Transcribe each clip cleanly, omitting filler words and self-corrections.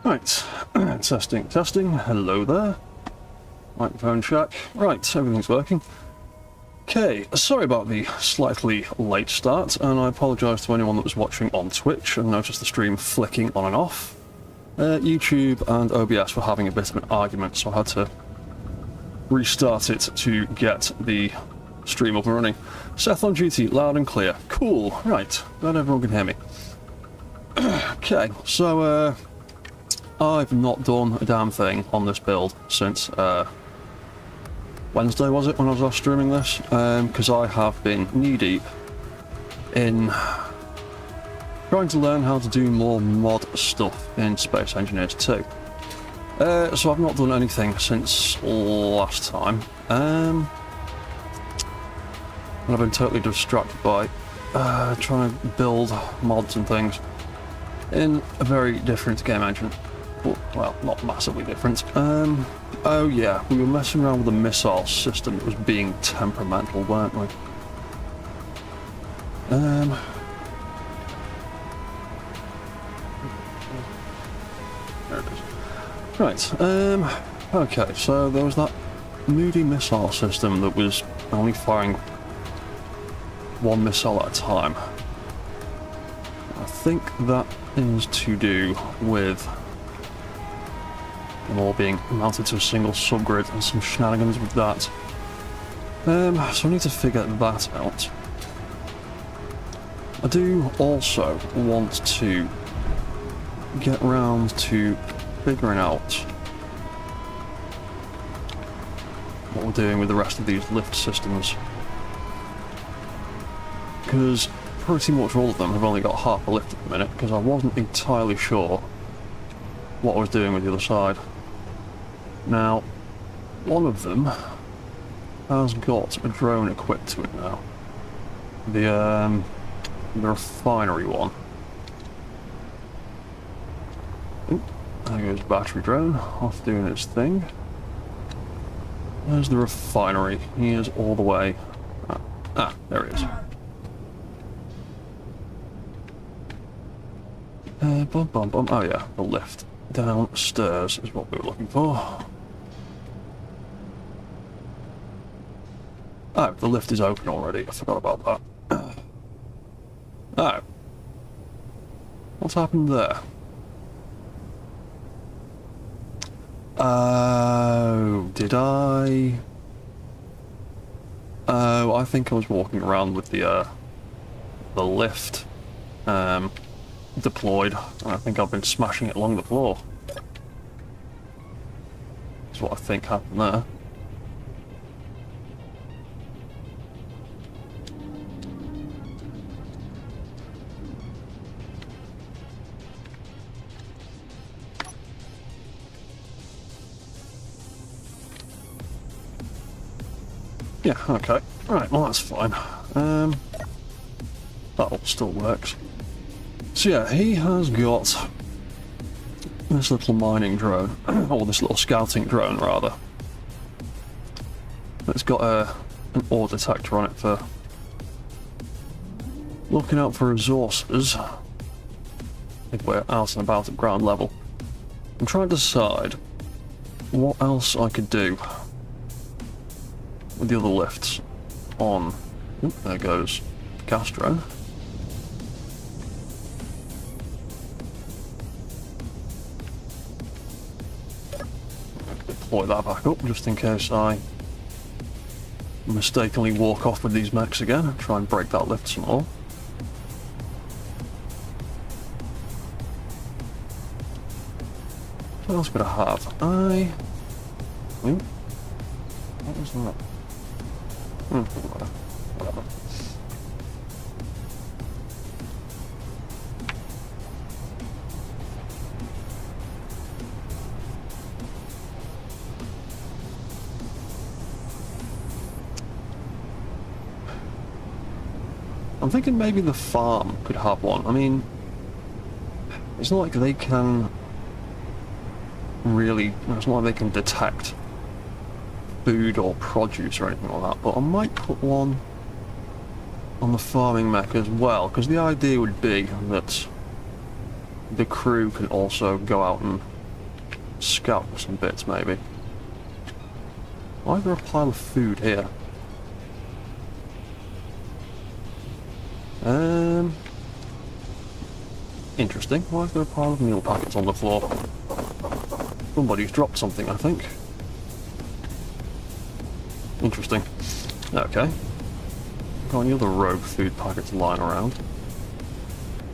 Right, testing, testing, hello there. Microphone check. Right, everything's working. Okay, sorry about the slightly late start, and I apologise to anyone that was watching on Twitch and noticed the stream flicking on and off. YouTube and OBS were having a bit of an argument, so I had to restart it to get the stream up and running. Seth on duty, loud and clear. Cool, right, glad everyone can hear me. Okay, so I've not done a damn thing on this build since Wednesday, was it, when I was last streaming this? Because I have been knee-deep in trying to learn how to do more mod stuff in Space Engineers 2. So I've not done anything since last time. And I've been totally distracted by trying to build mods and things in a very different game engine. Well, not massively different. Oh yeah, we were messing around with a missile system that was being temperamental, weren't we? There it is. Right, okay, so there was that moody missile system that was only firing one missile at a time. I think that is to do with them all being mounted to a single subgrid and some shenanigans with that. So I need to figure that out. I do also want to get around to figuring out what we're doing with the rest of these lift systems, because pretty much all of them have only got half a lift at the minute, because I wasn't entirely sure what I was doing with the other side. Now, one of them has got a drone equipped to it now. The refinery one. Ooh, there goes battery drone, off doing its thing. There's the refinery. He is all the way. There he is. Bum bum bum. Oh yeah, the lift downstairs is what we were looking for. Oh, the lift is open already. I forgot about that. Oh. What's happened there? Oh, did I? Oh, I think I was walking around with the lift deployed, and I think I've been smashing it along the floor. That's what I think happened there. Yeah, okay. Right, well that's fine. That all still works. So yeah, he has got this little mining drone, or this little scouting drone rather. It's got an ore detector on it for looking out for resources if we're out and about at ground level. I'm trying to decide what else I could do with the other lifts on. Oop, there goes gas drone. Deploy that back up just in case I mistakenly walk off with these mechs again and try and break that lift some more. What else could I have? Ooh, what was that? Whatever. I'm thinking maybe the farm could have one. I mean, it's not like they can really, it's not like they can detect food or produce or anything like that, but I might put one on the farming mech as well, because the idea would be that the crew can also go out and scout some bits, maybe. Why is there a pile of food here? Interesting. Why is there a pile of meal packets on the floor? Somebody's dropped something, I think. Interesting. Okay. Got any other rogue food packets lying around?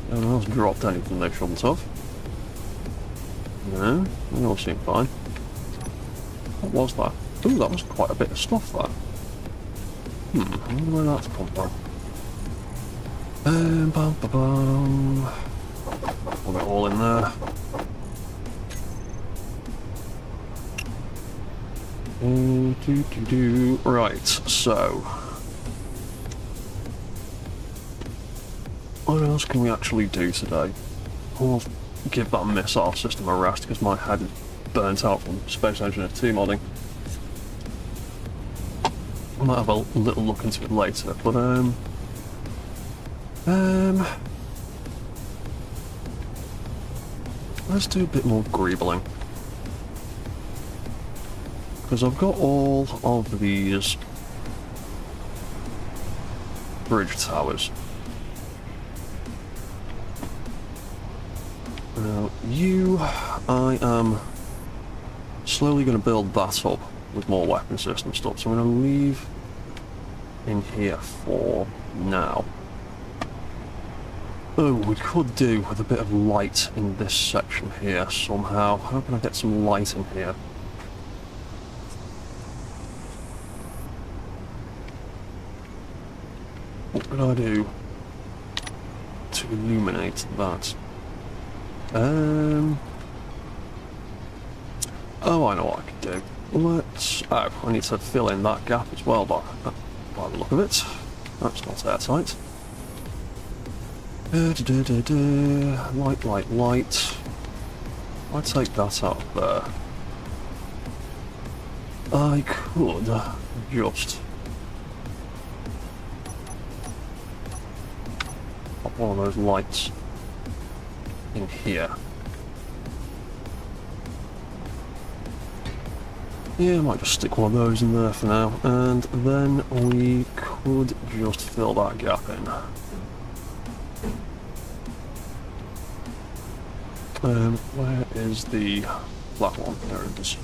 No one else dropped anything they shouldn't have. No, they all seem fine. What was that? Ooh, that was quite a bit of stuff there. I wonder where that's come from. Bum, ba, bum. Put it all in there. Right, so what else can we actually do today? I'll give that missile system a rest because my head is burnt out from Space Engineer 2 modding. I might have a little look into it later, but let's do a bit more greebling. Because I've got all of these bridge towers. Now, I am slowly going to build that up with more weapon system stuff, so I'm going to leave in here for now. Oh, we could do with a bit of light in this section here somehow. How can I get some light in here? What could I do to illuminate that? Oh, I know what I can do. Let's... Oh, I need to fill in that gap as well, by the look of it. That's not airtight. Light, light, light. I take that out of there. I could just pop one of those lights in here. Yeah, I might just stick one of those in there for now, and then we could just fill that gap in. Where is the black one? There it is.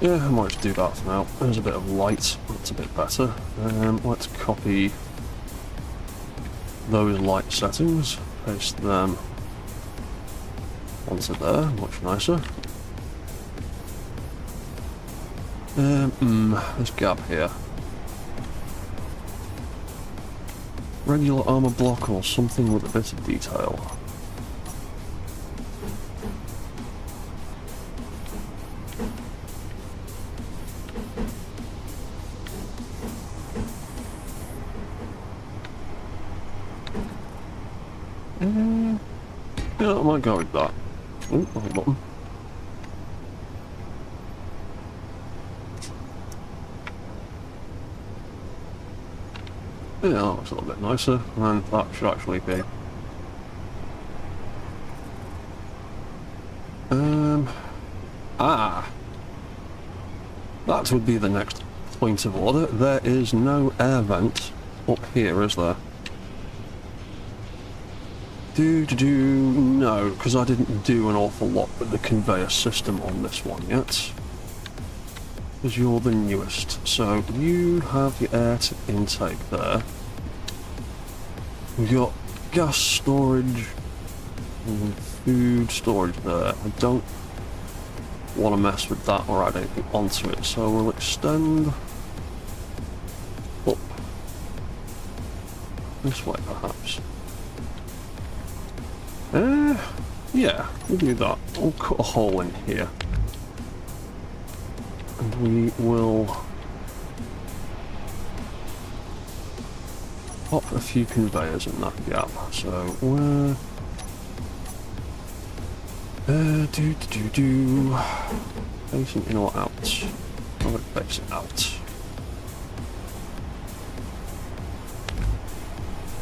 Yeah, I might just do that for now. There's a bit of light, that's a bit better. Let's copy those light settings, paste them onto there, much nicer. This gap here. Regular armor block or something with a bit of detail. Yeah, I might go with that. Oh, wrong button. Yeah, that looks a little bit nicer, and that should actually be. That would be the next point of order. There is no air vent up here, is there? No, because I didn't do an awful lot with the conveyor system on this one yet. Because you're the newest. So you have your air intake there. We've got gas storage and food storage there. I don't want to mess with that or add anything onto it, so we'll extend up this way perhaps. Yeah, we'll do that. We'll cut a hole in here. And we will pop a few conveyors in that gap. So we're facing in or out? I'm going to face it out.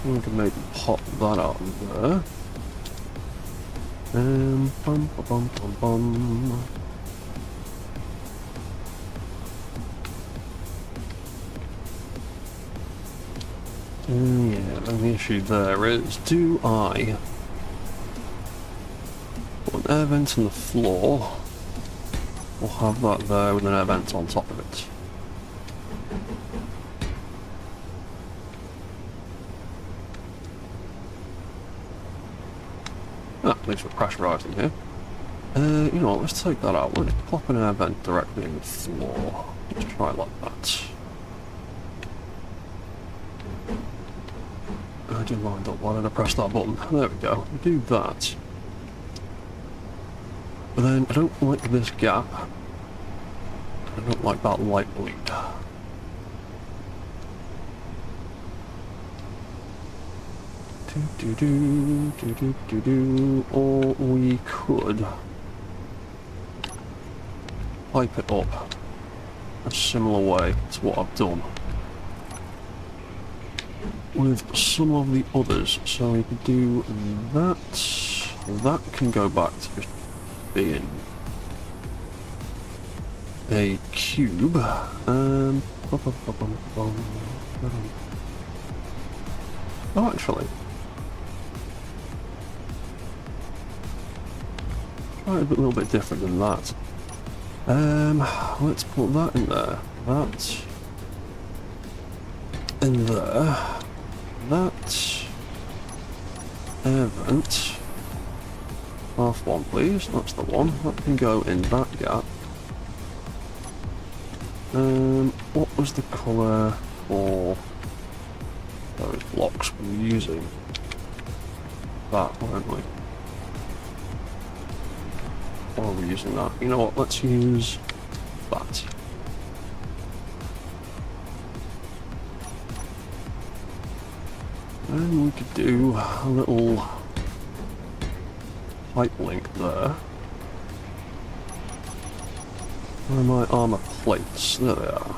We can maybe pop that out there. Bum, ba, bum, bum, bum. Yeah, and the issue there is, do I put an air vent on the floor, or have that there with an air vent on top of it? Ah, at least we're pressurising here. You know what, let's take that out. Let's plop an air vent directly in the floor. Let's try like that. I do lined up. Why did I press that button? There we go. We do that. But then I don't like this gap. I don't like that light bleed. Or we could pipe it up a similar way to what I've done with some of the others. So we could do that. That can go back to just being a cube. Oh, actually, try it a little bit different than that. Let's put that in there. That in there. That air vent. Half one, please. That's the one. That can go in that gap. What was the colour for those blocks we were using? That, weren't we? Or are we using that? You know what? Let's use that. And we could do a little pipe link there. Where are my armour plates? There they are.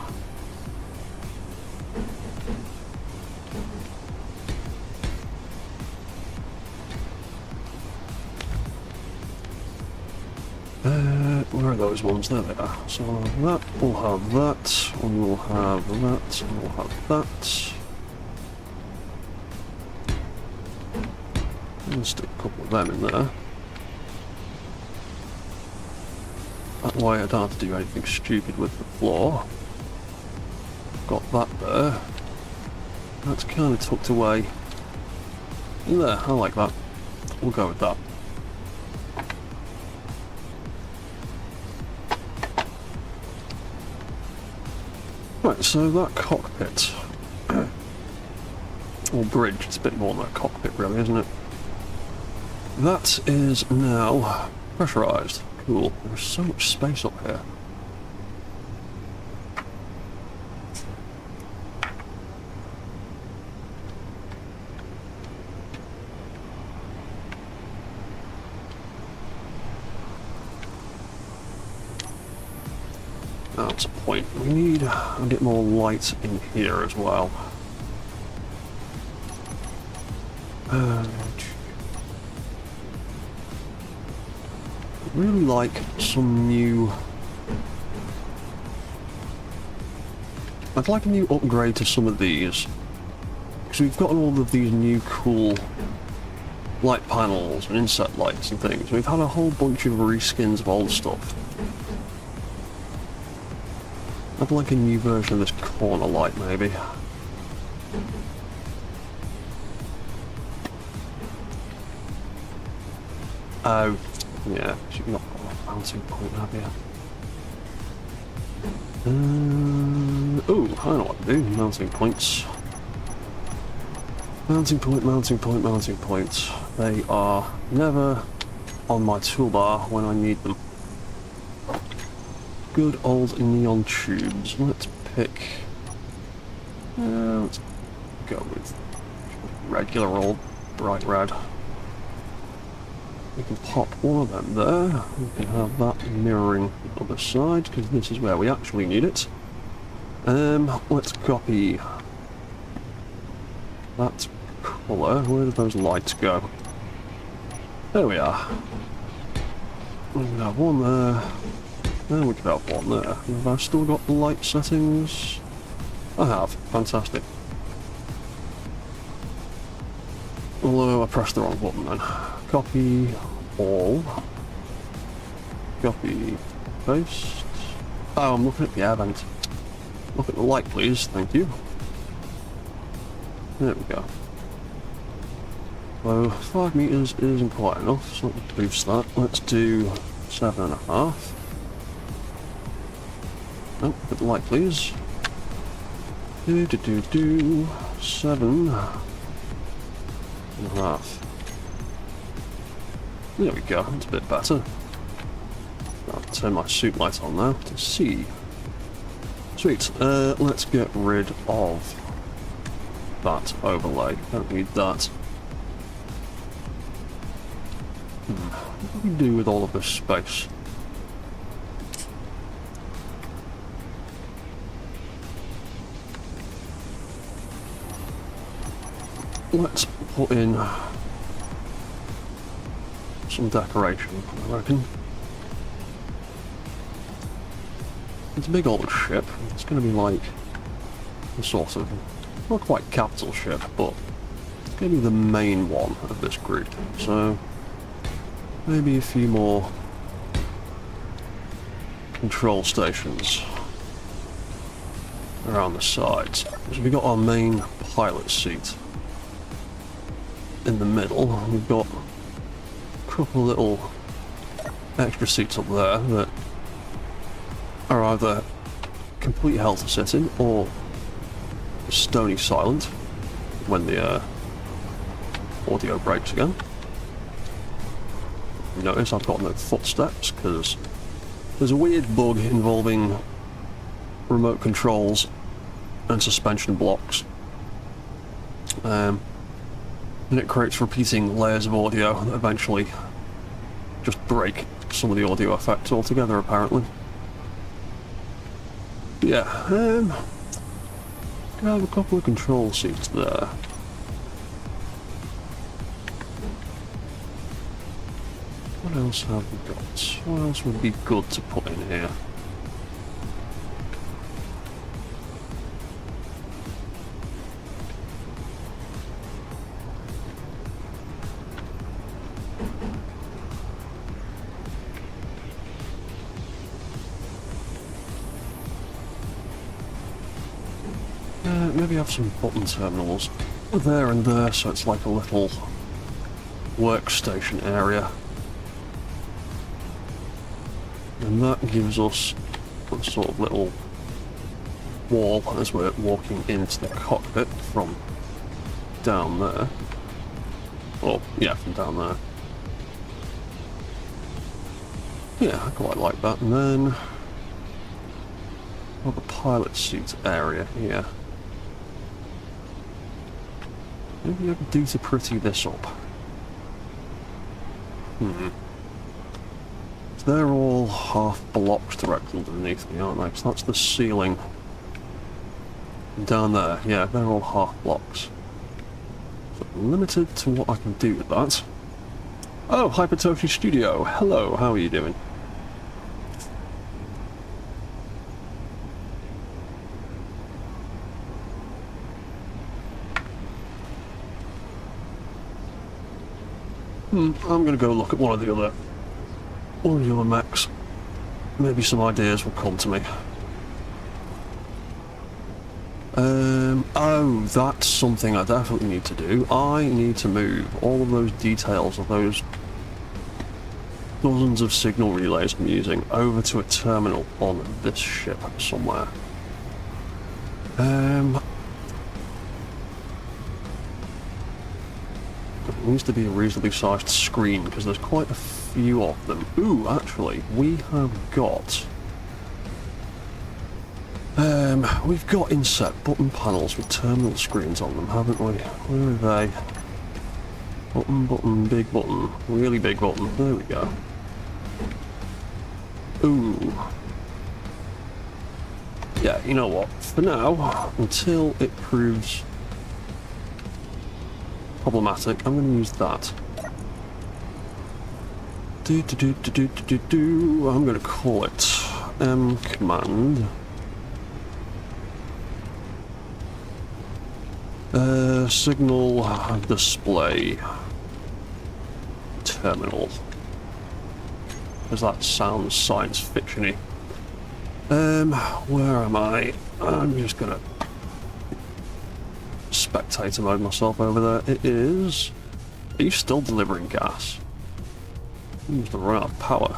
Where are those ones? There they are. So that, we'll have that, and we'll have that, and we'll have that. And stick a couple of them in there. That way I don't have to do anything stupid with the floor. Got that there. That's kind of tucked away in there. I like that. We'll go with that. Right, so that cockpit, or bridge, it's a bit more than a cockpit really, isn't it? That is now pressurised. Cool, there's so much space up here. That's a point. We need a bit more light in here as well. Really like some new... I'd like a new upgrade to some of these. Because we've gotten all of these new cool light panels and inset lights and things. We've had a whole bunch of reskins of old stuff. I'd like a new version of this corner light, maybe. Oh, yeah, you've not got a mounting point, have you? Oh, I know what to do. Mounting points. Mounting point, mounting point, mounting point. They are never on my toolbar when I need them. Good old neon tubes. Let's pick... let's go with regular old bright red. We can pop one of them there. We can have that mirroring the other side, because this is where we actually need it. Let's copy that colour. Where do those lights go? There we are. We can have one there. Then we can have one there. Have I still got the light settings? I have. Fantastic. Although I pressed the wrong button then. Copy all. Copy paste. Oh, I'm looking at the air vent. Look at the light, please. Thank you. There we go. So 5 meters isn't quite enough, so let's boost that. Let's do 7.5. Oh, look at the light, please. 7.5. There we go, that's a bit better. I'll turn my suit light on now to see. Sweet, let's get rid of that overlay. Don't need that. What do we do with all of this space? Let's put in some decoration, I reckon. It's a big old ship. It's going to be like a sort of, not quite capital ship, but it's going to be the main one of this group. So maybe a few more control stations around the sides. So we've got our main pilot seat in the middle. We've got a couple of little extra seats up there that are either complete hell to sit in or stony silent when the audio breaks again. You notice I've got no footsteps because there's a weird bug involving remote controls and suspension blocks. And it creates repeating layers of audio that eventually just break some of the audio effects altogether, apparently. Yeah, can I have a couple of control seats there? What else have we got? What else would be good to put in here? Maybe have some button terminals there and there, so it's like a little workstation area. And that gives us a sort of little wall as we're walking into the cockpit from down there. Or, yeah, from down there. Yeah, I quite like that. And then well, the pilot seat area here. Maybe I could do to pretty this up. They're all half blocks directly underneath me, aren't they? So that's the ceiling. Down there, yeah, they're all half blocks. So limited to what I can do with that. Oh, Hypertoshi Studio. Hello, how are you doing? I'm gonna go look at one of the other mechs. Maybe some ideas will come to me. Oh, that's something I definitely need to do. I need to move all of those details of those dozens of signal relays I'm using over to a terminal on this ship somewhere. It needs to be a reasonably sized screen because there's quite a few of them. Ooh, actually, we have got... we've got inset button panels with terminal screens on them, haven't we? Where are they? Button, big button, really big button. There we go. Ooh. Yeah, you know what? For now, until it proves problematic, I'm going to use that. I'm going to call it command. Signal display terminal. Because that sounds science fiction-y. Where am I? I'm just gonna spectator mode myself over there. It is. Are you still delivering gas? You must have run out of power.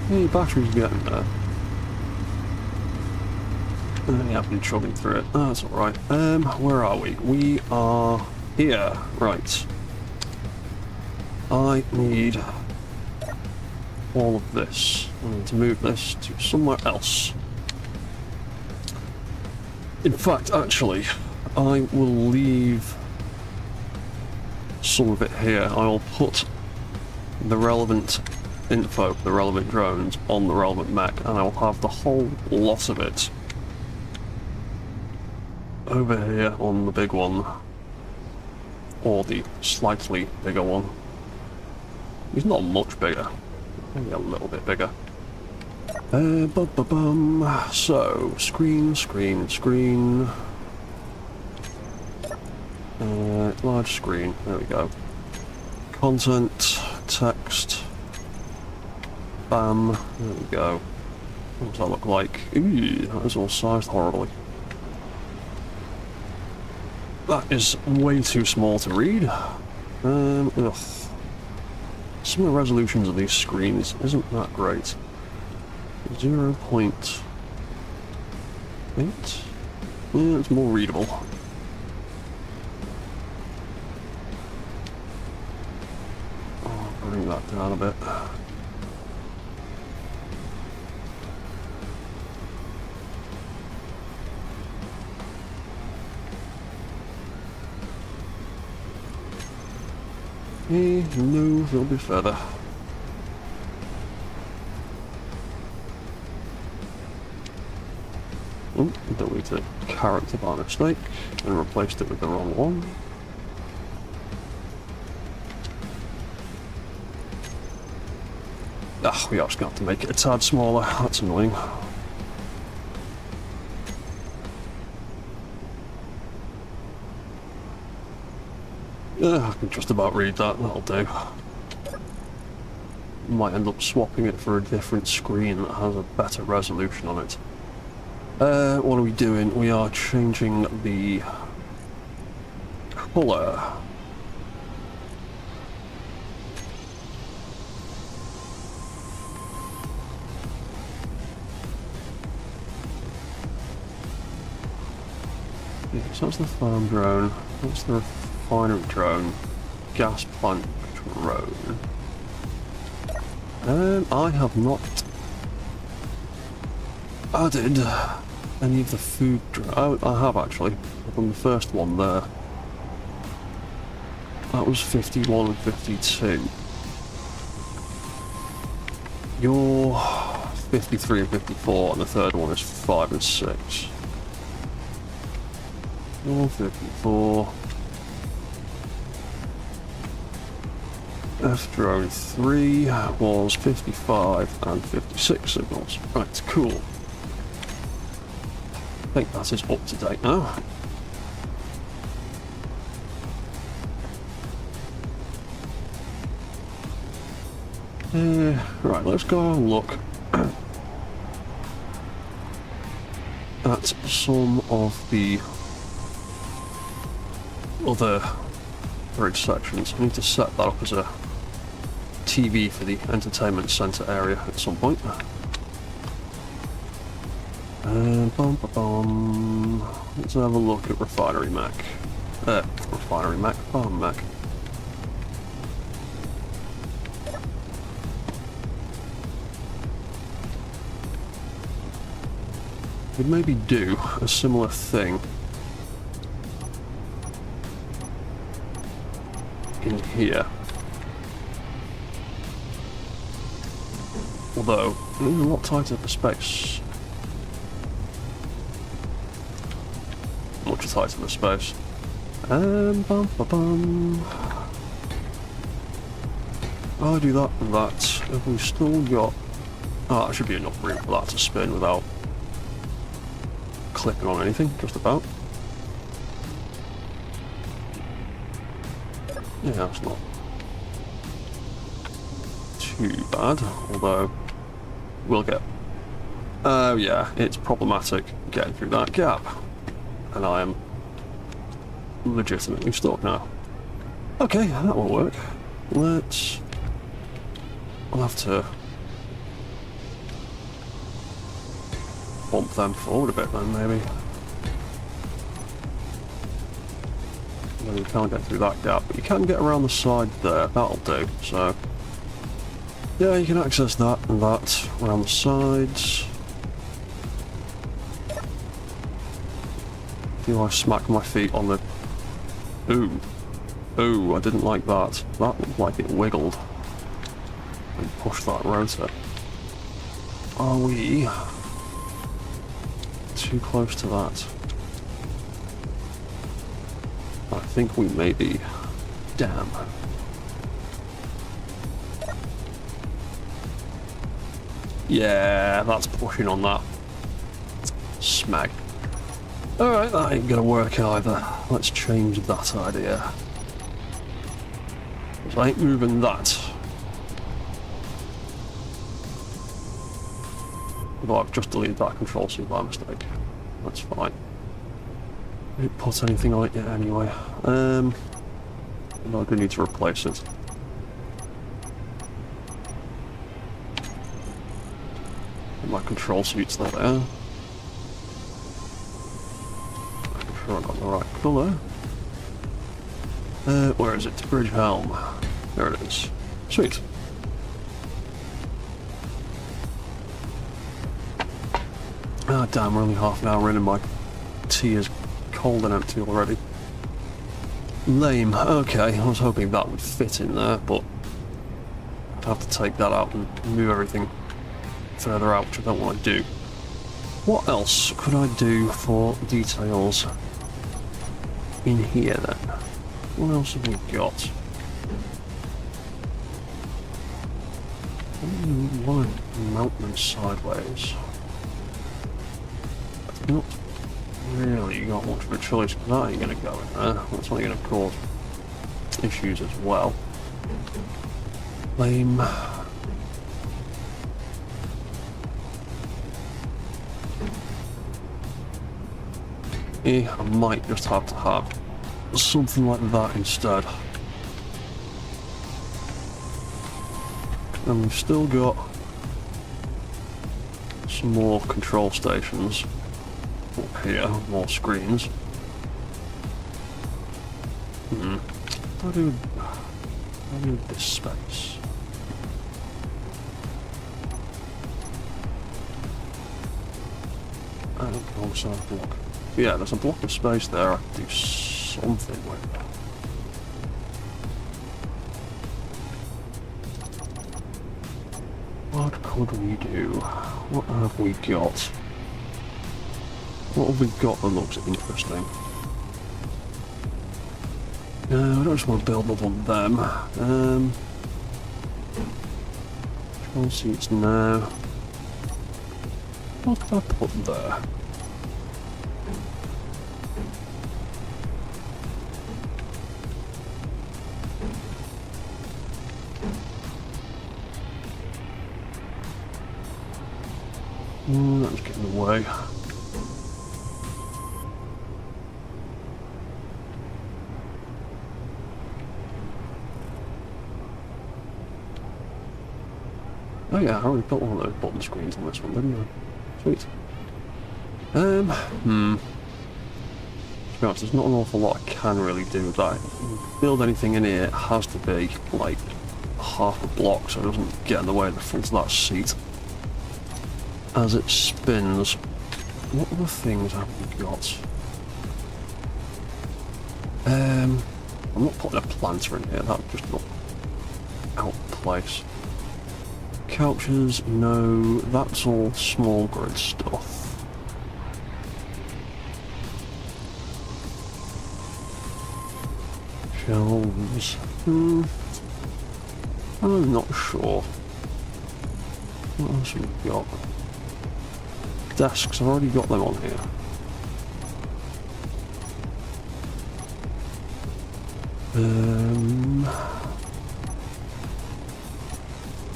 Hey, battery's getting there. Yeah, I've been chugging through it. Oh, that's alright. Where are we? We are here. Right. I need all of this. I need to move this to somewhere else. In fact, actually, I will leave some of it here. I'll put the relevant info, the relevant drones on the relevant mech, and I'll have the whole lot of it over here on the big one, or the slightly bigger one. He's not much bigger, maybe a little bit bigger. So, screen. Large screen, there we go. Content, text, bam, there we go. What does that look like? Ooh, that is all sized horribly. That is way too small to read. Ugh. Some of the resolutions of these screens isn't that great. 0.8? Yeah, it's more readable. I'll bring that down a bit. No, there'll be further. Oh, deleted character by mistake and replaced it with the wrong one. Ah, we are just going to have to make it a tad smaller. That's annoying. I can just about read that, that'll do. Might end up swapping it for a different screen that has a better resolution on it. What are we doing? We are changing the colour. So that's the farm drone, that's the refinery drone, gas plant drone. I have not added any of the food drone. I have actually, on the first one there. That was 51 and 52. You're 53 and 54, and the third one is 5 and 6. You're 54. F drone 3 was 55 and 56 signals. Right, cool. I think that is up to date now. Right, let's go and look at some of the other bridge sections. I need to set that up as a TV for the entertainment centre area at some point. Let's have a look at Refinery Mac. Farm Mac. We'd maybe do a similar thing in here. Although, it's a lot tighter for space. Much tighter for space. Bum, ba, bum. I do that and that. Have we still got... Oh, that should be enough room for that to spin without clipping on anything, just about. Yeah, that's not too bad, although we'll get... Oh yeah, it's problematic getting through that gap. And I am legitimately stuck now. Okay, that will work. Let's... I'll have to bump them forward a bit then, maybe. Well, you can't get through that gap, but you can get around the side there. That'll do. So, yeah, you can access that and that around the sides. Do I smack my feet on the... Ooh. Ooh, I didn't like that. That looked like it wiggled. And push that rotor. Are we too close to that? I think we may be. Damn. Yeah, that's pushing on that. Smag. Alright, that ain't gonna work either. Let's change that idea. I ain't moving that. Although I've just deleted that control suit by mistake. That's fine. I didn't put anything on it yet anyway. No, I do need to replace it. My control suit's there. I'm sure I got the right colour. Where is it? Bridge helm. There it is. Sweet. Ah, damn, we're only half an hour in and my tea is cold and empty already. Lame. Okay, I was hoping that would fit in there, but I'd have to take that out and move everything further out, which I don't want to do. What else could I do for details in here then? What else have we got? I want to mount them sideways. I've not really got much of a choice, because that ain't going to go in there. That's only going to cause issues as well. Lame. I might just have to have something like that instead. And we've still got some more control stations up here, more screens. How do this space? I don't also have a block. Yeah, there's a block of space there I can do something with. What could we do? What have we got? What have we got that looks interesting? No, I don't just want to build up on them. Control seats now. What can I put there? That was getting away. Oh yeah, I already built one of those button screens on this one, didn't I? Sweet. To be honest, there's not an awful lot I can really do with that. Build anything in here, it has to be like half a block so it doesn't get in the way of the front of that seat. As it spins, what other things have we got? I'm not putting a planter in here, that would just look out of place. Couches, no, that's all small grid stuff. Shelves. I'm not sure. What else have we got? Desks, I've already got them on here.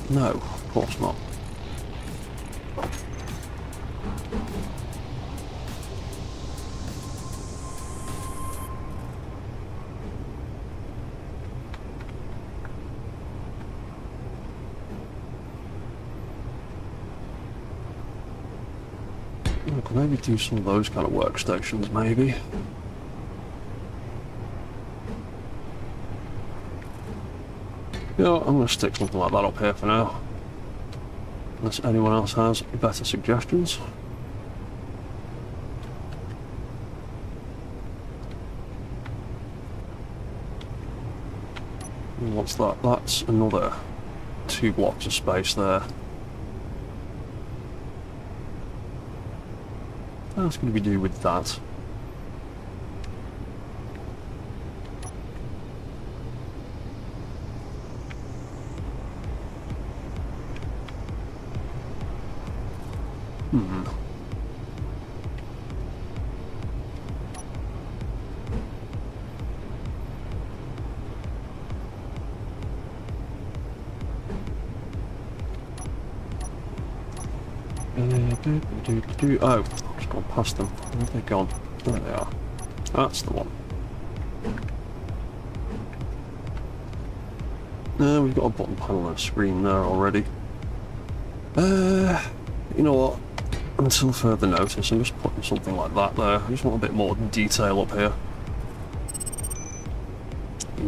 No, of course not. I could maybe do some of those kind of workstations, maybe. Yeah, I'm going to stick something like that up here for now. Unless anyone else has better suggestions. And what's that? That's another 2 blocks of space there. That's going to be do with that. Oh, I've just gone past them. Where have they gone? There they are. That's the one. We've got a button panel and a screen there already. You know what? Until further notice, I'm just putting something like that there. I just want a bit more detail up here.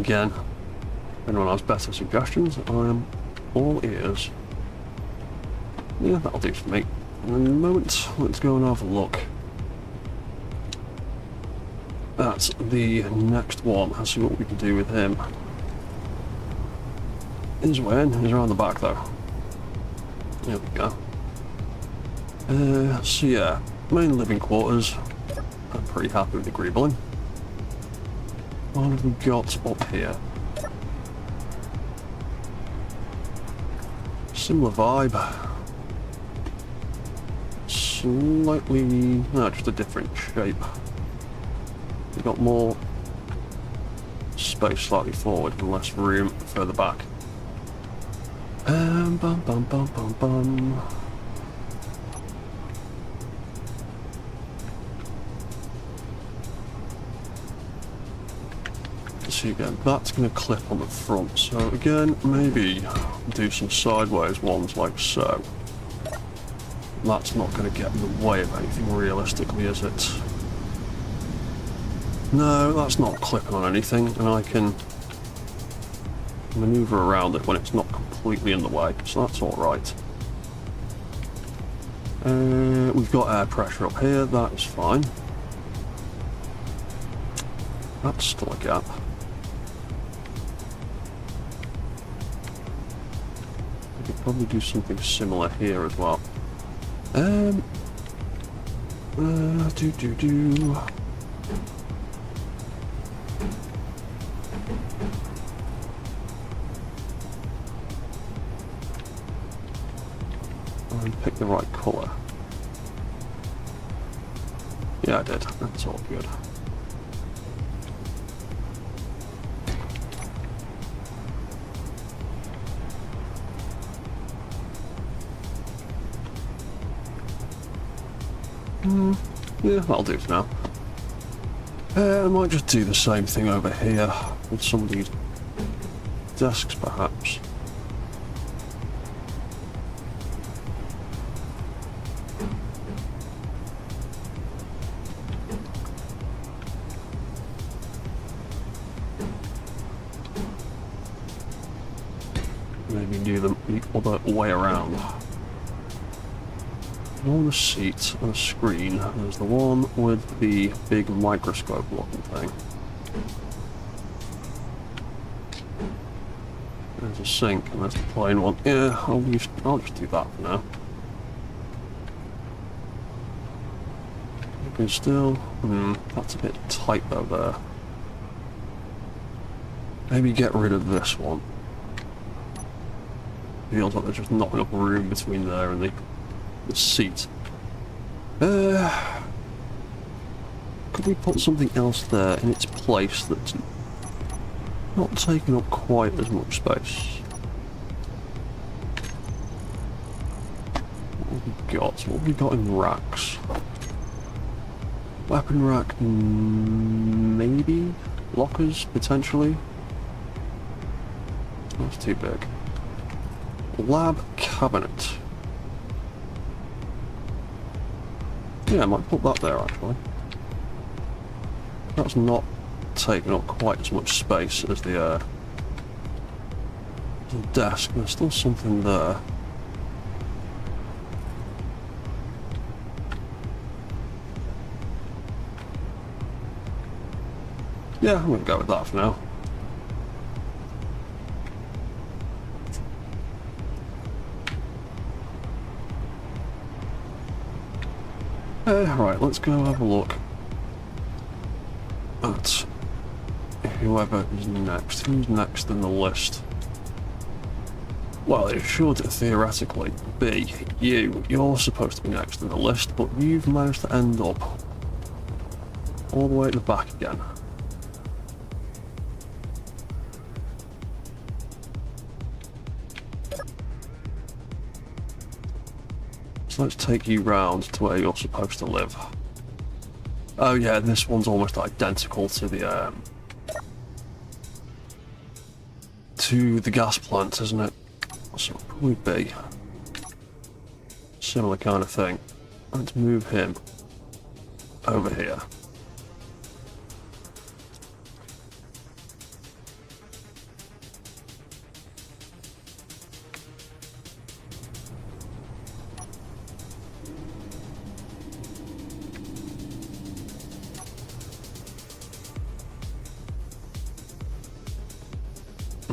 Again, if anyone has better suggestions, I am all ears. Yeah, that'll do for me. In a moment, let's go and have a look at the next one and see what we can do with him. He's around the back though. There we go. So yeah, main living quarters. I'm pretty happy with the greebling. What have we got up here? Similar vibe. Slightly, no, just a different shape. We've got more space slightly forward and less room further back. Bum bum bum bum bum. So again, that's going to clip on the front. So again, maybe do some sideways ones like so. That's not going to get in the way of anything realistically, is it? No, that's not clipping on anything, and I can maneuver around it when it's not completely in the way, so that's alright. We've got air pressure up here, that is fine. That's still a gap. I could probably do something similar here as well. And pick the right colour. Yeah, I did. That's all good. Yeah, that'll do for now. I might just do the same thing over here with some of these desks, perhaps. Maybe do them the other way around. On the seat and the screen, there's the one with the big microscope looking thing. There's a sink and there's the plain one. Yeah, I'll just do that for now. You can still, that's a bit tight though there. Maybe get rid of this one. Feels like there's just not enough room between there and the seat. Could we put something else there in its place that's not taking up quite as much space? What have we got? What have we got in racks? Weapon rack, maybe? Lockers, potentially? That's too big. Lab cabinet. Yeah, I might put that there actually. That's not taking up quite as much space as the desk. There's still something there. Yeah, I'm gonna go with that for now. Right, let's go have a look at whoever is next. Who's next in the list? Well, it should theoretically be you. You're supposed to be next in the list, but you've managed to end up all the way at the back again. So let's take you round to where you're supposed to live. Oh yeah, this one's almost identical to the gas plant, isn't it? So it'll probably be similar kind of thing. Let's move him over here.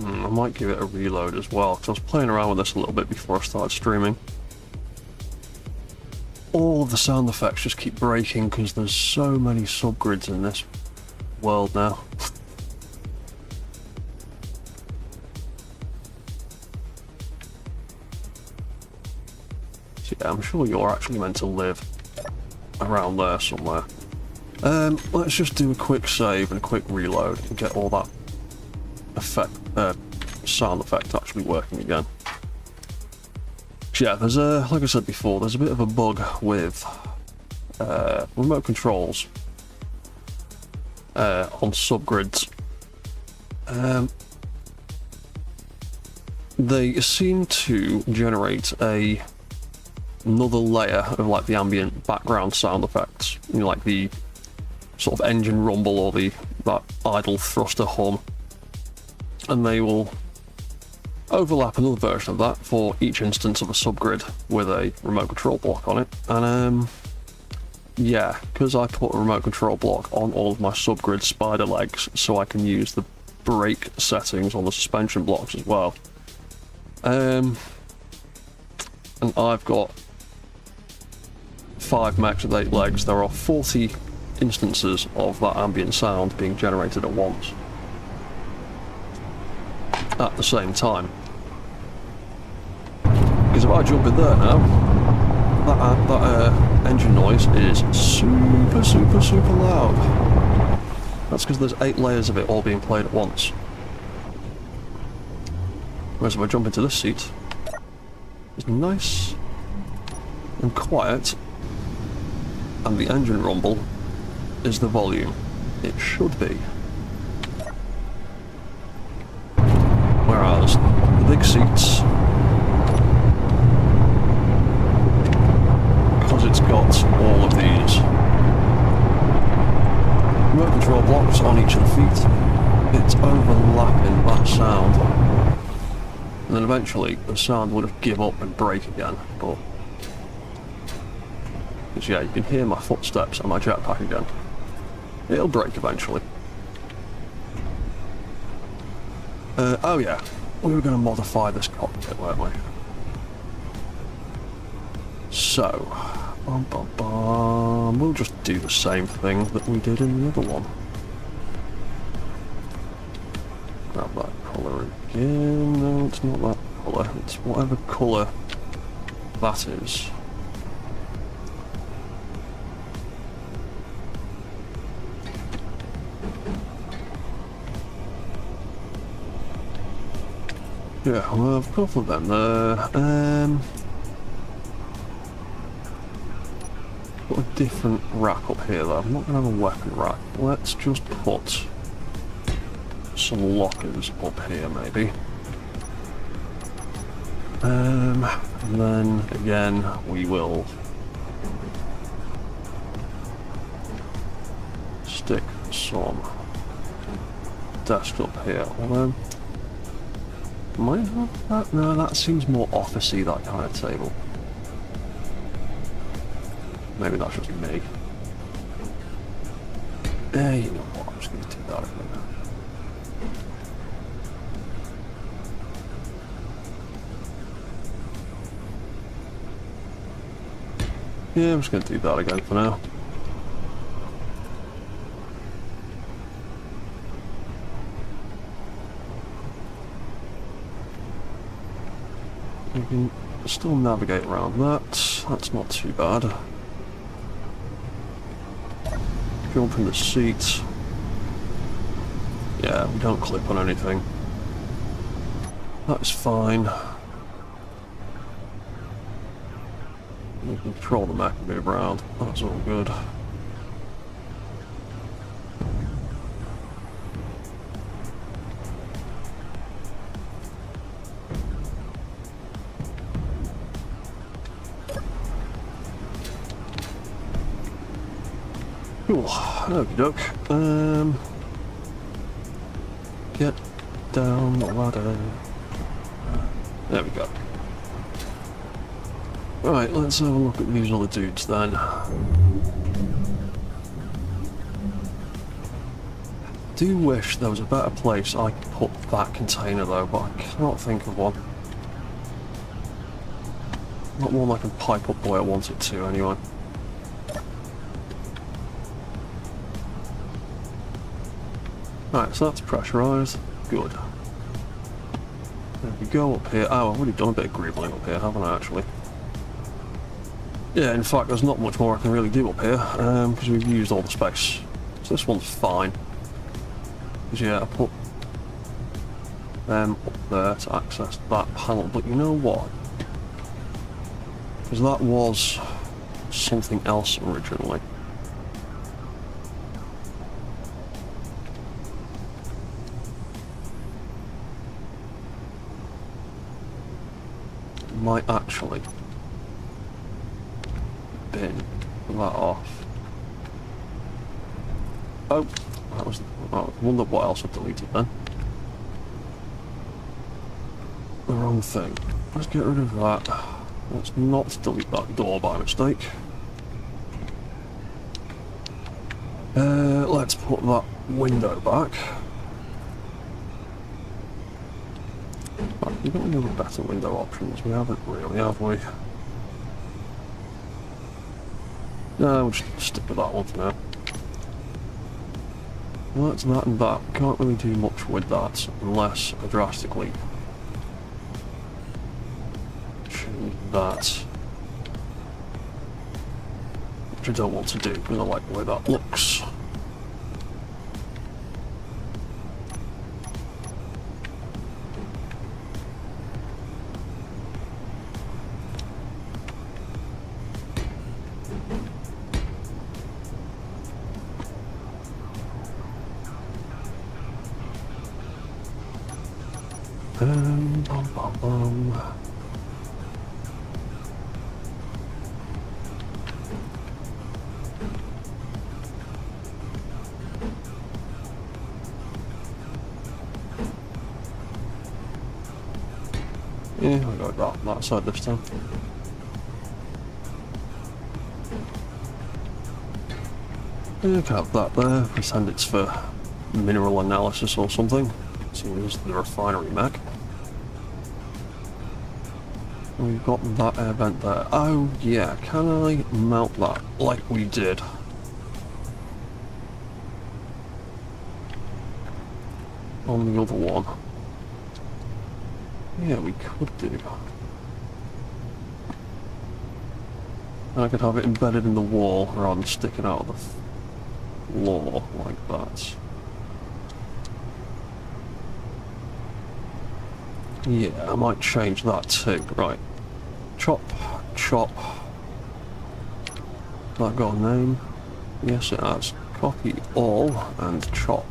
I might give it a reload as well, because I was playing around with this a little bit before I started streaming. All of the sound effects just keep breaking because there's so many subgrids in this world now. So yeah, I'm sure you're actually meant to live around there somewhere. Let's just do a quick save and a quick reload and get all that sound effect actually working again. So yeah, there's like I said before, there's a bit of a bug with remote controls on subgrids. They seem to generate another layer of like the ambient background sound effects, you know, like the sort of engine rumble or that idle thruster hum. And they will overlap another version of that for each instance of a subgrid with a remote control block on it. And yeah, because I put a remote control block on all of my subgrid spider legs so I can use the brake settings on the suspension blocks as well. And I've got 5 mechs with 8 legs. There are 40 instances of that ambient sound being generated at once. At the same time. Because if I jump in there now, that engine noise is super, super, super loud. That's because there's 8 layers of it all being played at once. Whereas if I jump into this seat, it's nice and quiet, and the engine rumble is the volume it should be. Whereas the big seats, because it's got all of these remote control blocks on each of the feet, it's overlapping that sound. And then eventually the sound would have give up and break again, but because yeah, you can hear my footsteps and my jetpack again. It'll break eventually. Oh yeah, we were going to modify this cockpit, weren't we? So, we'll just do the same thing that we did in the other one. Grab that colour again. No, it's not that colour. It's whatever colour that is. Yeah, well, I've got for them there. Put a different rack up here though. I'm not going to have a weapon rack. Let's just put some lockers up here maybe. And then again we will stick some desk up here. Although, might have that? No, that seems more officey, that kind of table. Maybe that's just me. You know what, I'm just going to do that again. Yeah, I'm just going to do that again for now. You can still navigate around that. That's not too bad. Jump in the seat. Yeah, we don't clip on anything. That's fine. We can control the mech and move around. That's all good. Cool. Okie doke. Get down the ladder. There we go. Right, let's have a look at these other dudes then. Do wish there was a better place I could put that container though, but I cannot think of one. Not one I can pipe up the way I want it to anyway. Right, so that's pressurised. Good. There we go up here. Oh, I've already done a bit of greebling up here, haven't I, actually? Yeah, in fact, there's not much more I can really do up here, because we've used all the space. So this one's fine. Because, yeah, I put them up there to access that panel. But you know what? Because that was something else originally. Might actually bin that off. Oh, that was. I wonder what else I've deleted then. The wrong thing. Let's get rid of that. Let's not delete that door by mistake. Let's put that window back. We've got any other better window options? We haven't really, have we? No, we'll just stick with that one for now. Well, that's that and that. We can't really do much with that unless I drastically change that. Which I don't want to do because I like the way that looks. Bum, bum, bum. Yeah, I'll go that side this time. Yeah, can have that there. Pretend it's for mineral analysis or something. Seeing as the refinery mech. We've got that air vent there. Oh yeah, can I mount that like we did? on the other one. Yeah, we could do. I could have it embedded in the wall rather than sticking out of the floor like that. Yeah, I might change that too. Right. Chop, chop. That got a name? Yes, it has. Copy all and chop.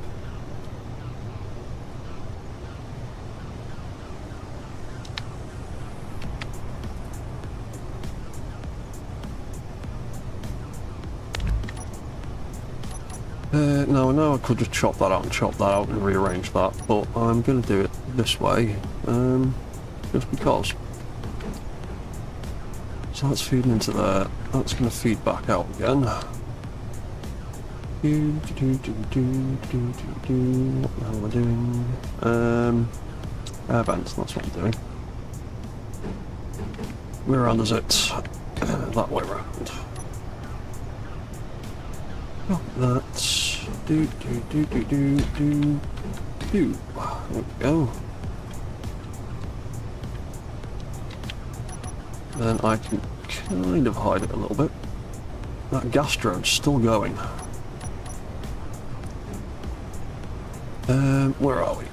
Now I could just chop that out and chop that out and rearrange that, but I'm going to do it this way, just because. So that's feeding into there, that's going to feed back out again. What the hell am I doing? Air vents, that's what I'm doing. Where around is it? That way round. That's do. There we go. Then I can kind of hide it a little bit. That gas drone's still going. Where are we?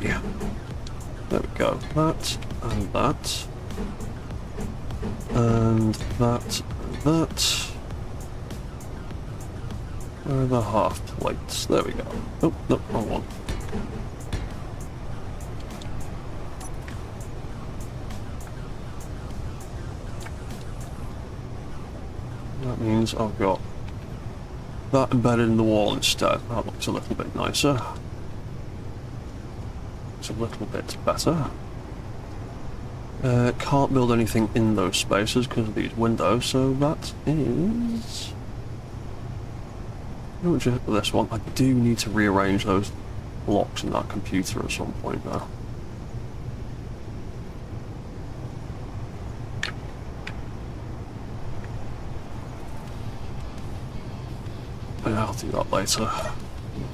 There we go. That and that. And that and that. Where are the half plates? There we go. Oh, no, wrong one. That means I've got that embedded in the wall instead. That looks a little bit nicer. It's a little bit better. Can't build anything in those spaces because of these windows, so that is... this one. I do need to rearrange those blocks in that computer at some point now. Yeah, I'll do that later.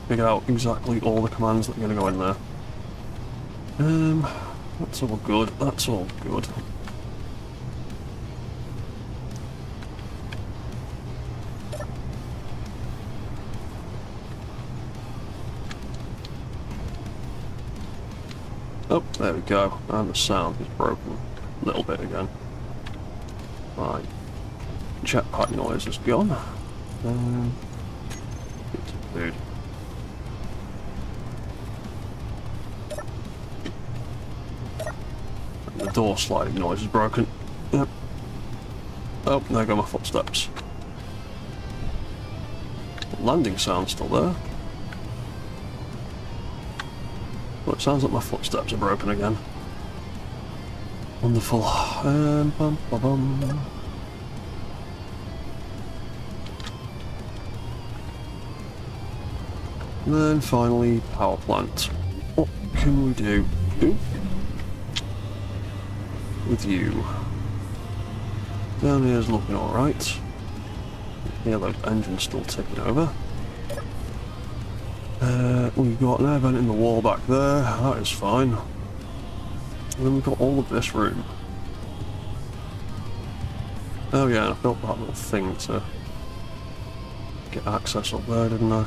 Figure out exactly all the commands that are going to go in there. That's all good. That's all good. Oh, there we go. And the sound is broken a little bit again. My jetpack noise is gone. Food. The door sliding noise is broken. Yep. Oh, there go my footsteps. The landing sound's still there. Well, it sounds like my footsteps are broken again. Wonderful. Bum, bum, bum. And then finally, power plant. What can we do? Ooh. With you. Down here's looking alright. Yeah, those engines still ticking over. We've got an air vent in the wall back there, that is fine. And then we've got all of this room. Oh yeah, I built that little thing to get access up there, didn't I?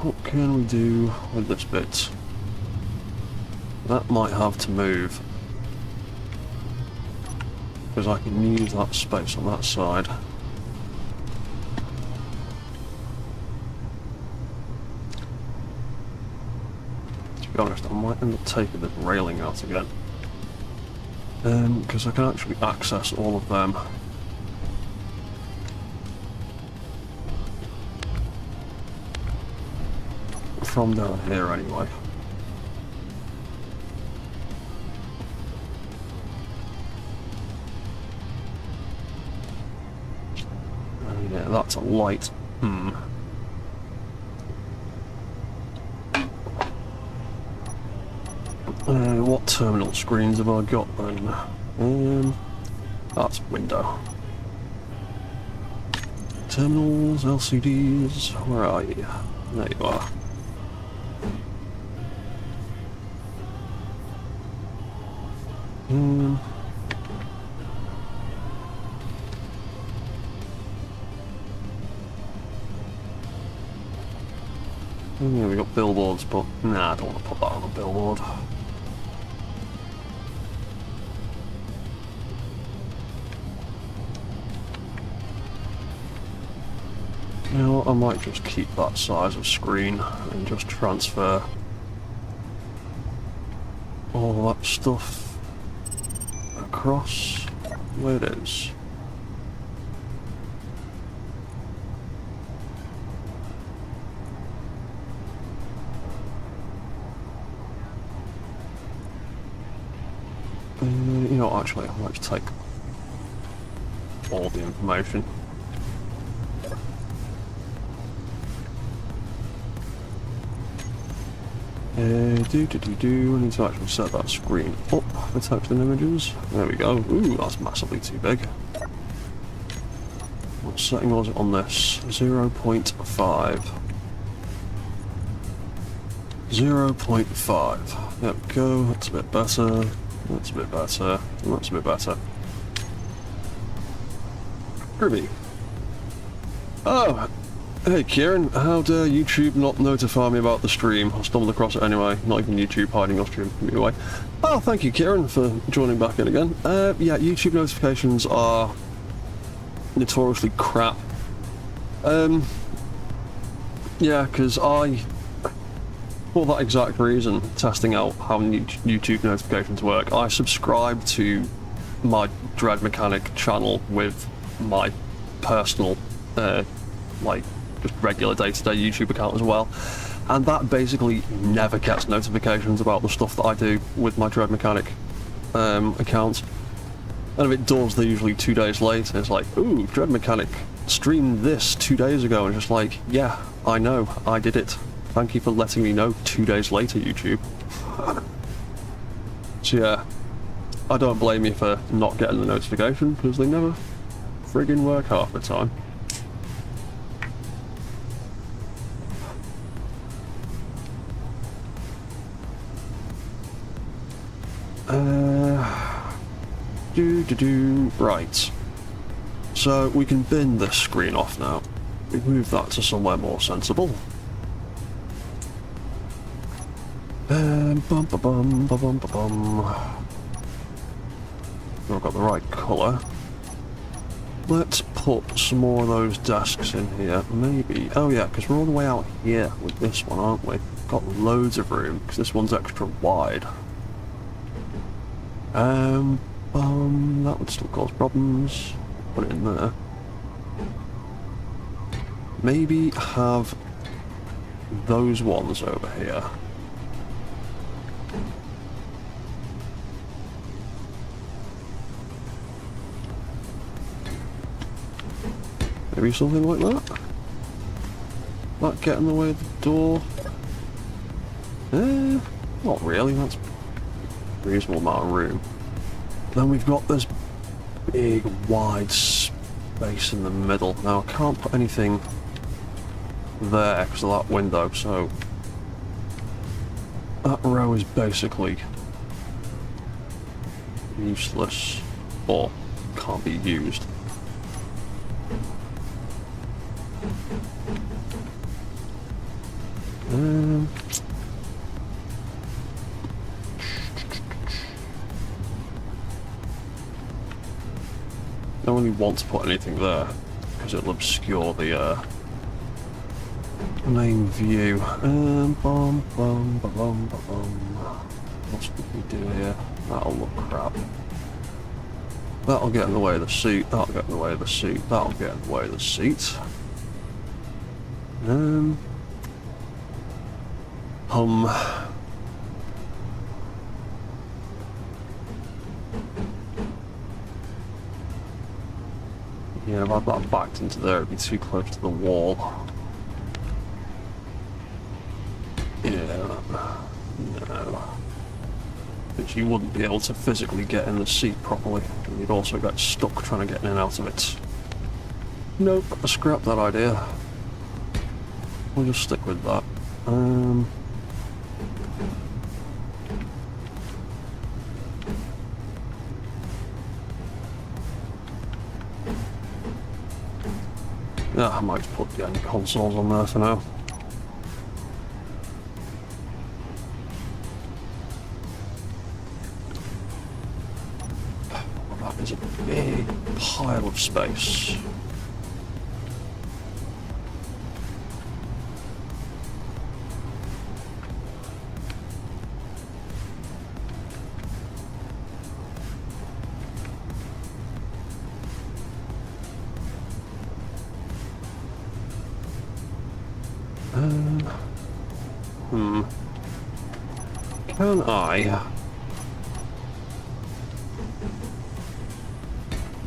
What can we do with this bit? That might have to move. Because I can use that space on that side. To be honest, I might end up taking the railing out again. Because I can actually access all of them. From down here anyway. That's a light. What terminal screens have I got then? That's window. Terminals, LCDs, where are you? There you are. Yeah, we got billboards, but nah, I don't want to put that on a billboard. You know what, I might just keep that size of screen and just transfer all that stuff across where it is. You know, actually, I might take all the information. I need to actually set that screen up for texting images. There we go. Ooh, that's massively too big. What setting was it on this? 0.5. 0.5. There we go. That's a bit better. That's a bit better. That's a bit better. Groovy. Oh! Hey Kieran, how dare YouTube not notify me about the stream? I stumbled across it anyway, not even YouTube hiding your stream from me away. Oh, thank you Kieran for joining back in again. Yeah, YouTube notifications are notoriously crap. Yeah, because for that exact reason, testing out how YouTube notifications work, I subscribe to my Dread Mechanic channel with my personal, like, just regular day-to-day YouTube account as well, and that basically never gets notifications about the stuff that I do with my Dread Mechanic account. And if it does, they're usually 2 days late. It's like, ooh, Dread Mechanic streamed this 2 days ago, and it's just like, yeah, I know, I did it. Thank you for letting me know 2 days later, YouTube. So yeah, I don't blame you for not getting the notification, because they never friggin' work half the time. Right. So we can bin this screen off now. We move that to somewhere more sensible. Bum bum bum bum bum bum. I've got the right colour. Let's put some more of those desks in here. Maybe. Oh yeah, because we're all the way out here with this one, aren't we? Got loads of room because this one's extra wide. That would still cause problems. Put it in there. Maybe have those ones over here. Maybe something like that? That get in the way of the door? Not really, that's a reasonable amount of room. Then we've got this big wide space in the middle. Now I can't put anything there because of that window, so that row is basically useless or can't be used. I don't really want to put anything there because it'll obscure the main view. What should we do here? That'll look crap. That'll get in the way of the seat. That'll get in the way of the seat. That'll get in the way of the seat. Yeah, if I had that backed into there, it'd be too close to the wall. Yeah, no. But you wouldn't be able to physically get in the seat properly, and you'd also get stuck trying to get in and out of it. Nope, scrap that idea. We'll just stick with that. Yeah, I might put the end consoles on there for now. Well, that is a big pile of space. Can I?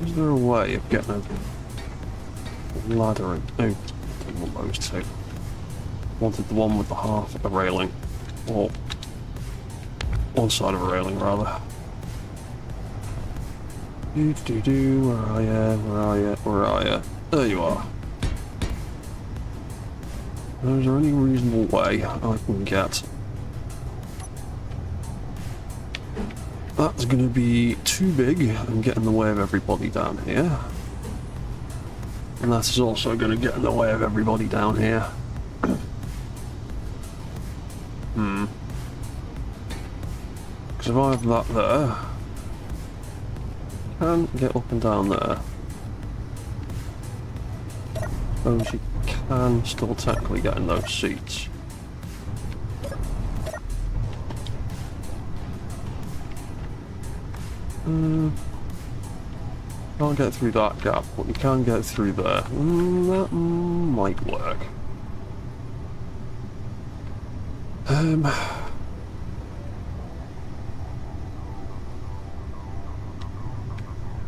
Is there a way of getting a ladder in? Oh, I didn't want those two. Wanted the one with the half of a railing. Or one side of a railing, rather. Where are ya? Where are ya? Where are ya? There you are. Is there any reasonable way I can get... That's going to be too big and get in the way of everybody down here. And that is also going to get in the way of everybody down here. Because if I have that there, can get up and down there. Suppose you can still technically get in those seats. Can't get through that gap, but you can get through there. That might work. Do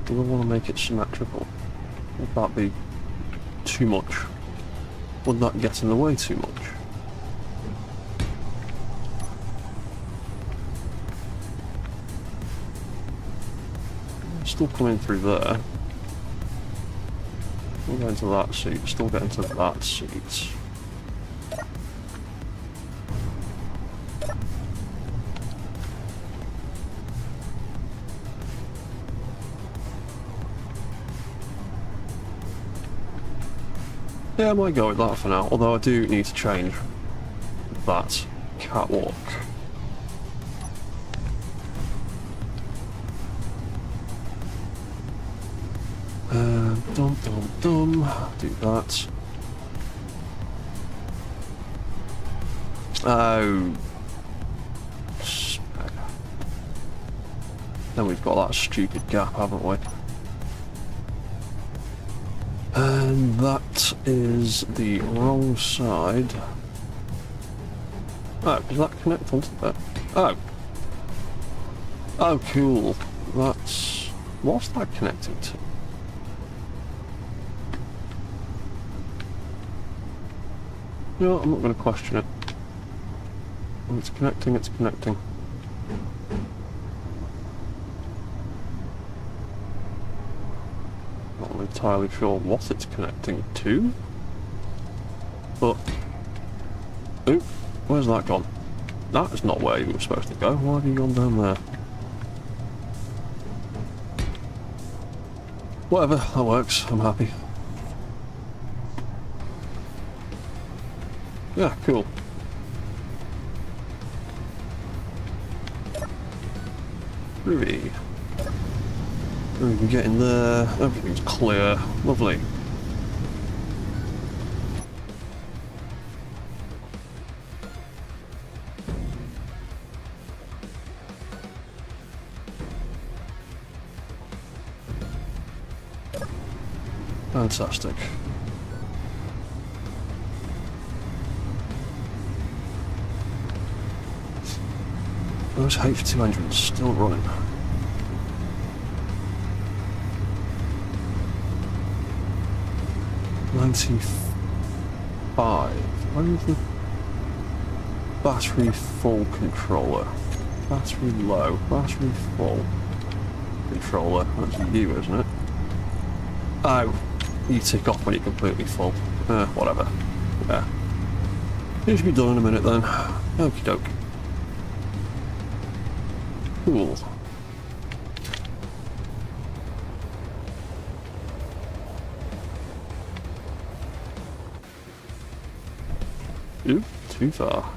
I want to make it symmetrical? Would that be too much? Would that get in the way too much? Still coming through there. Still getting to that seat, still getting to that seat. Yeah, I might go with that for now, although I do need to change that catwalk. Do that. Oh. Then we've got that stupid gap, haven't we? And that is the wrong side. Oh, does that connect onto that? Oh. Oh, cool. That's... What's that connecting to? No, I'm not going to question it. When it's connecting, it's connecting. Not entirely sure what it's connecting to. But... Oop, where's that gone? That is not where you were supposed to go. Why have you gone down there? Whatever, that works. I'm happy. Yeah, cool. Groovy. We can get in there. Everything's clear. Lovely. Fantastic. Those H2 engines still running. 95. Where is the battery full controller? Battery low, battery full controller. That's you, isn't it? Oh, you tick off when you're completely full. Whatever. Yeah. It should be done in a minute then. Okie doke. Cool. Oop, too far.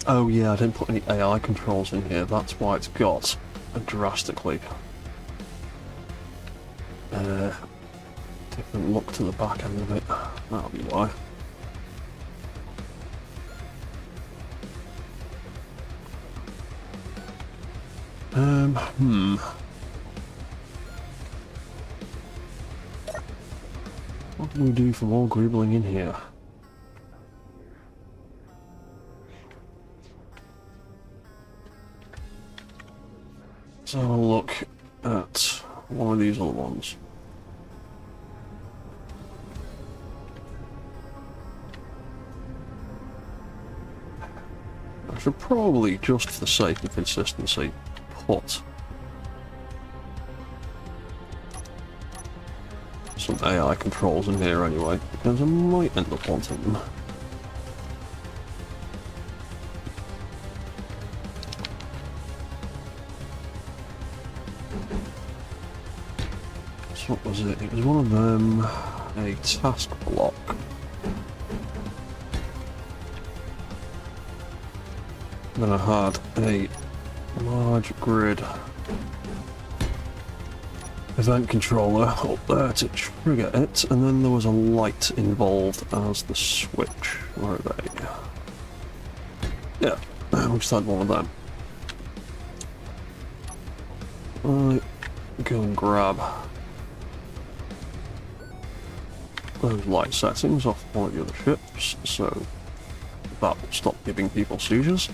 Oh yeah, I didn't put any AI controls in here, that's why it's got a drastically different look to the back end of it. That'll be why. What can we do for more gribbling in here? Let's have a look at one of these other ones. I should probably, just for the sake of consistency, put some AI controls in here anyway, because I might end up wanting them. So what was it? It was one of them, a task block. Then I had a large grid event controller up there to trigger it, and then there was a light involved as the switch. Where are they? Yeah, we just had one of them. Right, go and grab those light settings off one of the other ships, so that will stop giving people seizures.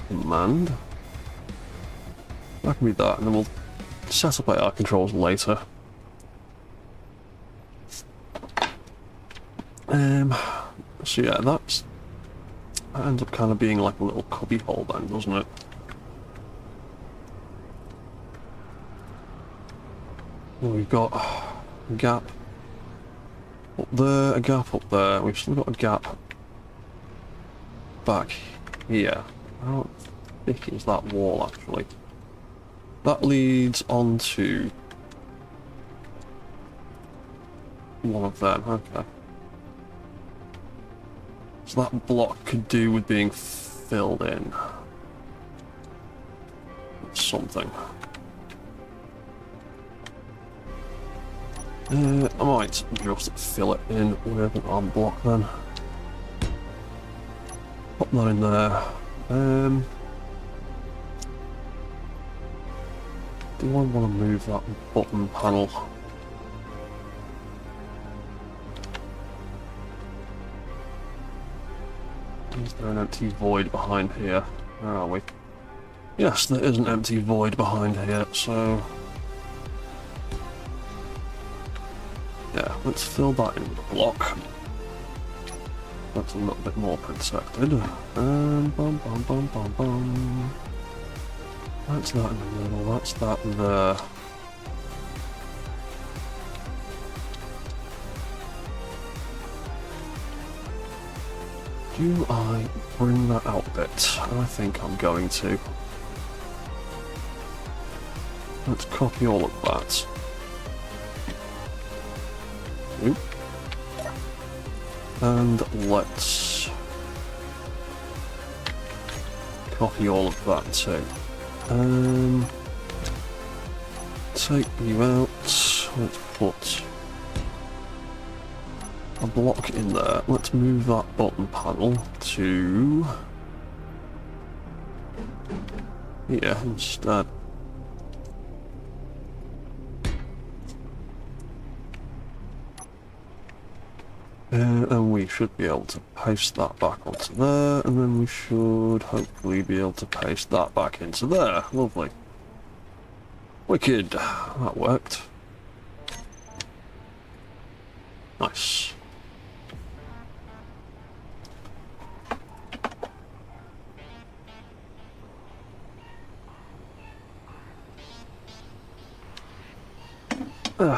Command. That can be that, and then we'll set up AI controls later. So yeah, that ends up kind of being like a little cubby hole then, doesn't it? Well, we've got a gap up there, a gap up there, we've still got a gap back here. How thick is that wall actually? That leads onto one of them, okay. So that block could do with being filled in with something. I might just fill it in with an arm block then. Pop that in there. Do I want to move that button panel? Is there an empty void behind here? Where are we? Yes, there is an empty void behind here, so... yeah, let's fill that in with a block. That's a little bit more protected. Bum bum bum bum bum. That's that in the middle, that's that there. Do I bring that out a bit? I think I'm going to. Let's copy all of that. Oop. And let's copy all of that too. Take you out. Let's put a block in there. Let's move that button panel to here instead. And we should be able to paste that back onto there, and then we should hopefully be able to paste that back into there. Lovely. Wicked. That worked. Nice.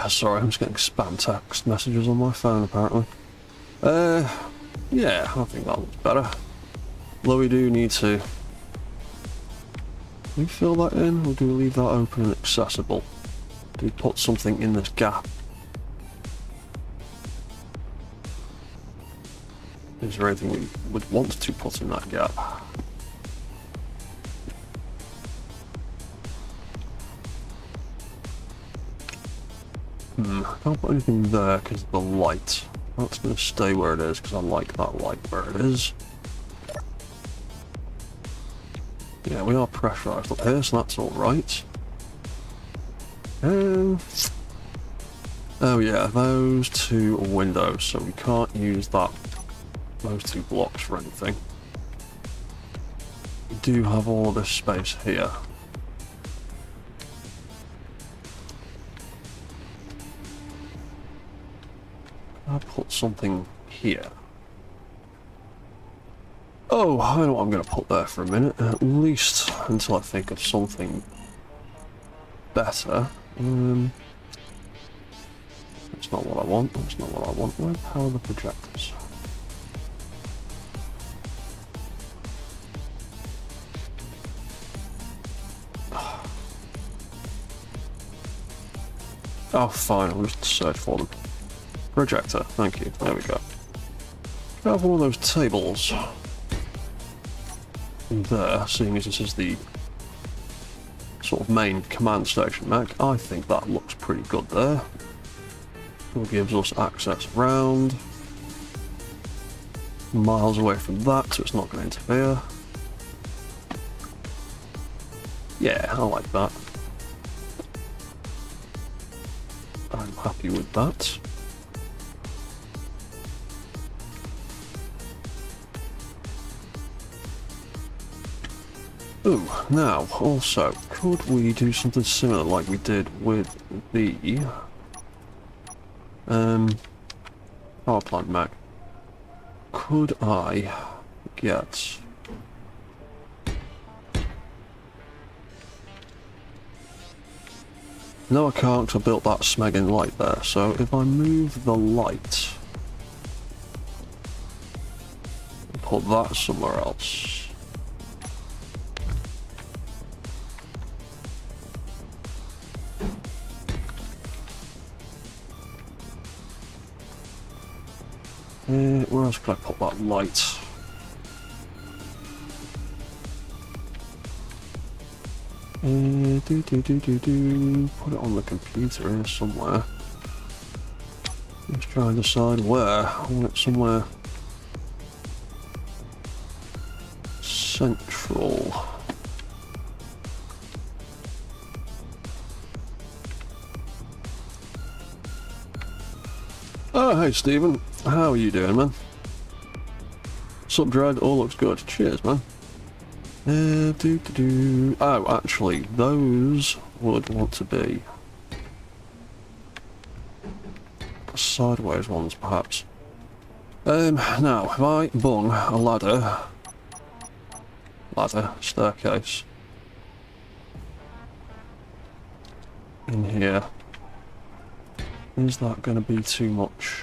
Sorry, I'm just getting spam text messages on my phone apparently. Yeah, I think that looks better. Though we do need to... Do we fill that in, or do we leave that open and accessible? Do we put something in this gap? Is there anything we would want to put in that gap? I can't put anything there because of the light. That's going to stay where it is because I like that light where it is. Yeah, we are pressurised up here, so that's alright. Oh yeah, those two windows, so we can't use those two blocks for anything. We do have all of this space here. I'll put something here. Oh, I know what I'm going to put there for a minute, at least until I think of something better. That's not what I want, that's not what I want. Where the hell are the projectors? Oh, fine, I'll just search for them. Projector, thank you. There we go. I have one of those tables in there, seeing as this is the sort of main command station Mac. I think that looks pretty good there. It gives us access around. Miles away from that, so it's not going to interfere. Yeah, I like that. I'm happy with that. Ooh, now, also, could we do something similar like we did with the power plant Mac? Could I get... No, I can't, 'cause I built that smegging light there, so if I move the light and put that somewhere else... where else could I put that light? Put it on the computer here somewhere. Let's try and decide where. I want it somewhere central. Oh, hey Stephen. How are you doing, man? Sup, Drag? All looks good. Cheers, man. Oh, actually, those would want to be sideways ones, perhaps. Now, if I bung a staircase in here, is that going to be too much?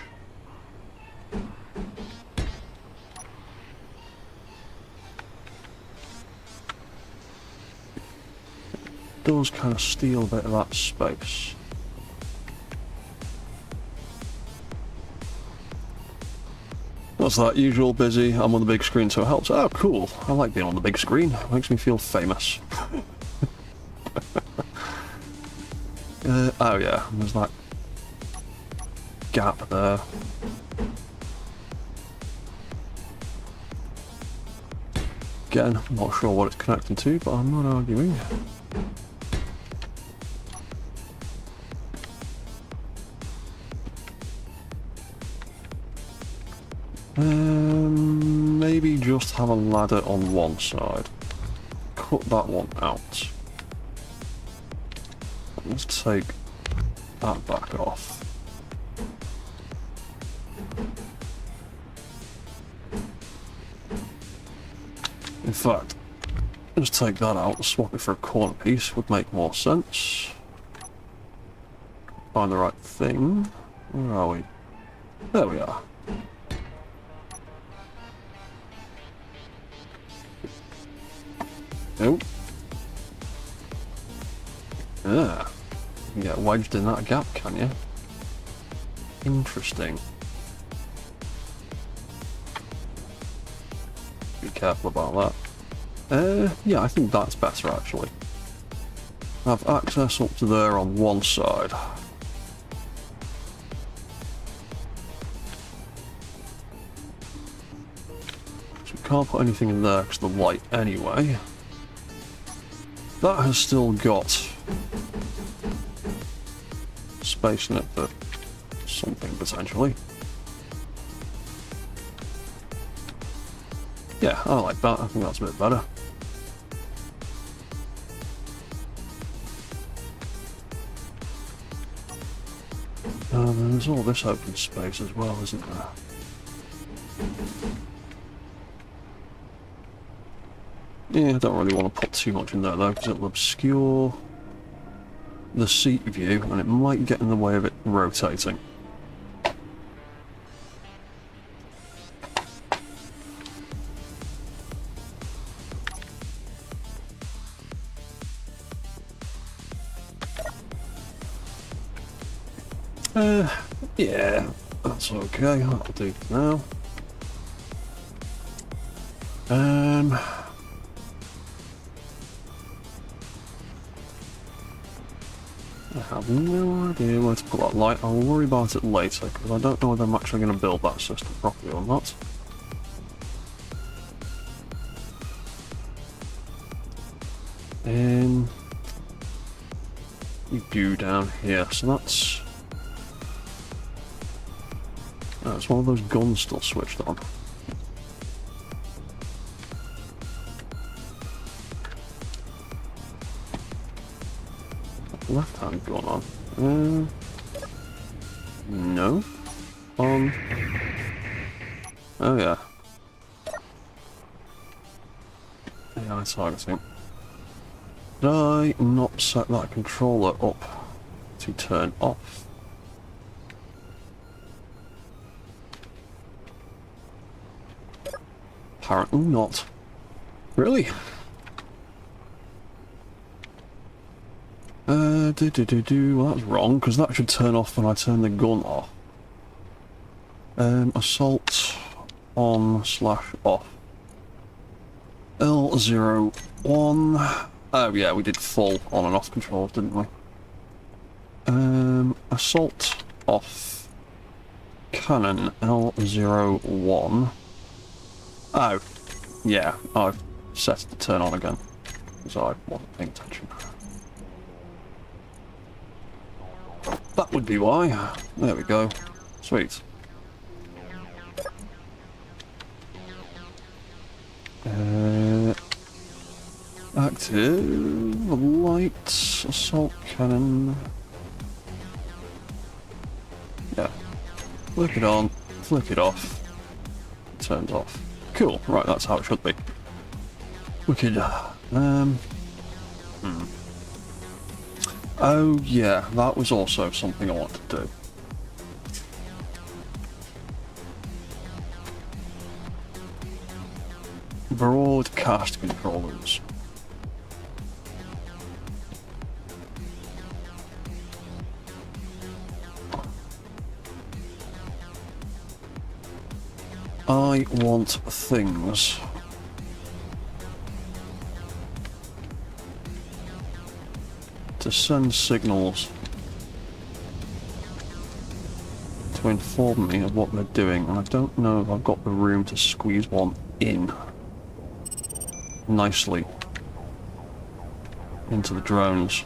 Does kind of steal a bit of that space. What's that? Usual busy. I'm on the big screen, so it helps. Oh, cool. I like being on the big screen. It makes me feel famous. Oh yeah, there's that gap there. Again, I'm not sure what it's connecting to, but I'm not arguing. Maybe just have a ladder on one side. Cut that one out. Let's take that back off. In fact, just take that out, swap it for a corner piece would make more sense. Find the right thing. Where are we? There we are. Nope. Ah. You can get wedged in that gap, can you? Interesting. Be careful about that. Yeah, I think that's better actually. Have access up to there on one side. So we can't put anything in there because of the light anyway. That has still got space in it for something potentially. Yeah, I like that. I think that's a bit better. There's all this open space as well, isn't there? Yeah, I don't really want to put too much in there though, because it'll obscure the seat view and it might get in the way of it rotating. Yeah, that's okay, that'll do for now. I have no idea where to put that light. I'll worry about it later, because I don't know whether I'm actually going to build that system properly or not. You down here, so that's one of those guns still switched on. Left hand gun on. No. On. Oh yeah. AI targeting. Did I not set that controller up to turn off? Apparently not. Really? Well, that's wrong, because that should turn off when I turn the gun off. Assault on / off. L01. Oh yeah, we did full on and off controls, didn't we? Assault off. Cannon L01. Oh, yeah, I've set it to turn on again, because I wasn't paying attention. That would be why. There we go. Sweet. Active light assault cannon. Yeah. Flick it on, flick it off. It turns off. Cool. Right, that's how it should be. Wicked. Oh yeah, that was also something I wanted to do. Broadcast controllers. I want things to send signals to inform me of what they're doing, and I don't know if I've got the room to squeeze one in nicely into the drones.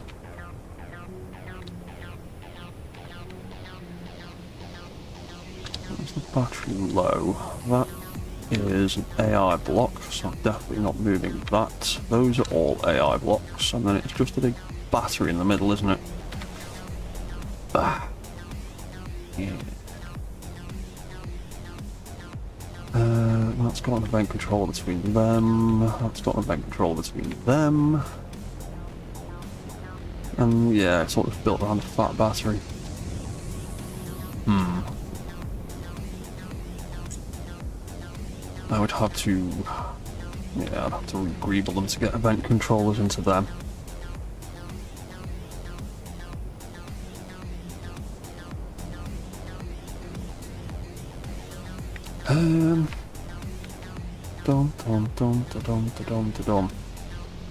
Is the battery low? That is an AI block, so I'm definitely not moving that. Those are all AI blocks, and then it's just a big battery in the middle, isn't it? Ah. Yeah. That's got an event controller between them. That's got an event controller between them. And yeah, it's sort of built around a fat battery. I would have to... yeah, I'd have to re-greeble them to get event controllers into them.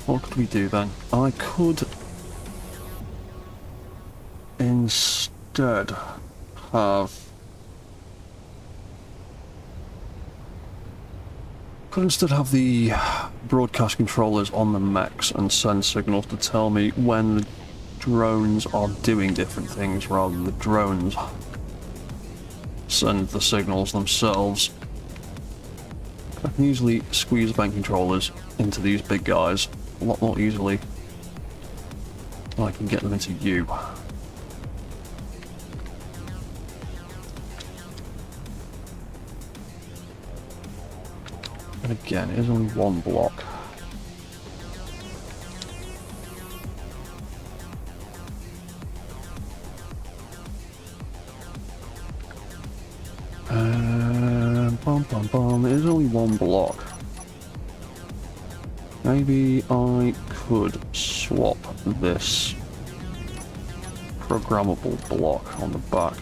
What could we do then? I could instead have... the broadcast controllers on the mechs and send signals to tell me when the drones are doing different things rather than the drones send the signals themselves. I can easily squeeze event controllers into these big guys a lot more easily than I can get them into you. And again, it is only one block. It is only one block. Maybe I could swap this programmable block on the back.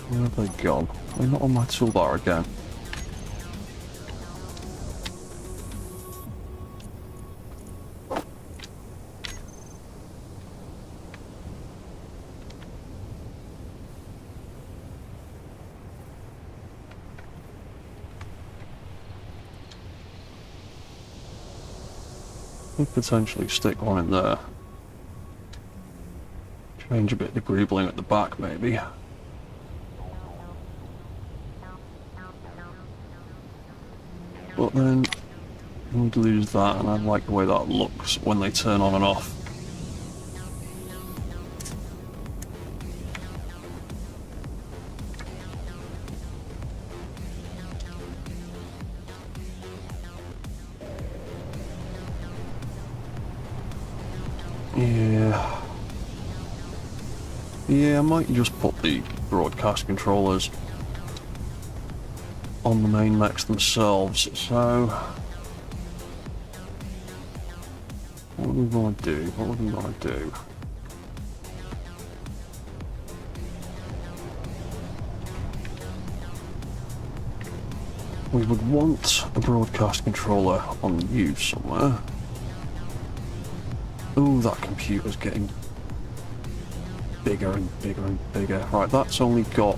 Where have they gone? They're not on my toolbar again. Could potentially stick one in there. Change a bit of greebling at the back, maybe. But then we'd lose that, and I like the way that looks when they turn on and off. Yeah, I might just put the broadcast controllers on the main mechs themselves, so... what do we want to do? What would we want to do? We would want a broadcast controller on you somewhere. Oh, that computer's getting bigger and bigger and bigger. Right, that's only got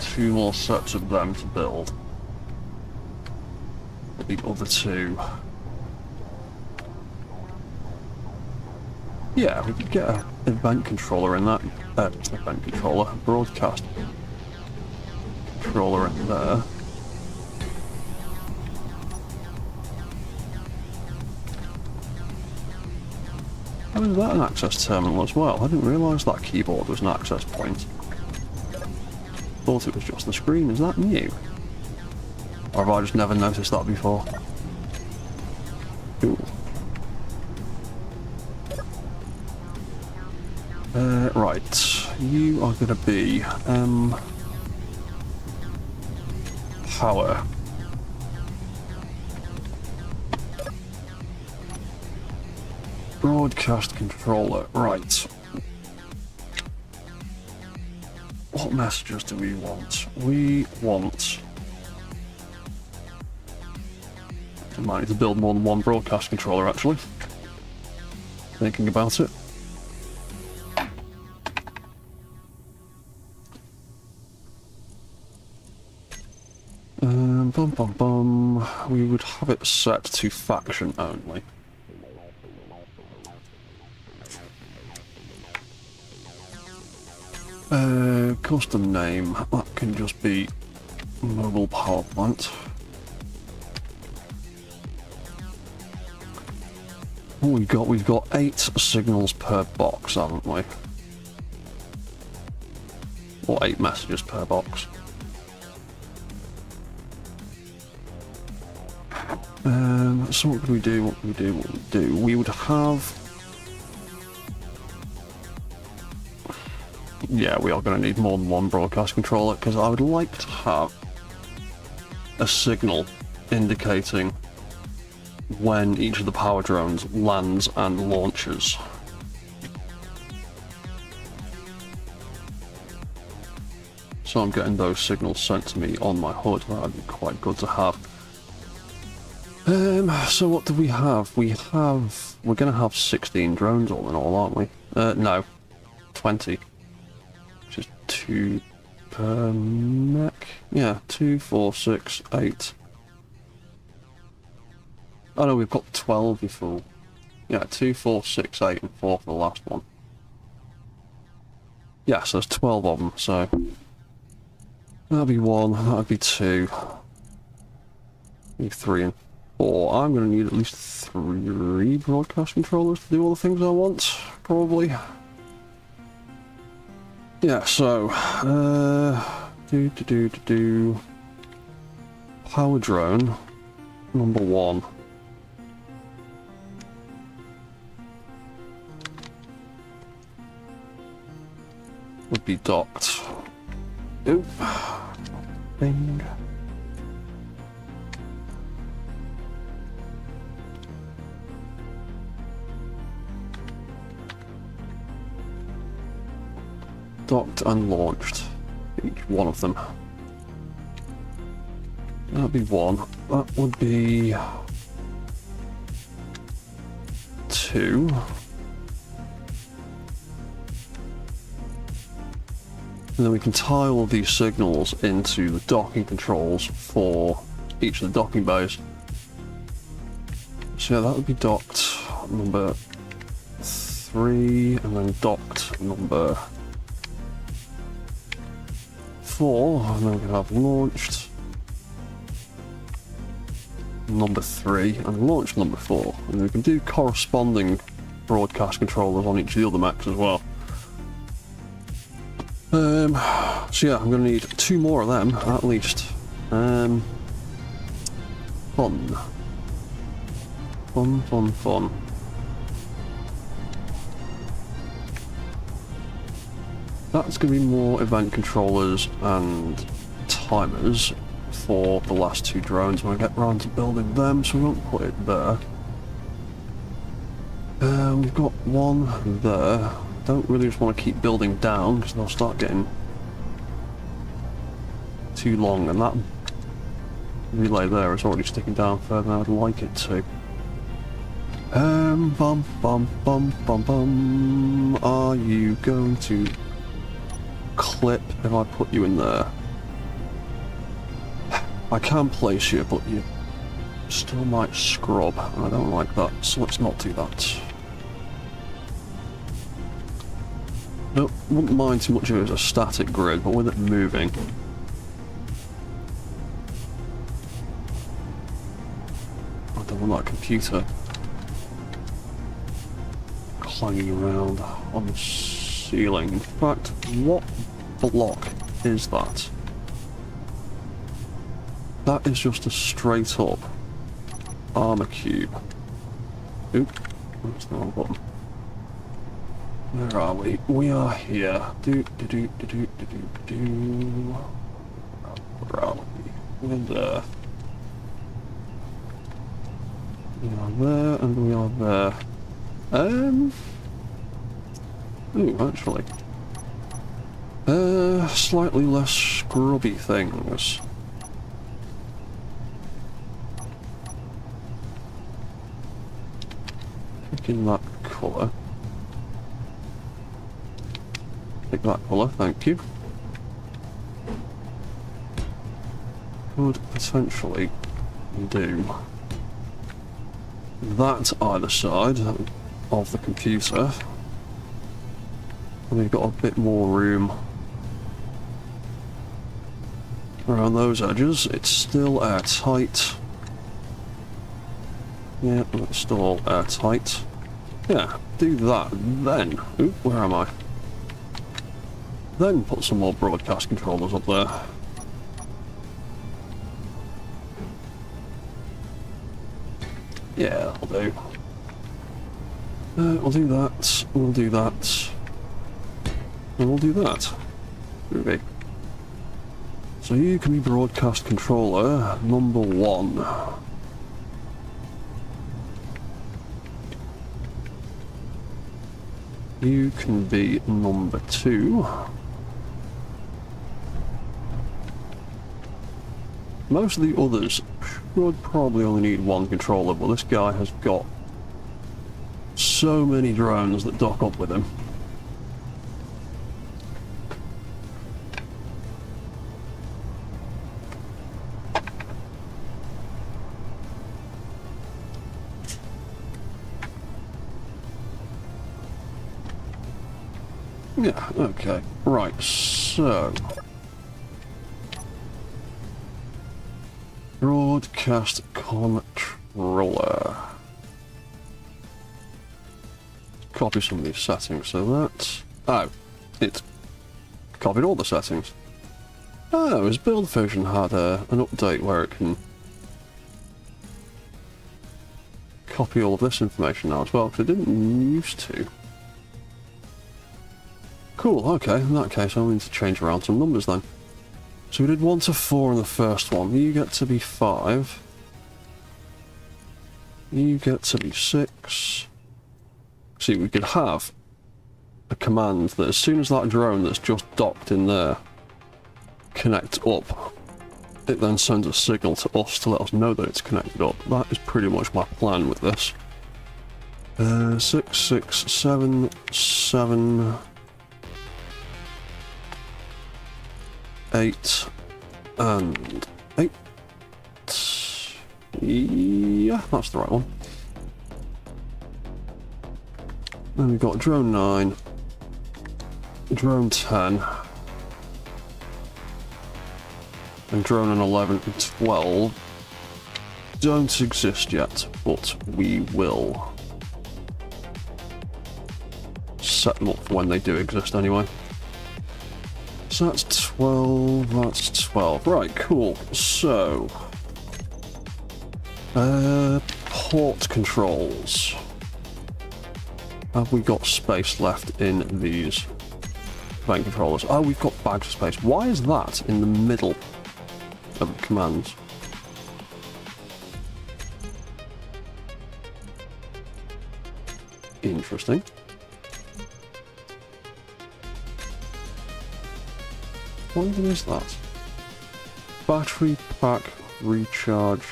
2 more sets of them to build. The other 2. Yeah, we could get an event controller in that. Event controller, broadcast controller in there. How is that an access terminal as well? I didn't realise that keyboard was an access point. Thought it was just the screen. Is that new? Or have I just never noticed that before? Cool. Right. You are going to be... power. Broadcast controller, right. What messages do we want? We want... I might need to build more than one broadcast controller, actually. Thinking about it. We would have it set to faction only. Custom name, that can just be mobile power plant. What we've got 8 signals per box, haven't we? Or 8 messages per box. So what could we do, what would we do? We would have... Yeah, we are going to need more than one broadcast controller, because I would like to have a signal indicating when each of the power drones lands and launches. So I'm getting those signals sent to me on my HUD. That would be quite good to have. So what do we have? We're going to have 16 drones all in all, aren't we? No, 20. Which is 2 per mech. Yeah, 2, 4, 6, 8. Oh no, we've got 12, you fool. Yeah, 2, 4, 6, 8, and 4 for the last one. Yeah, so there's 12 of them, so... That'd be 1, that'd be 2. Maybe 3 and 4. I'm going to need at least 3 broadcast controllers to do all the things I want, probably. Yeah, so... Power drone, number 1. Would be docked. Oop. Bing. Docked and launched. Each one of them. That'd be 1. That would be 2. And then we can tie all of these signals into the docking controls for each of the docking bays. So yeah, that would be docked number 3, and then docked number 4, and then we can have launched number 3 and launch number 4. And then we can do corresponding broadcast controllers on each of the other mechs as well. So yeah, I'm going to need 2 more of them, at least. Fun. That's going to be more event controllers and timers for the last 2 drones when I get around to building them, so we won't put it there. We've got 1 there. Don't really just want to keep building down because they'll start getting too long, and that relay there is already sticking down further than I would like it to. Are you going to clip if I put you in there? I can place you, but you still might scrub, and I don't like that, so let's not do that. No, wouldn't mind too much of it as a static grid, but with it moving. I don't want that computer clanging around on the ceiling. In fact, what block is that? That is just a straight up armor cube. Oop, that's the wrong button. Where are we? We are here. Where are we? We're there. We are there, and we are there. Ooh, actually. Slightly less scrubby things. Picking that colour. Pick that colour, thank you. Could potentially do that either side of the computer. And we've got a bit more room around those edges. It's still airtight. Yeah, it's still all airtight. Yeah, do that. Then, oop, where am I? Then put some more broadcast controllers up there. Yeah, that'll do. We'll do that, we'll do that, and we'll do that. Groovy. So you can be broadcast controller number 1. You can be number 2. Most of the others should probably only need 1 controller, but this guy has got so many drones that dock up with him. Yeah, okay. Right, so... broadcast controller. Copy some of these settings, so that's... oh, it's copied all the settings. Oh, his build version had an update where it can copy all of this information now as well, because it didn't used to. Cool, okay, in that case I'll need to change around some numbers then. So we did 1 to 4 in the first one. You get to be 5. You get to be 6. See, we could have a command that as soon as that drone that's just docked in there connects up, it then sends a signal to us to let us know that it's connected up. That is pretty much my plan with this. 6, 6, 7, 7... 8 and 8. Yeah, that's the right one. Then we've got drone 9, drone 10, and drone 11 and 12 don't exist yet, but we will set them up for when they do exist anyway. So that's 12, that's 12. Right, cool. So, port controls. Have we got space left in these event controllers? Oh, we've got bags of space. Why is that in the middle of the commands? Interesting. What even is that? Battery pack recharge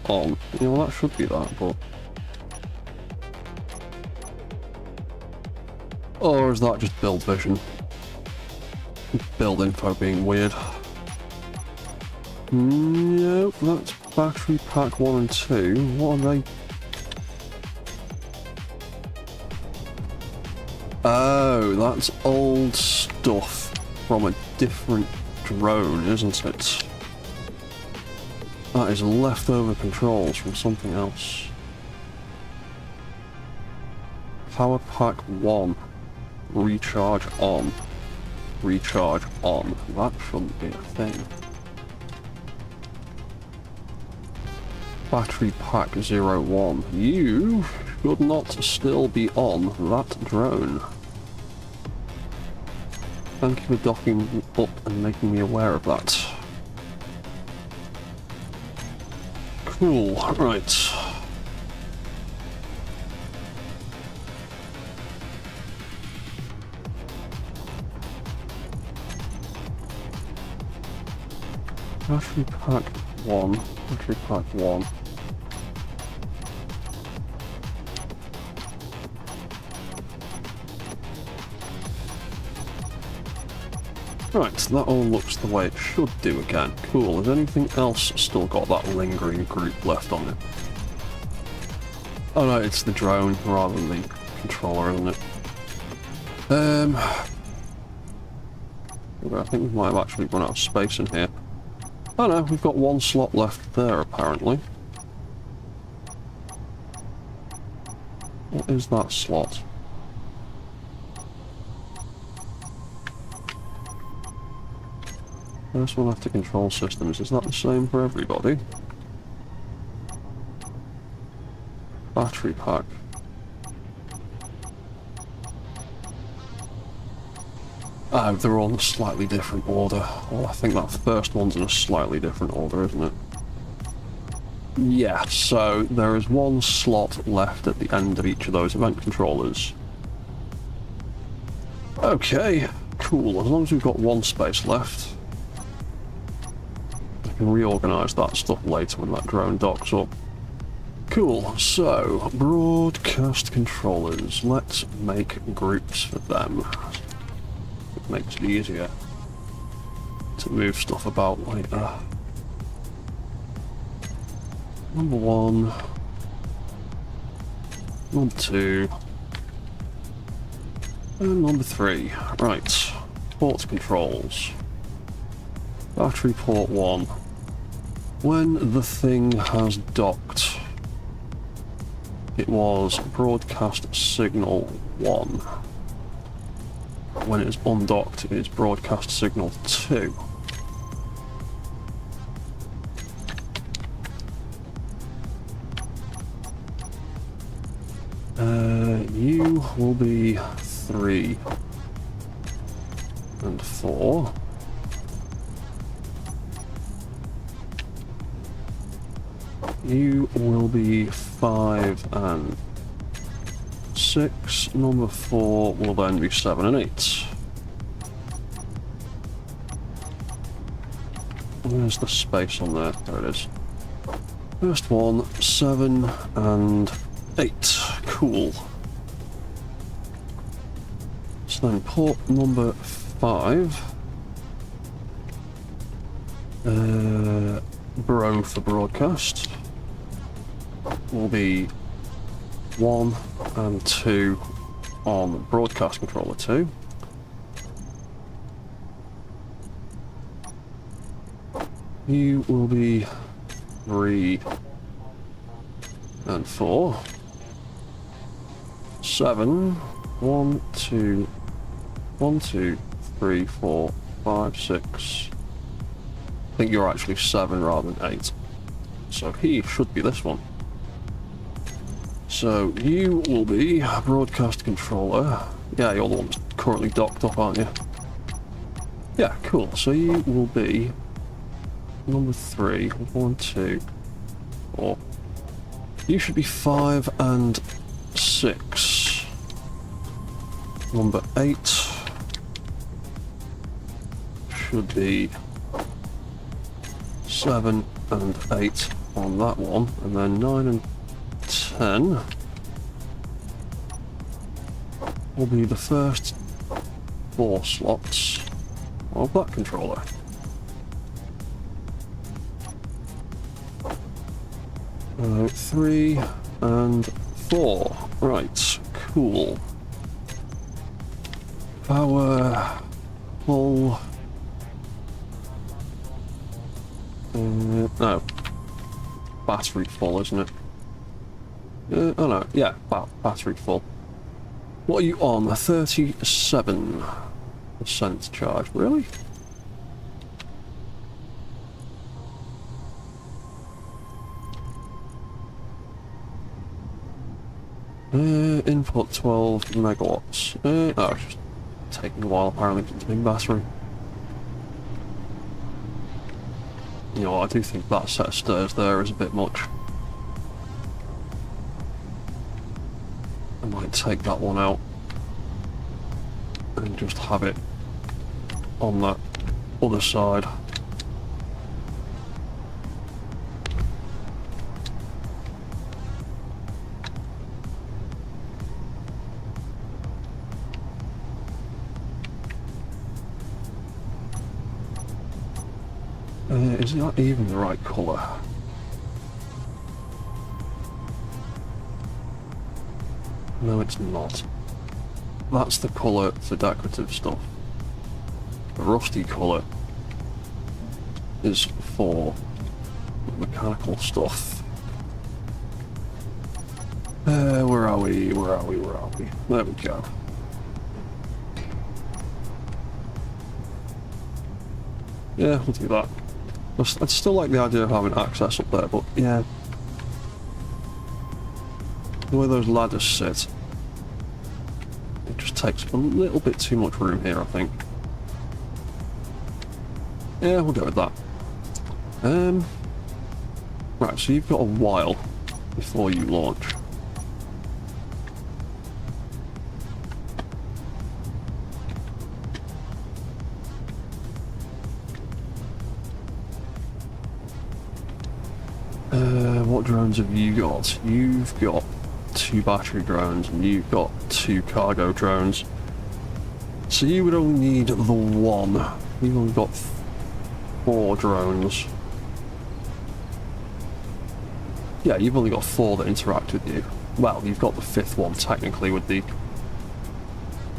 on. You know, that should be that, but... or is that just build vision? Build info being weird. Nope, that's battery pack 1 and 2. What are they? Oh, that's old stuff from a different drone, isn't it? That is leftover controls from something else. Power pack 1. Recharge on. Recharge on. That shouldn't be a thing. Battery pack 01. You should not still be on that drone. Thank you for docking up and making me aware of that. Cool, right. Battery pack 1. Battery pack 1. Right, that all looks the way it should do again. Cool, has anything else still got that lingering group left on it? Oh no, it's the drone rather than the controller, isn't it? I think we might have actually run out of space in here. Oh no, we've got one slot left there apparently. What is that slot? First one after control systems, is that the same for everybody? Battery pack. Oh, they're all in a slightly different order. Well, I think that first one's in a slightly different order, isn't it? Yeah, so there is one slot left at the end of each of those event controllers. Okay, cool. As long as we've got one space left, I can reorganise that stuff later when that drone docks up. Cool, so broadcast controllers. Let's make groups for them. It makes it easier to move stuff about later. Number 1, number 2, and number 3. Right, port controls. Battery port 1. When the thing has docked, it was broadcast signal 1. When it is undocked, it is broadcast signal 2. You will be 3 and 4. You will be 5 and 6. Number 4 will then be 7 and 8. Where's the space on there? There it is. First one, 7 and 8. Cool. So then port number 5. Bro for broadcast will be 1 and 2 on broadcast controller 2. You will be 3 and 4. 7. 1, 2, 1, 2, 3, 4, 5, 6. I think you're actually 7 rather than 8. So he should be this one. So you will be broadcast controller. Yeah, you're the one that's currently docked up, aren't you? Yeah, cool. So you will be number 3. 1, 2, 4. You should be 5 and 6. Number 8 should be 7 and 8 on that one, and then 9 and 10 will be the first 4 slots of that controller. So 3 and 4. Right, cool. Power, pull. No. Battery full, isn't it? Oh no, yeah, battery full. What are you on? 37% charge, really? Input 12 megawatts. Oh, it's just taking a while apparently for the big battery. You know, I do think that set of stairs there is a bit much. I might take that one out and just have it on that other side. Is that even the right colour? No, it's not. That's the colour for decorative stuff. The rusty colour is for mechanical stuff. Where are we? There we go. Yeah, we'll do that. I'd still like the idea of having access up there, but yeah. The way those ladders sit, it just takes a little bit too much room here, I think. Yeah, we'll go with that. Right, so you've got a while before you launch. What drones have you got? You've got 2 battery drones and you've got 2 cargo drones. So you would only need the 1. You've only got 4 drones. Yeah, you've only got 4 that interact with you. Well, you've got the 5th one technically with the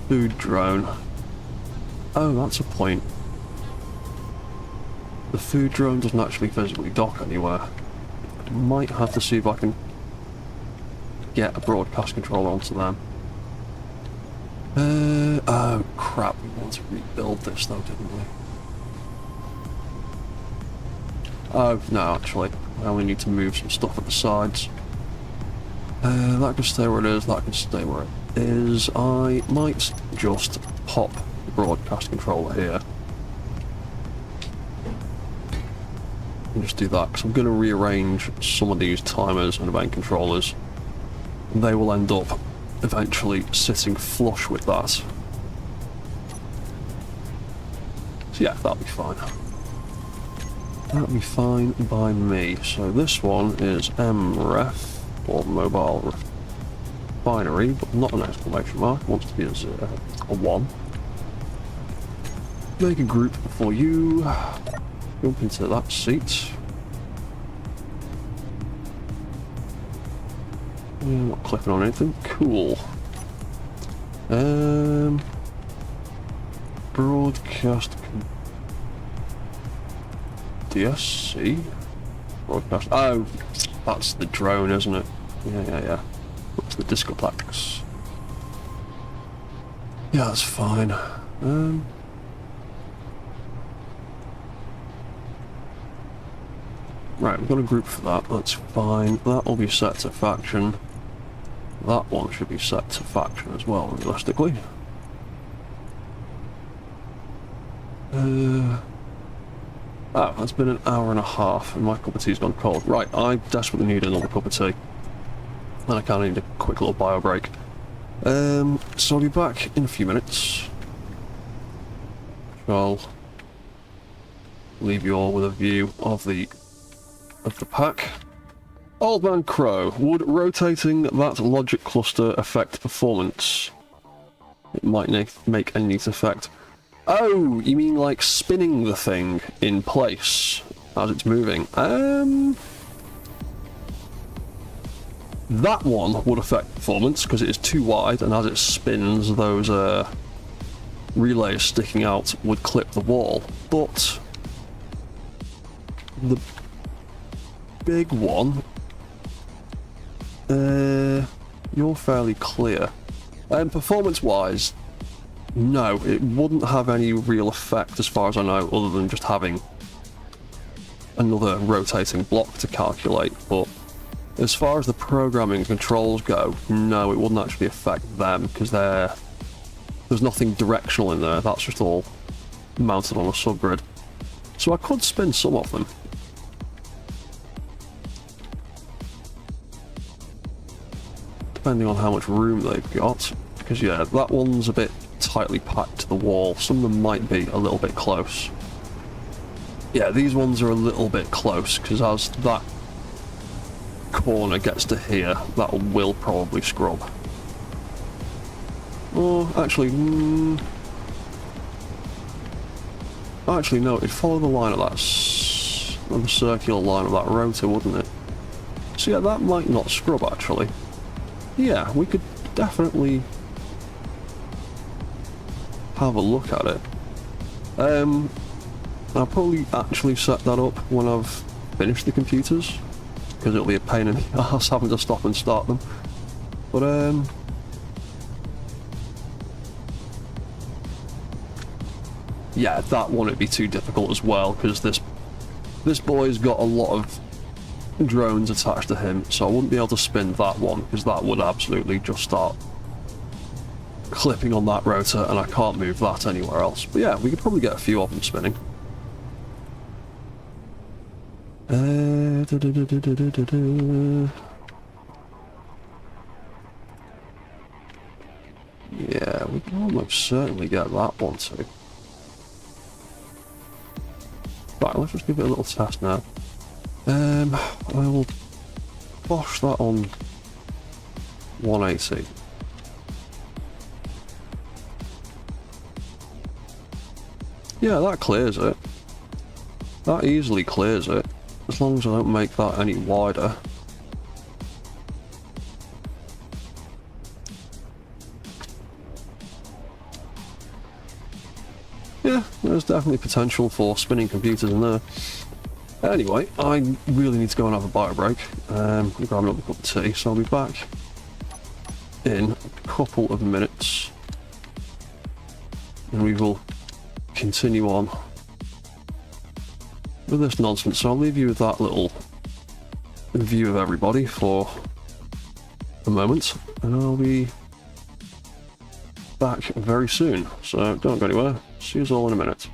food drone. Oh, that's a point. The food drone doesn't actually physically dock anywhere. I might have to see if I can get a broadcast controller onto them. Oh crap, we want to rebuild this though, didn't we? Oh, no, actually. I only need to move some stuff at the sides. That can stay where it is, that can stay where it is. I might just pop the broadcast controller here. And just do that, because I'm going to rearrange some of these timers and event controllers. And they will end up eventually sitting flush with that. So yeah, that'll be fine. That'll be fine by me. So this one is MREF, or Mobile Refinery, but not an exclamation mark. It wants to be a 1. Make a group for you. Jump into that seat. I'm not clicking on anything. Cool. Broadcast DSC? Broadcast. Oh, that's the drone, isn't it? Yeah. That's the Discoplex. Yeah, that's fine. Right, we've got a group for that, that's fine. That will be set to faction. That one should be set to faction as well, realistically. Oh, that's been an hour and a half and my cup of tea's gone cold. Right, I desperately need another cup of tea. And I kind of need a quick little bio break. So I'll be back in a few minutes. I'll leave you all with a view of the pack. Old Man Crow, would rotating that logic cluster affect performance? It might make a neat effect. Oh, you mean like spinning the thing in place as it's moving? That one would affect performance because it is too wide, and as it spins, those relays sticking out would clip the wall. But the big one, you're fairly clear. Performance-wise, no, it wouldn't have any real effect as far as I know, other than just having another rotating block to calculate. But as far as the programming and controls go, no, it wouldn't actually affect them, because there's nothing directional in there. That's just all mounted on a subgrid. So I could spin some of them. Depending on how much room they've got. Because yeah, that one's a bit tightly packed to the wall. Some of them might be a little bit close. Yeah, these ones are a little bit close, because as that corner gets to here, that will probably scrub. Or actually, actually no, it'd follow the line of that, the circular line of that rotor, wouldn't it? So yeah, that might not scrub actually. Yeah, we could definitely have a look at it. I'll probably actually set that up when I've finished the computers, because it'll be a pain in the ass having to stop and start them. But yeah, that won't be too difficult as well, because this boy's got a lot of drones attached to him, so I wouldn't be able to spin that one, because that would absolutely just start clipping on that rotor, and I can't move that anywhere else. But yeah, we could probably get a few of them spinning. Yeah, we can almost certainly get that one too. Right, let's just give it a little test now. I will bosh that on 180. Yeah, that clears it. That easily clears it, as long as I don't make that any wider. Yeah, there's definitely potential for spinning computers in there. Anyway, I really need to go and have a bite break. I'm grabbing up a cup of tea, so I'll be back in a couple of minutes. And we will continue on with this nonsense. So I'll leave you with that little view of everybody for a moment, and I'll be back very soon. So don't go anywhere. See you all in a minute.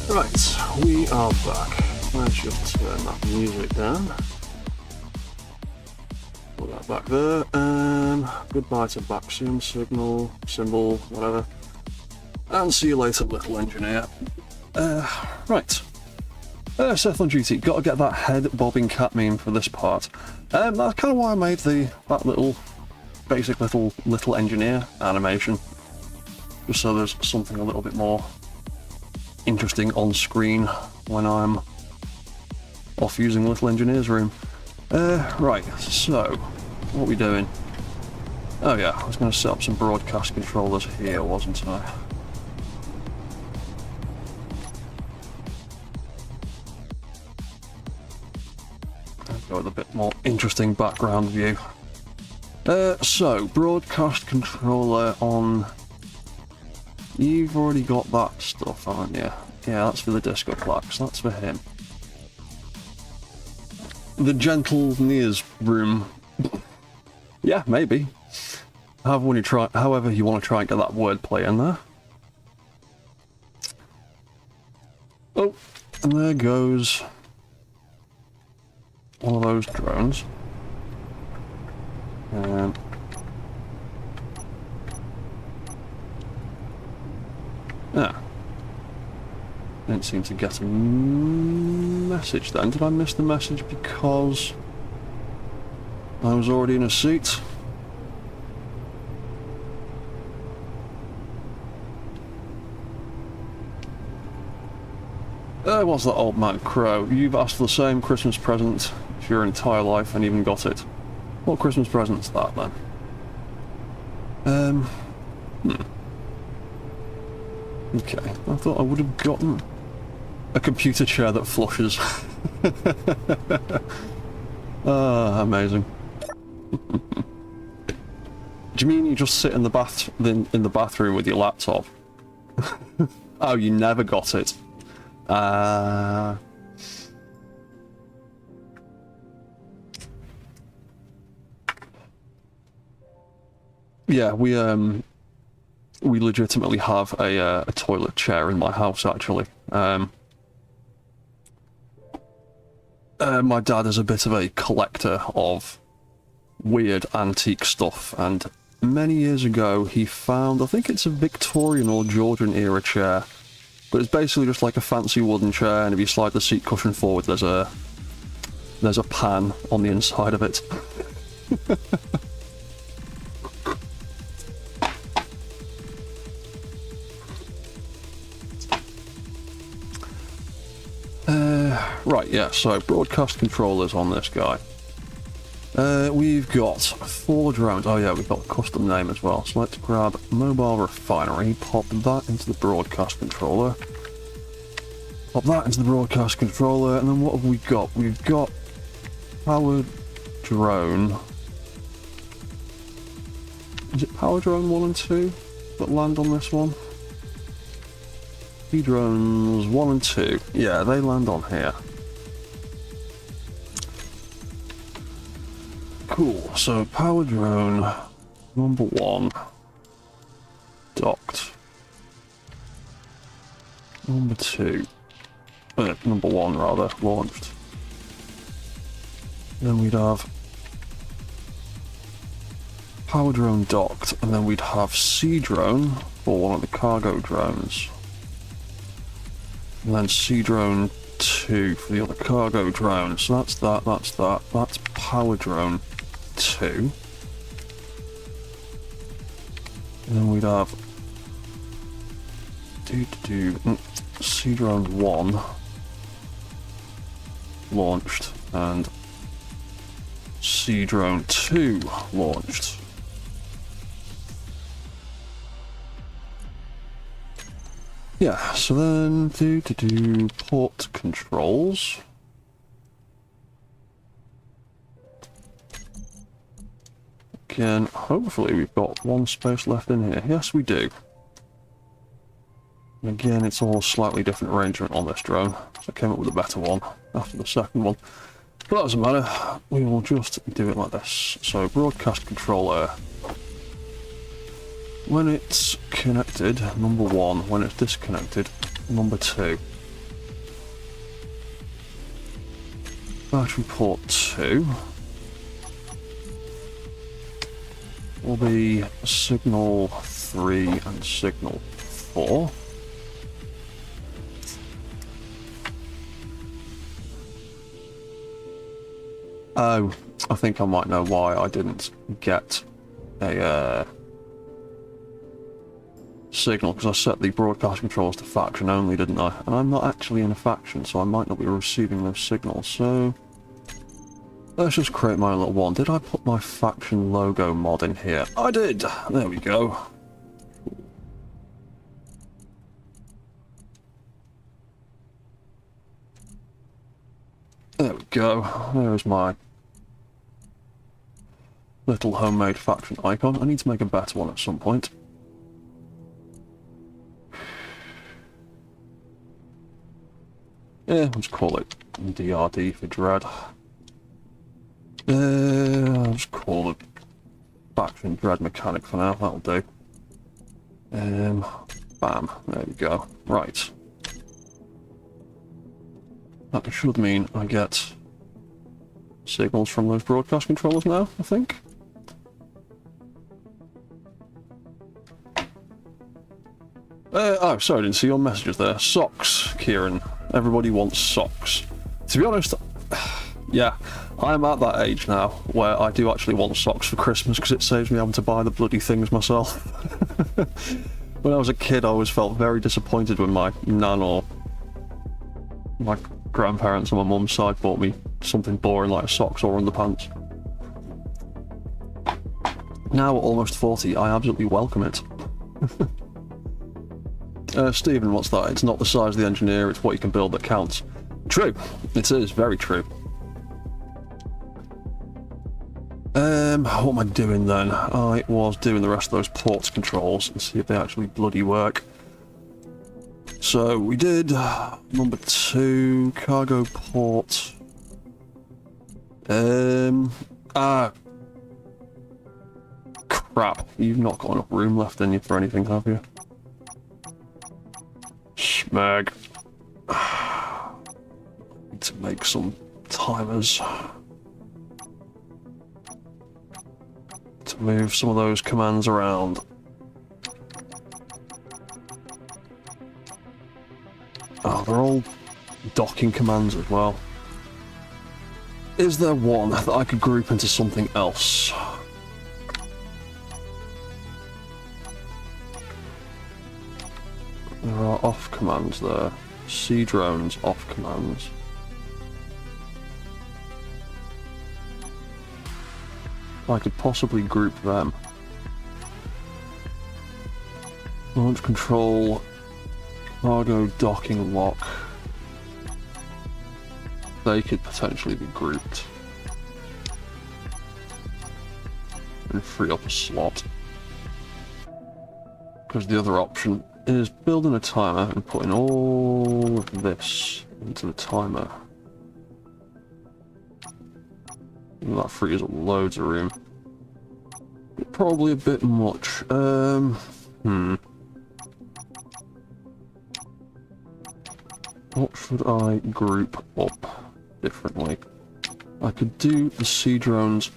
Right, we are back. Let's just turn that music down. Put that back there. Goodbye to Baxium, Signal, Symbol, whatever. And see you later, little engineer. Right. Seth on GT, gotta get that head bobbing cat meme for this part. That's kind of why I made that little basic little engineer animation, just so there's something a little bit more interesting on screen when I'm off using Little Engineer's Room. Right, so what are we doing? Oh yeah, I was going to set up some broadcast controllers here, wasn't I? Go with a bit more interesting background view. So, broadcast controller on... You've already got that stuff, haven't you? Yeah, that's for the Disco Plaques, that's for him. The Gentle Nears Room. Yeah, maybe. However you want to try and get that wordplay in there. Oh, and there goes one of those drones. Yeah. Didn't seem to get a message then. Did I miss the message because I was already in a seat? What's that old man crow? You've asked for the same Christmas present for your entire life and even got it. What Christmas present's that then? Okay, I thought I would have gotten a computer chair that flushes. Ah, amazing. Do you mean you just sit in the bathroom with your laptop? Oh, you never got it. Yeah, we legitimately have a toilet chair in my house, actually. My dad is a bit of a collector of weird antique stuff, and many years ago he found, I think it's a Victorian or Georgian era chair, but it's basically just like a fancy wooden chair, and if you slide the seat cushion forward, there's a pan on the inside of it. Right, yeah, so broadcast controllers on this guy. We've got 4 drones. Oh yeah, we've got a custom name as well. So let's grab Mobile Refinery, pop that into the broadcast controller. Pop that into the broadcast controller, and then what have we got? We've got Powered Drone. Is it Power Drone 1 and 2 that land on this one? Drones 1 and 2. Yeah, they land on here. Cool, so Power Drone number 1 docked. Number 2. Number 1 rather, launched. Then we'd have Power Drone docked, and then we'd have Sea Drone for one of the cargo drones. And then Sea Drone 2 for the other cargo drone. So that's that's Power Drone 2. And then we'd have Sea Drone 1 launched and Sea Drone 2 launched. Yeah, so then port controls. Again, hopefully we've got 1 space left in here. Yes, we do. And again, it's all slightly different arrangement on this drone. So I came up with a better one after the second one. But that doesn't matter. We will just do it like this. So broadcast controller. When it's connected, number 1. When it's disconnected, number 2. Battery port 2 will be signal 3 and signal 4. Oh, I think I might know why I didn't get a signal, because I set the broadcast controls to faction only, didn't I? And I'm not actually in a faction, so I might not be receiving those signals, so... let's just create my little one. Did I put my faction logo mod in here? I did! There we go. There we go. There's my little homemade faction icon. I need to make a better one at some point. Yeah, let's call it DRD for Dread. I'll just call it Faction Dread Mechanic for now, that'll do. Bam, there we go. Right. That should mean I get signals from those broadcast controllers now, I think. Oh, sorry, I didn't see your messages there. Socks, Kieran. Everybody wants socks. To be honest, yeah, I'm at that age now where I do actually want socks for Christmas because it saves me having to buy the bloody things myself. When I was a kid, I always felt very disappointed when my nan or my grandparents on my mum's side bought me something boring like socks or underpants. Now, at almost 40, I absolutely welcome it. Stephen, what's that? It's not the size of the engineer, it's what you can build that counts. True. It is, very true. What am I doing then? I was doing the rest of those ports controls and see if they actually bloody work. So, we did number 2, cargo port. Crap. You've not got enough room left in you for anything, have you? Smag. Need to make some timers to move some of those commands around. Oh, they're all docking commands as well. Is there one that I could group into something else? There are off commands there. Sea drones off commands. I could possibly group them. Launch control, cargo docking lock. They could potentially be grouped. And free up a slot. Because the other option is building a timer and putting all of this into the timer. And that frees up loads of room. Probably a bit much. What should I group up differently? I could do the sea drones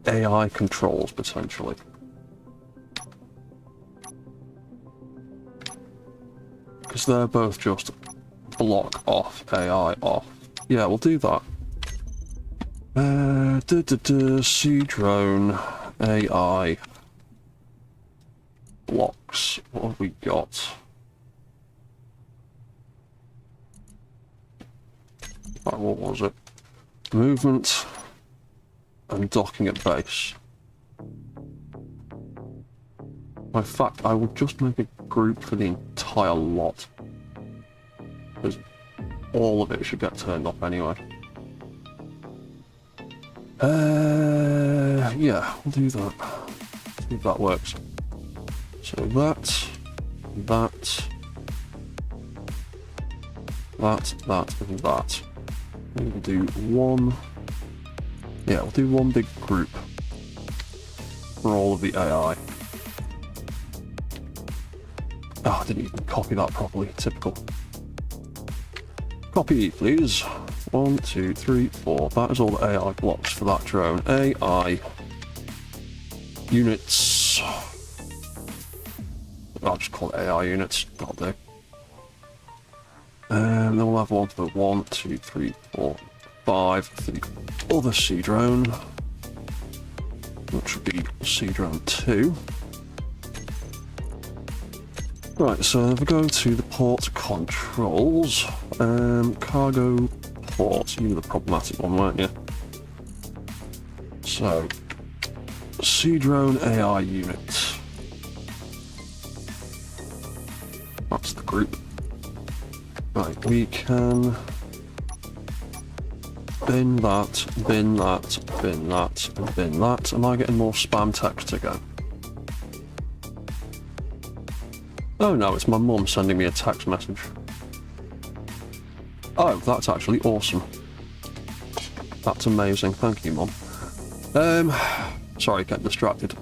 AI controls potentially. Because they're both just block off, AI off. Yeah, we'll do that. Sea drone AI blocks. What have we got? Right, what was it? Movement and docking at base. In fact, I will just make a group for the entire lot. Because all of it should get turned off anyway. Yeah, we'll do that. See if that works. So that, and that. And we'll do one. Yeah, we'll do one big group for all of the AI. Oh, I didn't even copy that properly. Typical. Copy, please. 1, 2, 3, 4. That is all the AI blocks for that drone. AI units. I'll just call it AI units. That'll do. Then we'll have one for 1, 2, 3, 4, 5 for the other sea drone, which would be sea drone 2. Right, so if we go to the port controls, cargo port, you were the problematic one, weren't you? So, sea drone AI unit. That's the group. Right, we can bin that, bin that, bin that, and bin that. Am I getting more spam text again? Oh no, it's my mum sending me a text message. Oh, that's actually awesome. That's amazing, thank you, Mum. Sorry, getting distracted.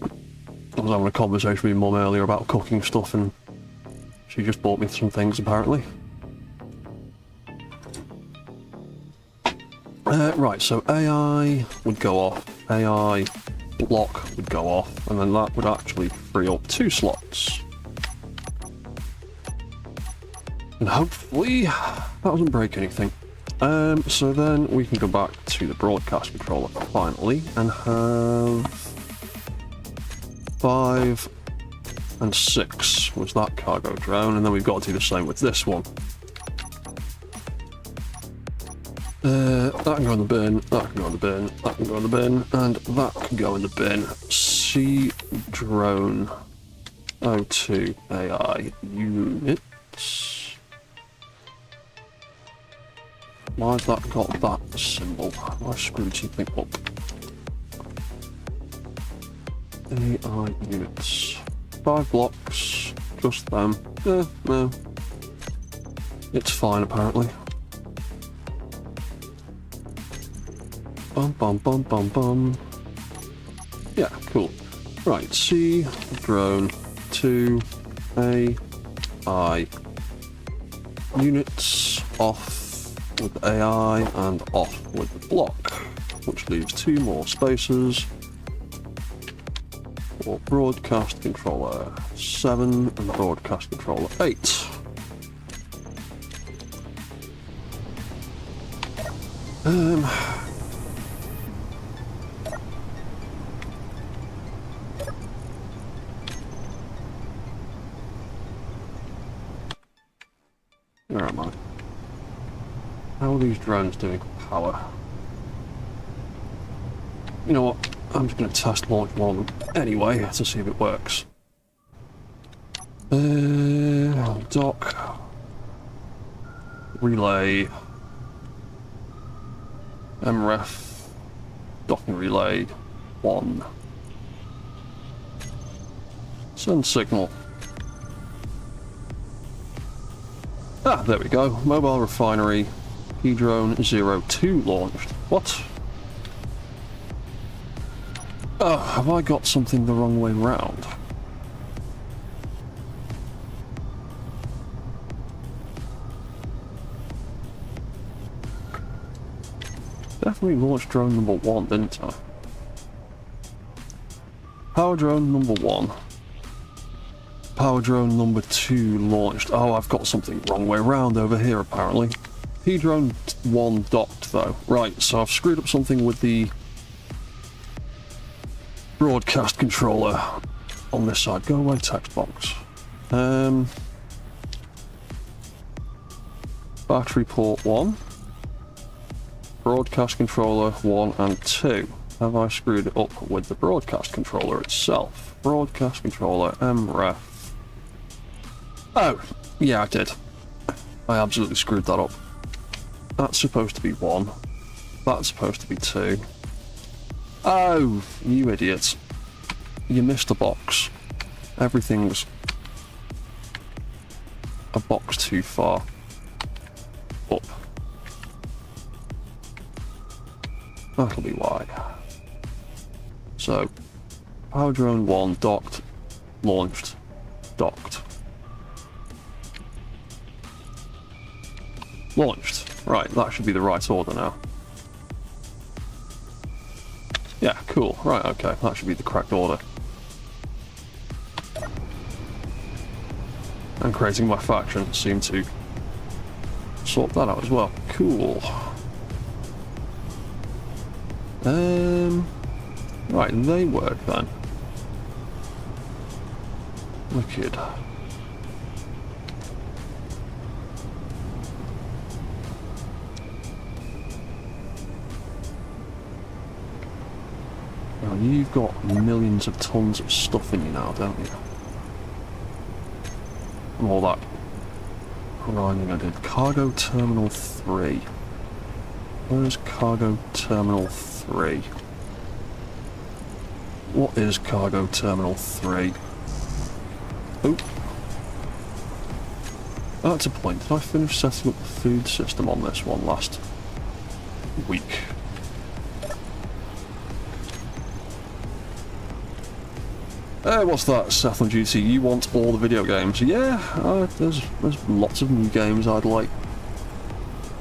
I was having a conversation with Mum earlier about cooking stuff and she just bought me some things apparently. Right, so AI would go off, AI block would go off, and then that would actually free up 2 slots. And hopefully that doesn't break anything. So then we can go back to the broadcast controller finally and have 5 and 6 was that cargo drone, and then we've got to do the same with this one. That can go in the bin, that can go in the bin, that can go in the bin, and that can go in the bin. Sea drone 02 AI units. Why's that got that symbol? I screwed something up. AI units. 5 blocks, just them. No. It's fine apparently. Bum bum bum bum bum. Yeah, cool. Right, C drone 2 AI units off with AI and off with the block, which leaves 2 more spaces for broadcast controller 7 and broadcast controller 8. Where am I? How are these drones doing power? You know what? I'm just going to test launch one of them anyway to see if it works. Dock. Relay. MREF. Docking relay 1. Send signal. Ah, there we go. Mobile refinery. P-drone 02 launched. What? Oh, have I got something the wrong way round? Definitely launched drone number 1, didn't I? Power drone number 1. Power drone number 2 launched. Oh, I've got something wrong way round over here apparently. P-drone 1 docked though. Right, so I've screwed up something with the broadcast controller on this side. Go away, text box. Battery port 1. Broadcast controller 1 and 2. Have I screwed it up with the broadcast controller itself? Broadcast controller MREF. Oh, yeah, I did. I absolutely screwed that up. That's supposed to be 1. That's supposed to be 2. Oh, you idiots. You missed a box. Everything's a box too far up. That'll be why. So, Power Drone 1 docked, launched, docked. Launched. Right, that should be the right order now. Yeah, cool. Right, okay, that should be the correct order. And creating my faction seemed to sort that out as well. Cool. Right, they work then. Wicked. Now, you've got millions of tons of stuff in you now, don't you? And all that grinding I did. Cargo Terminal 3. Where's Cargo Terminal 3? What is Cargo Terminal 3? Oh. That's a point. Did I finish setting up the food system on this one last week? What's that, Seth on duty? You want all the video games? Yeah, there's lots of new games I'd like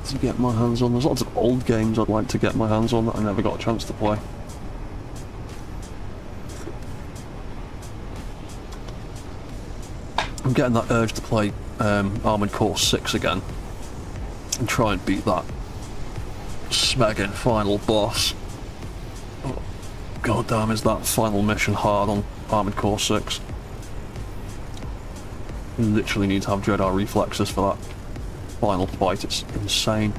to get my hands on. There's lots of old games I'd like to get my hands on that I never got a chance to play. I'm getting that urge to play Armored Core 6 again and try and beat that smegging final boss. Oh, God damn, is that final mission hard on Armored Core 6? You literally need to have Jedi reflexes for that final fight, it's insane.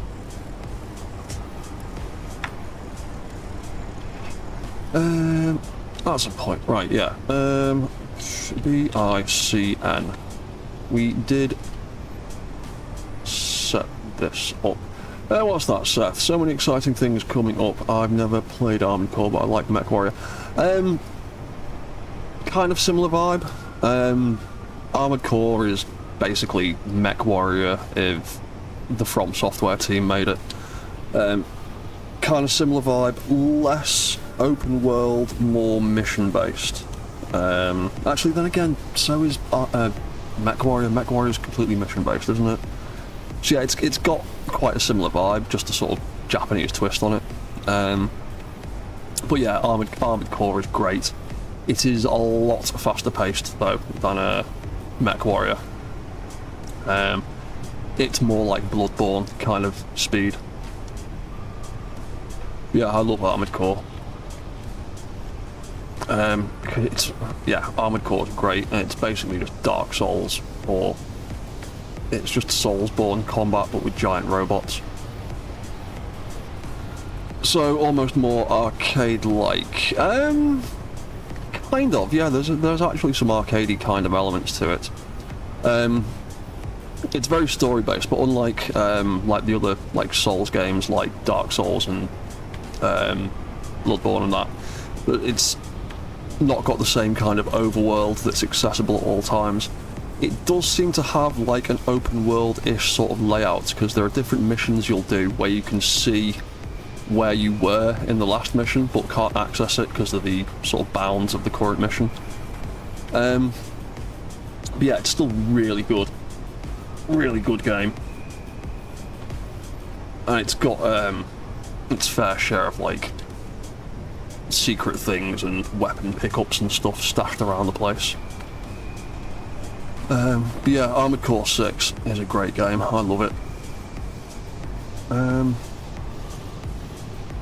That's a point, right, yeah. BICN. We did set this up. What's that, Seth? So many exciting things coming up. I've never played Armored Core, but I like MechWarrior. Kind of similar vibe. Armored Core is basically MechWarrior if the From Software team made it. Kind of similar vibe, less open world, more mission based. Actually, then again, so is MechWarrior. MechWarrior is completely mission based, isn't it? So yeah, it's got quite a similar vibe, just a sort of Japanese twist on it. But yeah, Armored Core is great. It is a lot faster paced though than MechWarrior. It's more like Bloodborne kind of speed. Yeah, I love Armored Core. Armored Core is great, and it's basically just Dark Souls, or it's just Soulsborne combat but with giant robots. So almost more arcade-like. Kind of, yeah. There's actually some arcadey kind of elements to it. It's very story-based, but unlike like the other like Souls games like Dark Souls and Bloodborne and that, it's not got the same kind of overworld that's accessible at all times. It does seem to have like an open world-ish sort of layout, because there are different missions you'll do where you can see where you were in the last mission but can't access it because of the sort of bounds of the current mission. But yeah, it's still really good game, and it's got its fair share of like secret things and weapon pickups and stuff stashed around the place. But yeah, Armored Core 6 is a great game. I love it.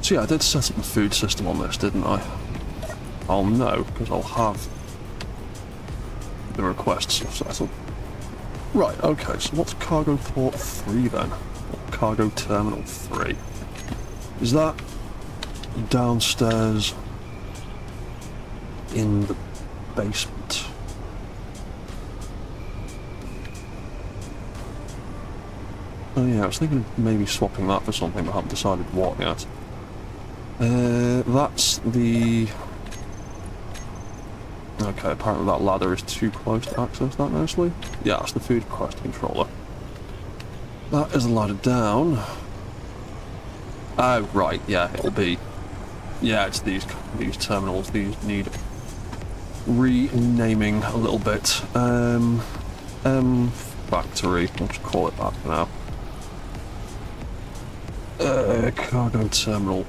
So yeah, I did set up the food system on this, didn't I? I'll know, because I'll have the requests set up. Right, okay, so what's Cargo Port 3 then? Or Cargo Terminal 3? Is that downstairs in the basement? Oh yeah, I was thinking of maybe swapping that for something, but I haven't decided what yet. That's the... Okay, apparently that ladder is too close to access that nicely. Yeah, that's the food quest controller. That is the ladder down. Oh, right, yeah, it'll be... Yeah, it's these terminals. These need renaming a little bit. Factory, we'll just call it that for now. Cargo Terminal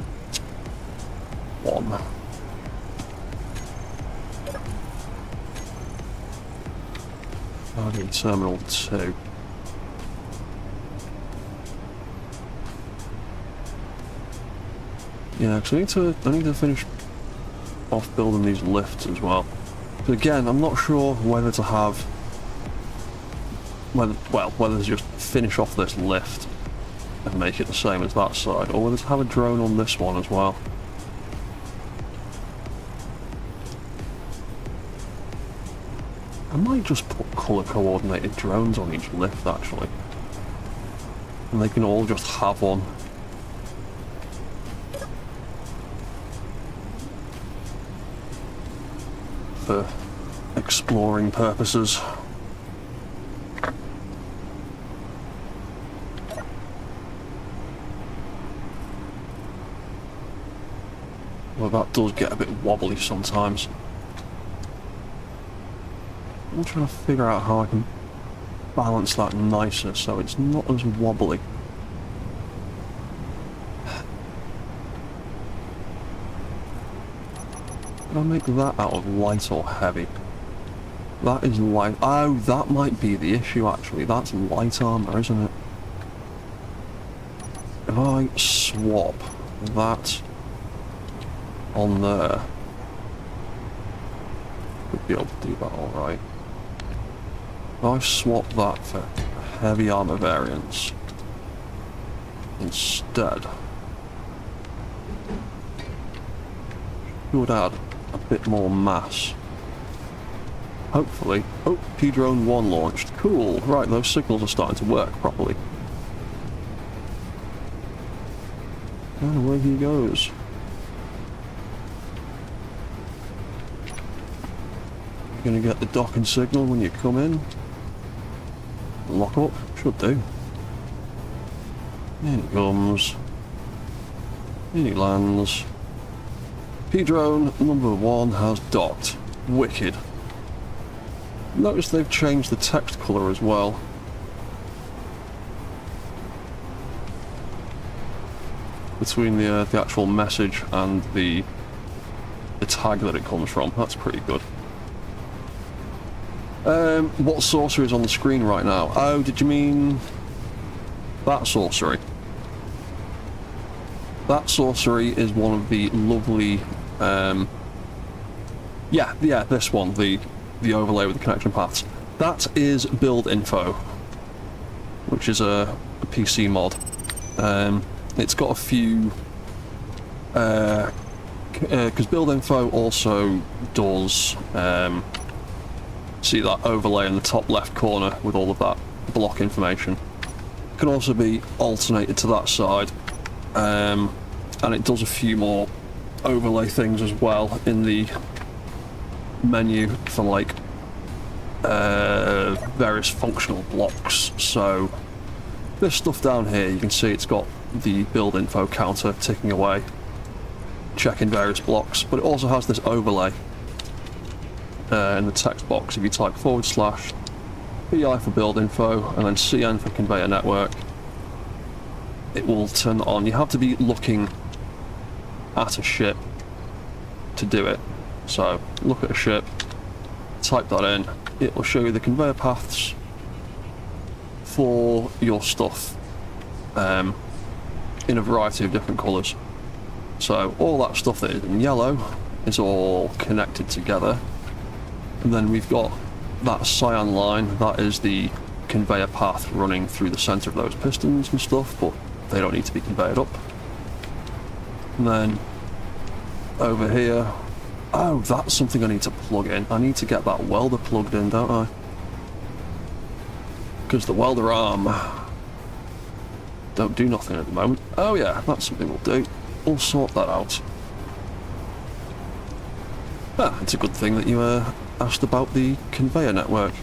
1. Cargo Terminal 2. Yeah, because I need to finish off building these lifts as well. But again, I'm not sure whether to have, whether to just finish off this lift and make it the same as that side, or whether to have a drone on this one as well. I might just put colour coordinated drones on each lift actually, and they can all just have one. For exploring purposes. Well, that does get a bit wobbly sometimes. I'm trying to figure out how I can balance that nicer so it's not as wobbly. Can I make that out of light or heavy? That is light. Oh, that might be the issue actually. That's light armor, isn't it? If I swap that on there, could be able to do that alright. If I swap that for heavy armor variants instead, it would add a bit more mass. Hopefully. Oh, P-Drone 1 launched. Cool. Right, those signals are starting to work properly. And away he goes. You're gonna get the docking signal when you come in. Lock up. Should do. In he comes. In he lands. P-Drone number 1 has docked. Wicked. Notice they've changed the text colour as well. Between the actual message and the tag that it comes from. That's pretty good. What sorcery is on the screen right now? Oh, did you mean that sorcery? That sorcery is one of the lovely, yeah, this one, the overlay with the connection paths. That is build info, which is a PC mod. It's got a few, because build info also does, see that overlay in the top left corner with all of that block information. It can also be alternated to that side. And it does a few more overlay things as well in the menu for like various functional blocks. So this stuff down here, you can see it's got the build info counter ticking away, checking various blocks, but it also has this overlay in the text box. If you type / BI for build info and then CN for conveyor network, it will turn that on. You have to be looking at a ship to do it. So look at a ship, type that in, it will show you the conveyor paths for your stuff in a variety of different colours. So all that stuff that is in yellow is all connected together, and then we've got that cyan line, that is the conveyor path running through the centre of those pistons and stuff, but they don't need to be conveyed up. And then over here, oh, that's something I need to plug in. I need to get that welder plugged in, don't I? Because the welder arm don't do nothing at the moment. Oh yeah, that's something we'll do. We'll sort that out. Ah, it's a good thing that you asked about the conveyor network,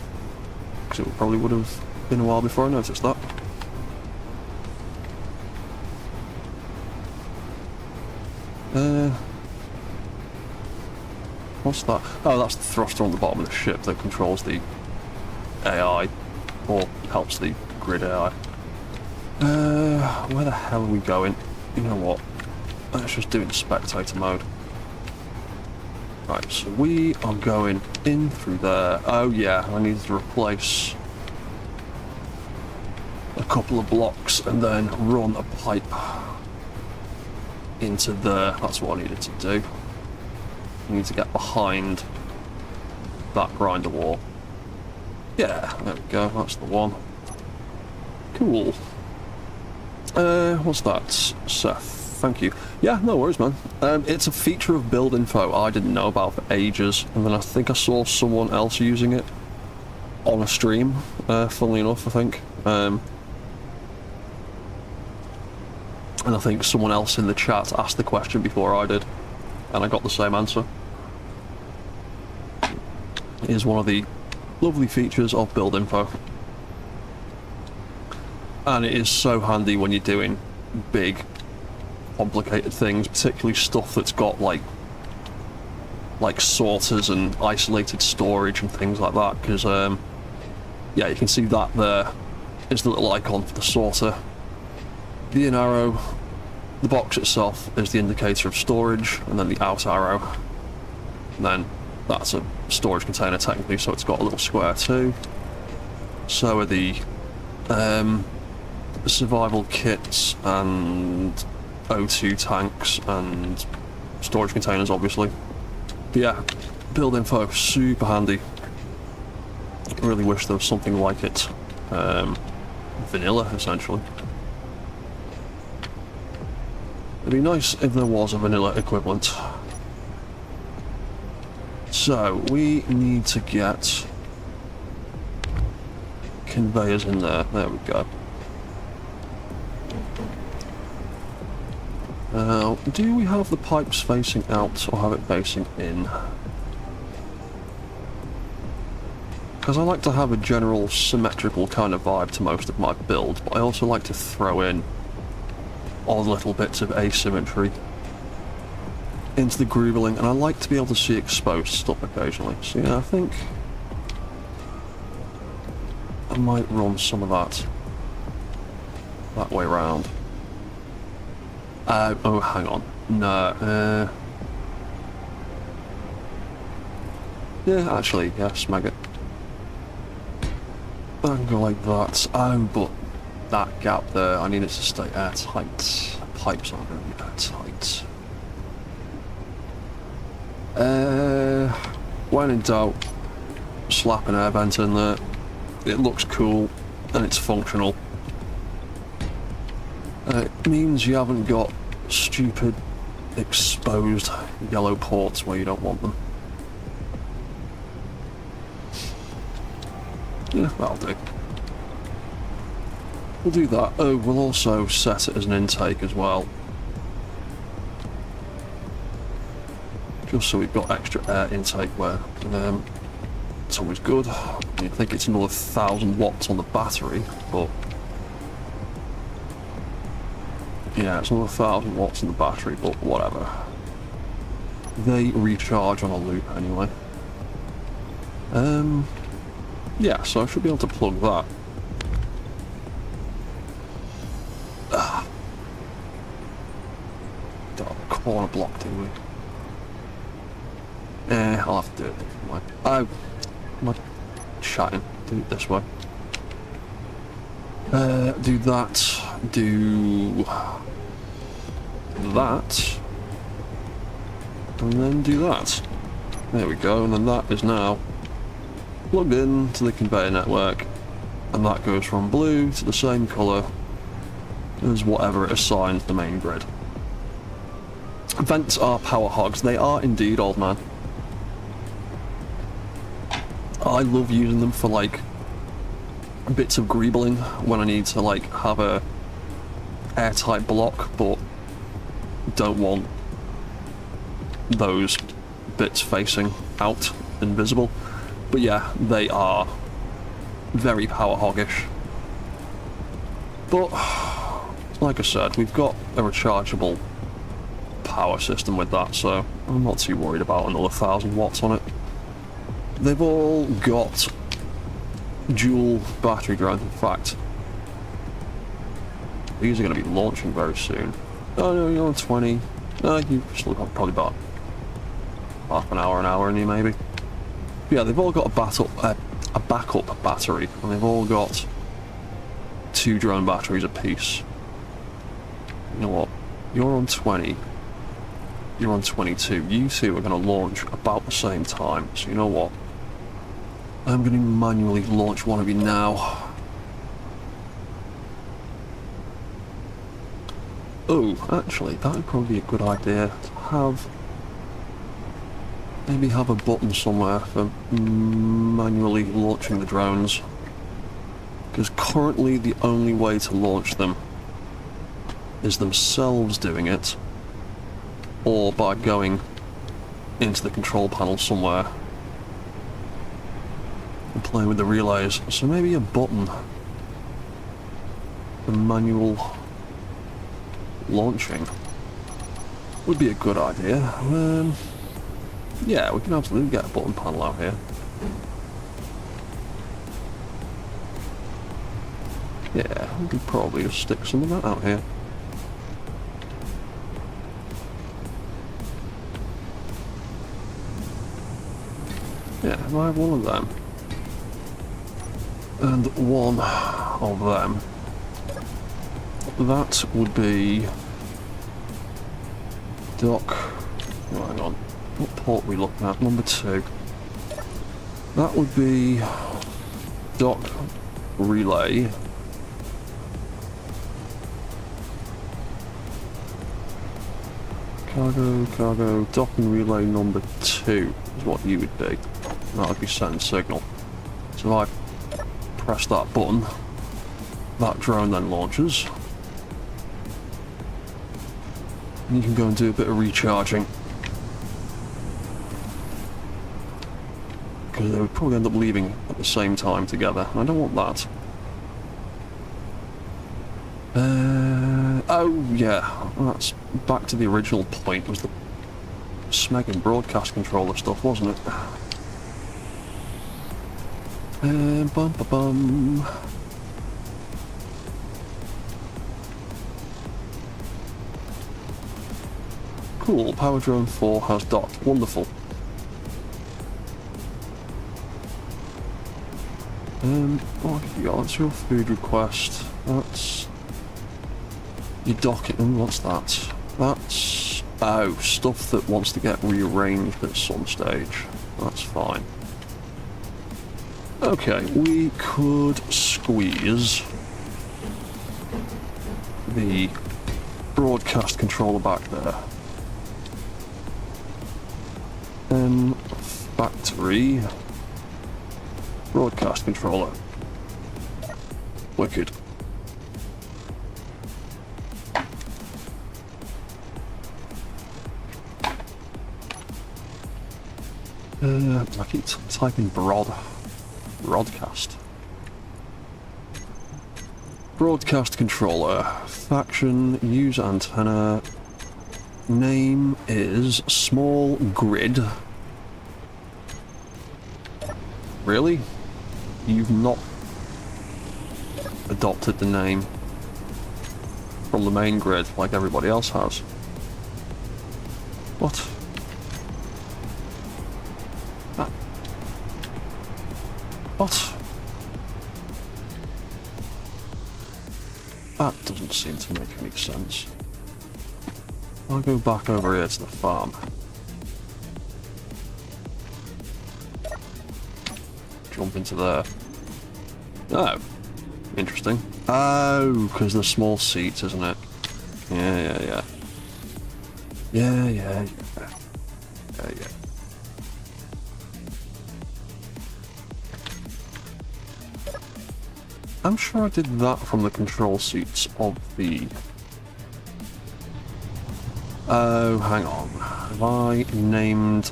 because it probably would have been a while before I noticed that. What's that? Oh, that's the thruster on the bottom of the ship that controls the AI, or helps the grid AI. Where the hell are we going? You know what? Let's just do it in spectator mode. Right, so we are going in through there. Oh yeah, I need to replace a couple of blocks and then run a pipe into there. That's what I needed to do. I need to get behind that grinder wall. Yeah, there we go, that's the one. Cool. What's that? Seth, thank you. Yeah, no worries, man. It's a feature of build info I didn't know about for ages, and then I think I saw someone else using it on a stream, funnily enough, I think. And I think someone else in the chat asked the question before I did, and I got the same answer. It is one of the lovely features of build info. And it is so handy when you're doing big, complicated things, particularly stuff that's got like sorters and isolated storage and things like that, because yeah, you can see that there is the little icon for the sorter. The in arrow, the box itself is the indicator of storage, and then the out arrow, and then that's a storage container technically, so it's got a little square too. So are the survival kits and O2 tanks and storage containers, obviously. But yeah, build info, super handy. I really wish there was something like it. Vanilla, essentially. It'd be nice if there was a vanilla equivalent. So, we need to get conveyors in there. There we go. Now, do we have the pipes facing out or have it facing in? Because I like to have a general symmetrical kind of vibe to most of my builds, but I also like to throw in odd little bits of asymmetry into the grooveling, and I like to be able to see exposed stuff occasionally. So yeah, I think I might run some of that way round. Oh, hang on. No, yeah, actually, yes, mag it. I can go like that. Oh, but that gap there, I need it to stay airtight. Pipes aren't going to be airtight. When in doubt, slap an air vent in there. It looks cool and it's functional. It means you haven't got stupid exposed yellow ports where you don't want them. Yeah, that'll do. We'll do that. Oh, we'll also set it as an intake as well. Just so we've got extra air intake where it's always good. I think it's another 1,000 watts on the battery, but yeah, it's another 1,000 watts in the battery, but whatever. They recharge on a loop anyway. Yeah, so I should be able to plug that. Got a corner block, didn't we? I'll have to do it different way. Oh, am I chatting? Do it this way. Do that. Do that. And then do that. There we go, and then that is now plugged in to the conveyor network, and that goes from blue to the same colour as whatever it assigns the main grid. Vents are power hogs. They are indeed, old man. I love using them for like bits of greebling when I need to like have a airtight block but don't want those bits facing out and visible. But yeah, they are very power hoggish. But like I said, we've got a rechargeable power system with that, so I'm not too worried about another 1,000 watts on it. They've all got dual battery drives. In fact, these are going to be launching very soon. Oh no, you're on 20. No, you've still got probably about half an hour in you maybe. But yeah, they've all got a backup battery, and they've all got 2 drone batteries apiece. You know what? You're on 20. You're on 22. You two are going to launch about the same time. So you know what? I'm going to manually launch one of you now. Oh, actually, that would probably be a good idea to have... Maybe have a button somewhere for manually launching the drones. Because currently the only way to launch them is themselves doing it, or by going into the control panel somewhere and playing with the relays. So maybe a button for manual launching would be a good idea. Yeah, we can absolutely get a button panel out here. Yeah, we could probably just stick some of that out here. Yeah, I have one of them. And one of them. That would be... Dock... Oh, hang on. What port are we looking at? Number 2. That would be... Dock relay. Cargo, dock and relay number 2 is what you would be. That would be send signal. So if I press that button, that drone then launches. And you can go and do a bit of recharging. Because they would probably end up leaving at the same time together. I don't want that. Oh yeah, that's back to the original point, was the Smeg broadcast controller stuff, wasn't it? Bum ba bum. Cool, Power Drone 4 has docked. Wonderful. What have you got? That's your food request. That's... You dock it, and what's that? That's... Oh, stuff that wants to get rearranged at some stage. That's fine. Okay, we could squeeze the broadcast controller back there. Factory broadcast controller. Wicked. I keep typing broadcast. Broadcast controller. Faction, use antenna. Name is Small Grid. Really? You've not adopted the name from the main grid like everybody else has. What? What? That doesn't seem to make any sense. I'll go back over here to the farm. Jump into there. Oh, interesting. Oh, because they're small seats, isn't it? Yeah. Yeah. I'm sure I did that from the control seats of the... Oh, hang on. Have I named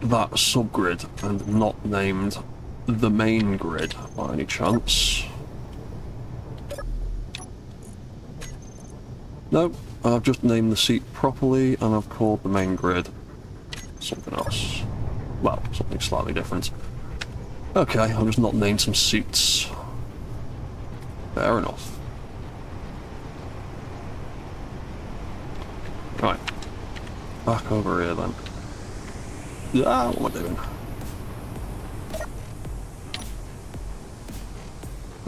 that subgrid and not named the main grid by any chance? Nope, I've just named the seat properly and I've called the main grid something else. Well, something slightly different. Okay, I'll just not name some seats. Fair enough. Right. Back over here then. What am I doing?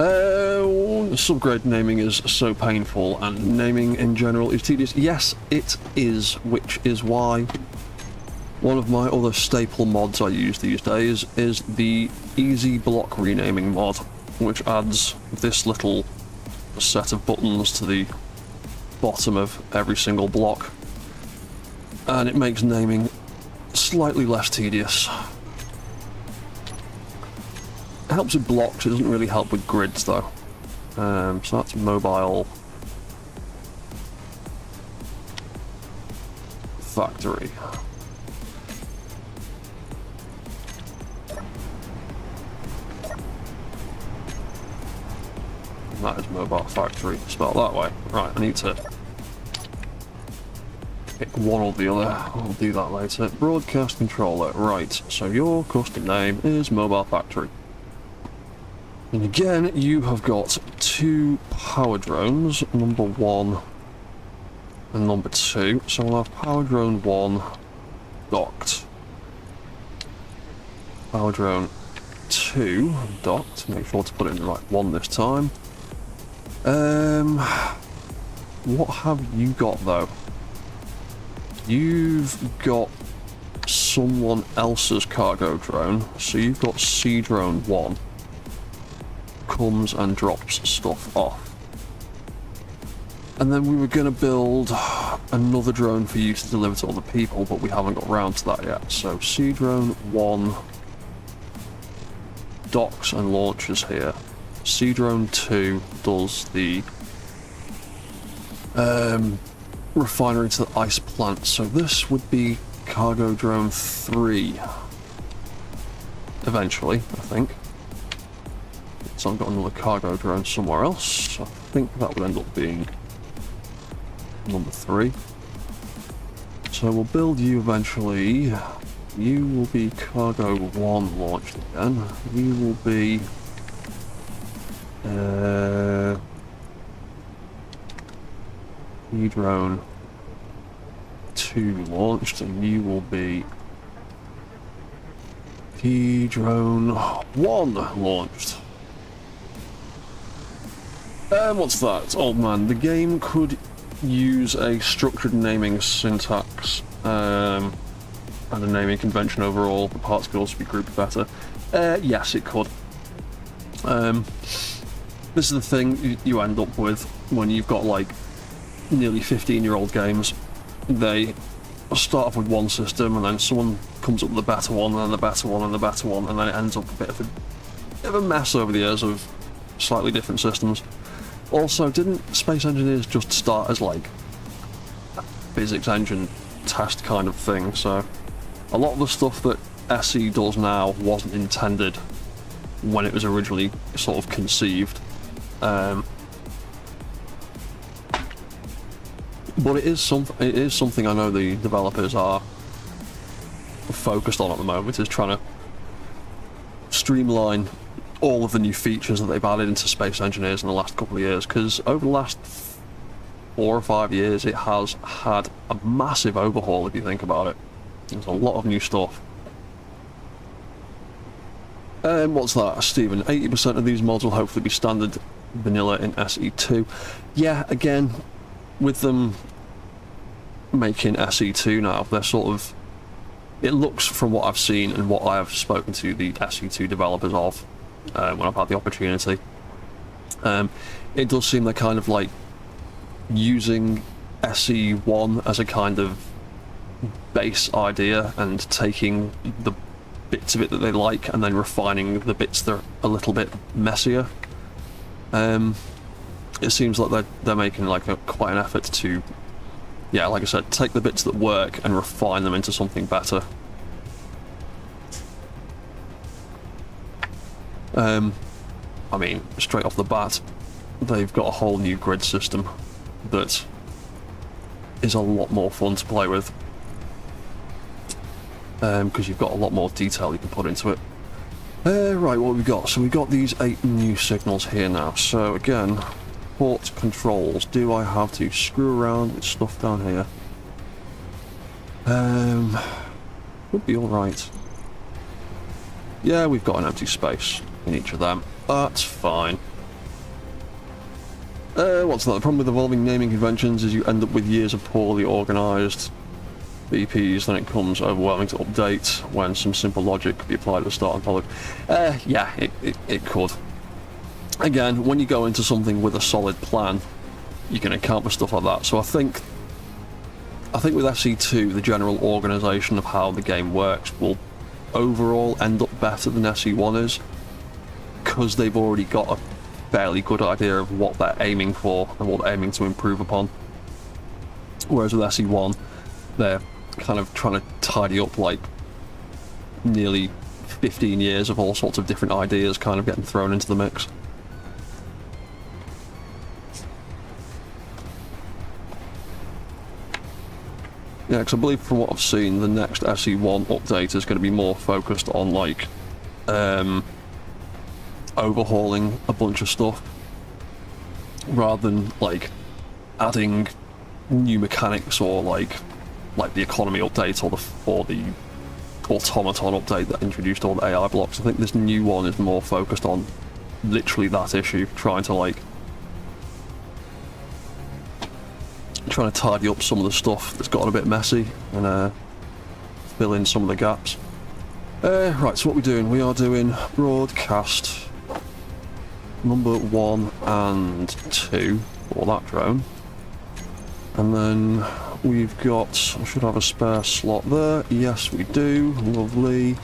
Subgrid naming is so painful, and naming in general is tedious. Yes, it is, which is why one of my other staple mods I use these days is the easy block renaming mod, which adds this little set of buttons to the bottom of every single block, and it makes naming slightly less tedious. It helps with blocks, it doesn't really help with grids though. So that's mobile factory. And that is mobile factory, spelled that way. Right, I need to pick one or the other. I'll do that later. Broadcast controller, right, so your custom name is mobile factory. And again, you have got two power drones, number 1 and number 2. So we'll have power drone 1 docked. Power drone 2 docked. Make sure to put it in the right one this time. What have you got though? You've got someone else's cargo drone, so you've got Sea Drone 1. Comes and drops stuff off. And then we were going to build another drone for you to deliver to other people, but we haven't got around to that yet. So Sea Drone 1 docks and launches here. Sea Drone 2 does the refinery to the ice plant. So this would be cargo drone 3 eventually, I think. So I've got another cargo drone somewhere else. I think that would end up being number 3. So we'll build you eventually. You will be cargo 1 launched again. You will be drone 2 launched, and you will be drone 1 launched. What's that? Oh man, the game could use a structured naming syntax and a naming convention overall. The parts could also be grouped better. Yes, it could. This is the thing you end up with when you've got like nearly 15-year-old games. They start off with one system, and then someone comes up with a better one, and then the better one, and the better one, and then it ends up a bit of a mess over the years of slightly different systems. Also, didn't Space Engineers just start as like a physics engine test kind of thing? So a lot of the stuff that SE does now wasn't intended when it was originally sort of conceived. But it is something I know the developers are focused on at the moment, is trying to streamline all of the new features that they've added into Space Engineers in the last couple of years, because over the last 4 or 5 years it has had a massive overhaul if you think about it. There's a lot of new stuff. What's that, Stephen? 80% of these mods will hopefully be standard vanilla in SE2. Yeah, again, with them making SE2 now, they're sort of... It looks, from what I've seen and what I have spoken to the SE2 developers of, when I've had the opportunity, it does seem they're kind of like using SE1 as a kind of base idea and taking the bits of it that they like and then refining the bits that are a little bit messier. It seems like they're making like quite an effort to, yeah, like I said, take the bits that work and refine them into something better. I mean, straight off the bat, they've got a whole new grid system that is a lot more fun to play with, because you've got a lot more detail you can put into it. Right, what have we got? So we've got these 8 new signals here now. So again, port controls. Do I have to screw around with stuff down here? Would be alright. Yeah, we've got an empty space in each of them. That's fine. What's that? The problem with evolving naming conventions is you end up with years of poorly organised BPs, then it becomes overwhelming to update when some simple logic could be applied at the start and followed. Yeah, it could. Again, when you go into something with a solid plan, you can account for stuff like that. So I think with SE2, the general organisation of how the game works will overall end up better than SE1 is, because they've already got a fairly good idea of what they're aiming for and what they're aiming to improve upon. Whereas with SE1, they're kind of trying to tidy up like nearly 15 years of all sorts of different ideas kind of getting thrown into the mix. Yeah, because I believe from what I've seen, the next SE1 update is going to be more focused on like overhauling a bunch of stuff rather than like adding new mechanics or like the economy update or the automaton update that introduced all the AI blocks. I think this new one is more focused on literally that issue, trying to tidy up some of the stuff that's gotten a bit messy and fill in some of the gaps. Right, so what we're doing, we are doing broadcast number 1 and 2 for that drone. And then we've got, I should have a spare slot there. Yes, we do. Lovely.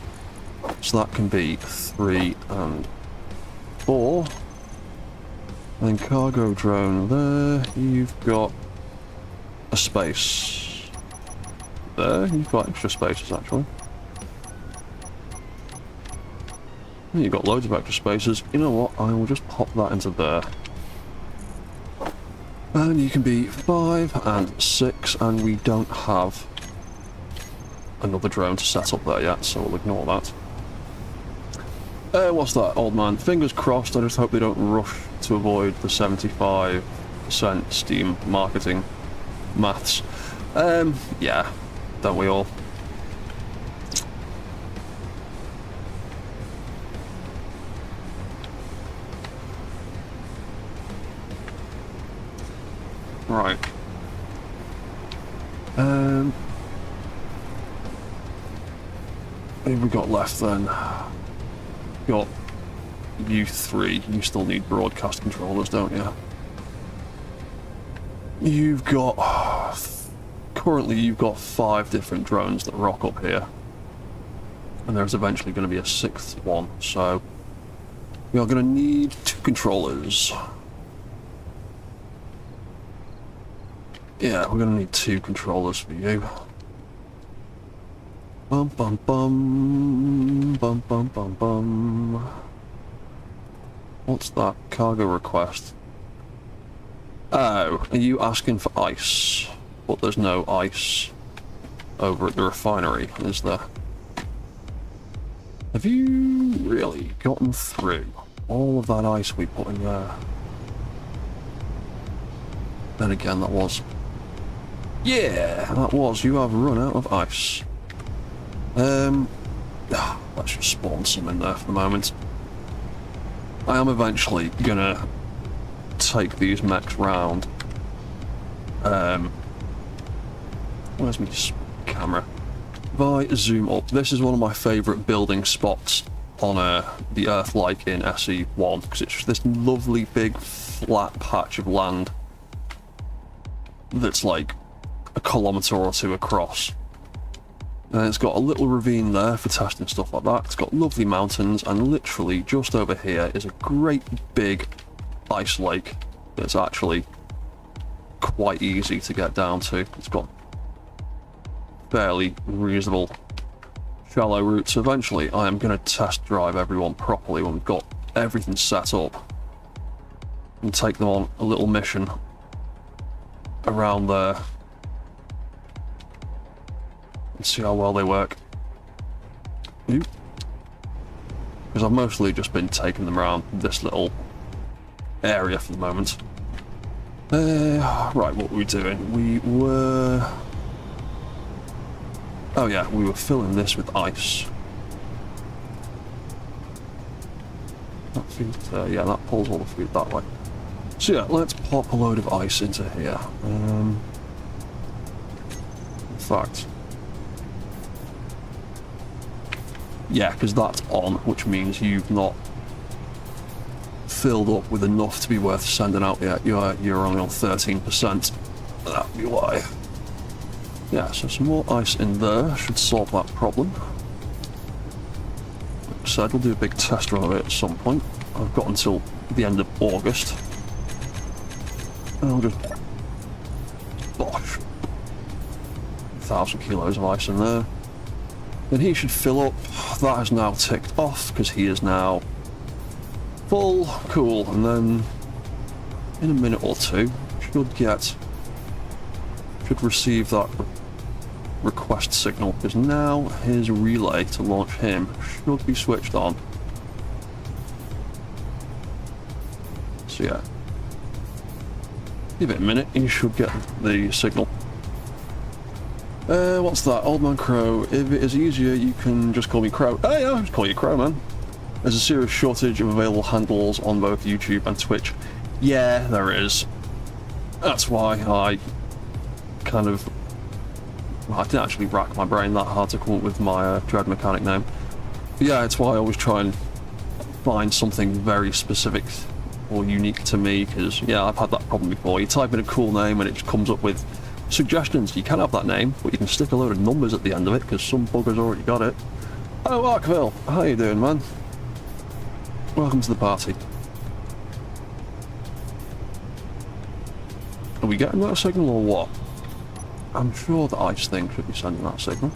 So that can be 3 and 4. And then cargo drone there. You've got a space there. You've got extra spaces actually. You've got loads of extra spaces. You know what? I will just pop that into there. And you can be 5 and 6, and we don't have another drone to set up there yet, so we'll ignore that. What's that, old man? Fingers crossed, I just hope they don't rush to avoid the 75% Steam marketing maths. Yeah, don't we all? Right. What have we got left then? Got you 3. You still need broadcast controllers, don't you? You've got... Currently you've got 5 different drones that rock up here. And there's eventually going to be a 6th one, so... We are going to need 2 controllers. Yeah, we're going to need 2 controllers for you. Bum bum bum. Bum bum bum bum. What's that? Cargo request. Oh, are you asking for ice? But there's no ice over at the refinery, is there? Have you really gotten through all of that ice we put in there? Then again, that was... Yeah, that was. You have run out of ice. Let's just spawn some in there for the moment. I am eventually gonna take these mechs round. Where's my camera? If I zoom up, this is one of my favourite building spots on the Earth-like in SE1, because it's just this lovely big flat patch of land that's like a kilometre or 2 across. And it's got a little ravine there for testing stuff like that. It's got lovely mountains, and literally just over here is a great big ice lake that's actually quite easy to get down to. It's got fairly reasonable shallow routes. Eventually I am going to test drive everyone properly when we've got everything set up and take them on a little mission around there and see how well they work. Because I've mostly just been taking them around this little area for the moment. Right, what were we doing? We were... Oh yeah, we were filling this with ice. That feed, yeah, that pulls all the food that way. So yeah, let's pop a load of ice into here. In fact, yeah, because that's on, which means you've not filled up with enough to be worth sending out yet. You're only on 13%. That'd be why. Yeah, so some more ice in there should solve that problem. Like I said, we'll do a big test run of it at some point. I've got until the end of August. And I'll just bosh 1,000 kilos of ice in there. Then he should fill up. That is now ticked off because he is now full. Cool. And then in a minute or two, should receive that request signal, because now his relay to launch him should be switched on. So yeah, give it a minute, you should get the signal. What's that? Old Man Crow. If it is easier, you can just call me Crow. Oh yeah, I'll just call you Crow, man. There's a serious shortage of available handles on both YouTube and Twitch. Yeah, there is. That's why I kind of... Well, I didn't actually rack my brain that hard to come up with my Dread Mechanic name. But yeah, it's why I always try and find something very specific or unique to me, because, yeah, I've had that problem before. You type in a cool name and it just comes up with suggestions. You can have that name, but you can stick a load of numbers at the end of it, because some bugger's already got it. Oh, Arkville, how you doing, man? Welcome to the party. Are we getting that signal or what? I'm sure the ice thing should be sending that signal.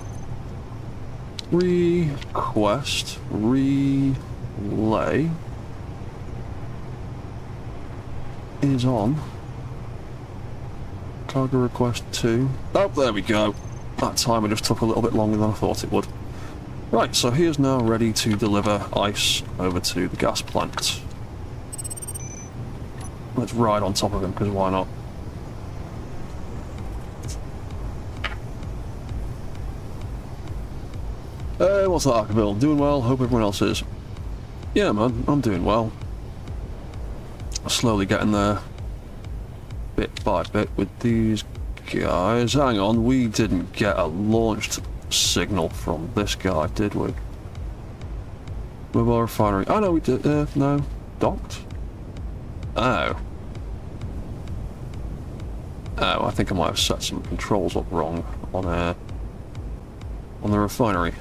Request, relay is on. Cargo request 2. Oh, there we go. That timer just took a little bit longer than I thought it would. Right, so he is now ready to deliver ice over to the gas plant. Let's ride on top of him, because why not? What's that, Arkville? Doing well, hope everyone else is. Yeah, man, I'm doing well. Slowly getting there, bit by bit with these guys. Hang on, we didn't get a launched signal from this guy, did we? Mobile refinery. Oh no, we did. No, docked. Oh. Oh, I think I might have set some controls up wrong on the refinery.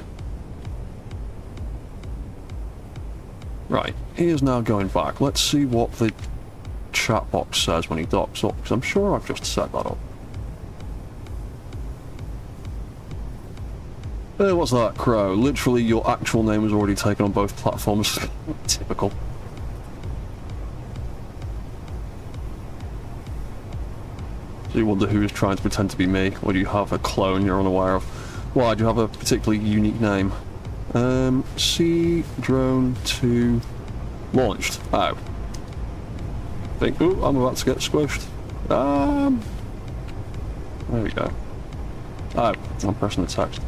Right, he is now going back. Let's see what the chat box says when he docks up, because I'm sure I've just set that up. What's that, Crow? Literally, your actual name is already taken on both platforms. Typical. So you wonder who is trying to pretend to be me, or do you have a clone you're unaware of? Why, do you have a particularly unique name? C drone 2 launched. Oh. Ooh, I'm about to get squished. There we go. Oh, I'm pressing the text.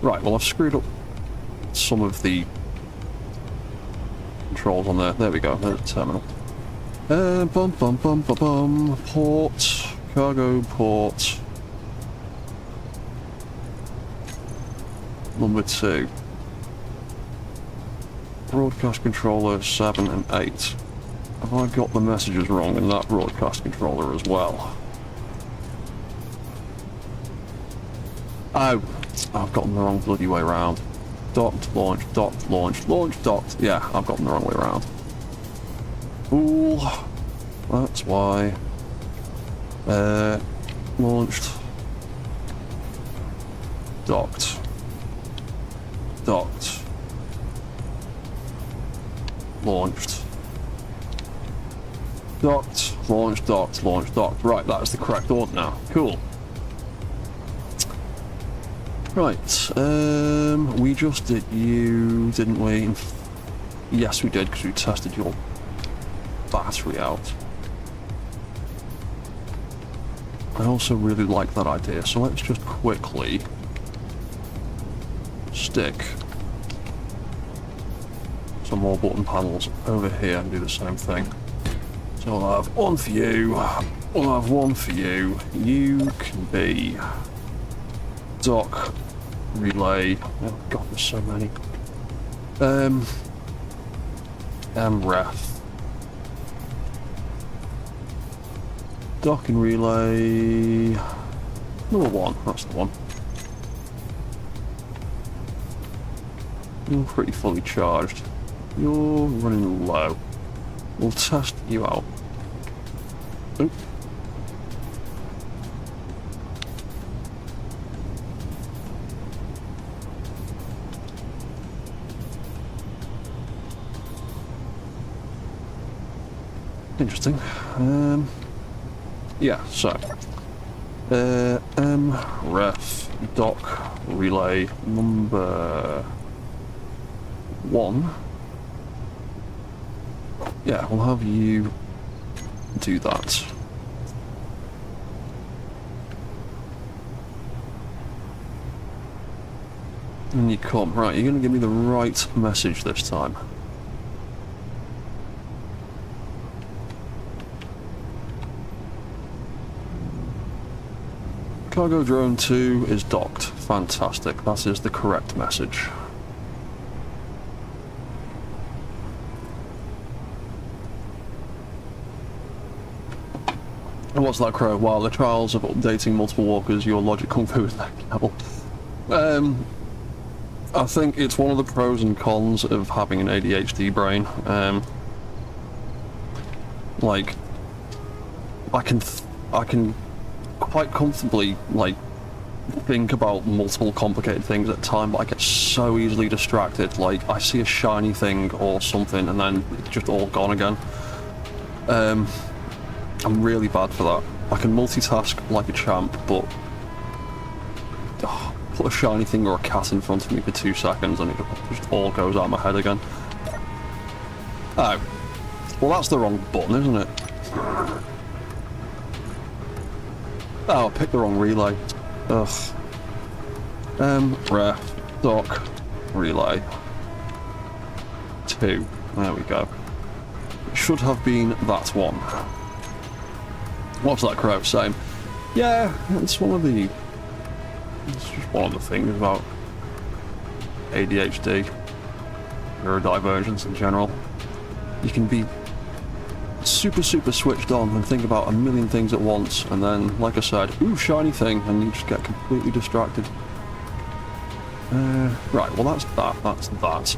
Right, well I've screwed up some of the controls on there. There we go, there's the terminal. Port, cargo port. Number 2. Broadcast controller 7 and 8. Have I got the messages wrong in that broadcast controller as well? Oh, I've gotten the wrong bloody way around. Docked, launched, docked, launched, launched, docked. Yeah, I've gotten the wrong way around. Ooh, that's why. Launched. Docked. Docked. Launched. Docked, launched, docked, launched, docked. Right, that is the correct order now. Cool. Right, we just did you, didn't we? Yes, we did, because we tested your battery out. I also really like that idea, so let's just quickly stick some more button panels over here and do the same thing. So I'll have one for you, I'll have one for you. You can be dock, relay, oh god, there's so many. Ref. Dock and relay, number one, that's the one. You're pretty fully charged. You're running low. We'll test you out. Oop. Interesting. Yeah, so ref dock relay number one. Yeah, we'll have you do that. And you come. Right, you're going to give me the right message this time. Cargo drone 2 is docked. Fantastic. That is the correct message. And what's that, Crow? While the trials of updating multiple walkers, your logic kung fu is next level. I think it's one of the pros and cons of having an ADHD brain. Like, I can quite comfortably, like, think about multiple complicated things at a time, but I get so easily distracted. Like, I see a shiny thing or something and then it's just all gone again. I'm really bad for that. I can multitask like a champ, but put a shiny thing or a cat in front of me for 2 seconds and it just all goes out of my head again. Oh. Well, that's the wrong button, isn't it? Oh, I picked the wrong relay. Ugh. Ref, dock, relay. 2. There we go. It should have been that one. What's that, Crow saying? Yeah, it's one of the... It's just one of the things about ADHD, neurodivergence in general. You can be super switched on and think about a million things at once, and then, like I said, ooh, shiny thing, and you just get completely distracted. Right, well that's that.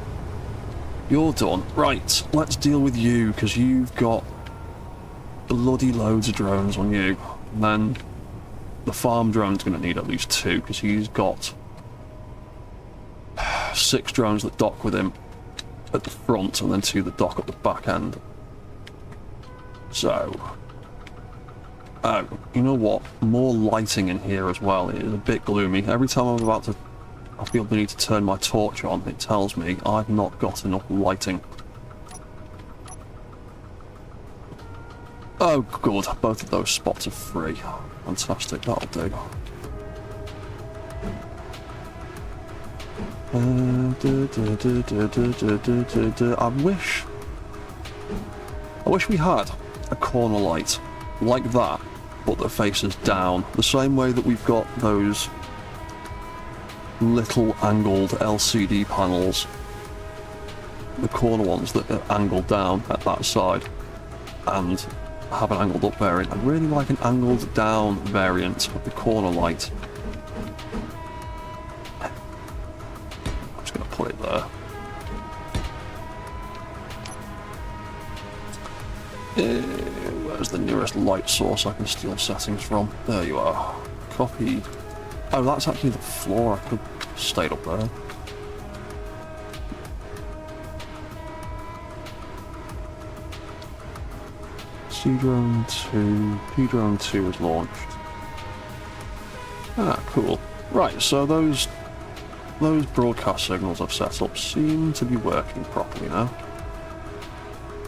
You're done. Right, let's deal with you, because you've got bloody loads of drones on you. And then the farm drone's going to need at least 2, because he's got 6 drones that dock with him at the front, and then 2 that dock at the back end. So, you know what? More lighting in here as well. It is a bit gloomy. Every time I feel the need to turn my torch on, it tells me I've not got enough lighting. Oh, good. Both of those spots are free. Fantastic. That'll do. I wish we had a corner light like that, but that faces down, the same way that we've got those little angled LCD panels, the corner ones that are angled down at that side and have an angled up variant. I'd really like an angled down variant of the corner light. I'm just going to put it there. Where's the nearest light source I can steal settings from? There you are. Copied. Oh, that's actually the floor. I could have stayed up there. C-Drone 2. P-Drone 2 is launched. Ah, cool. Right, so those broadcast signals I've set up seem to be working properly now.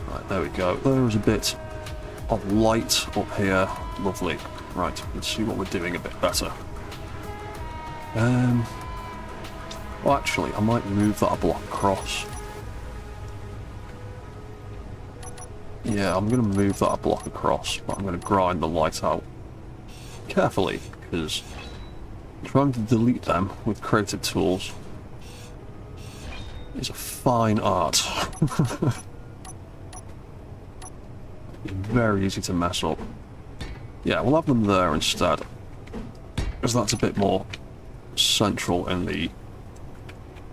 Right, there we go. There is a bit of light up here. Lovely. Right, let's see what we're doing a bit better. Well, actually, I might move that a block across. Yeah, I'm going to move that block across, but I'm going to grind the light out carefully, because trying to delete them with creative tools is a fine art. Very easy to mess up. Yeah, we'll have them there instead, because that's a bit more central in the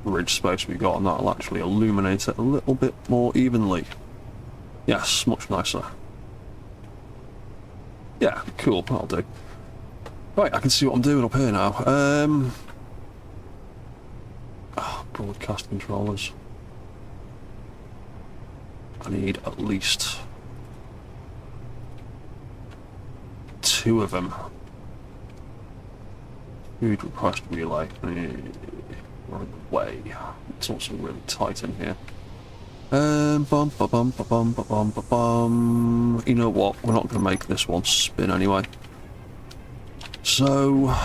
ridge space we got, and that'll actually illuminate it a little bit more evenly. Yes, much nicer. Yeah, cool, that'll do. Right, I can see what I'm doing up here now. Broadcast controllers. I need at least 2 of them. Food request relay. We're in the way. It's also really tight in here. You know what? We're not going to make this one spin anyway. So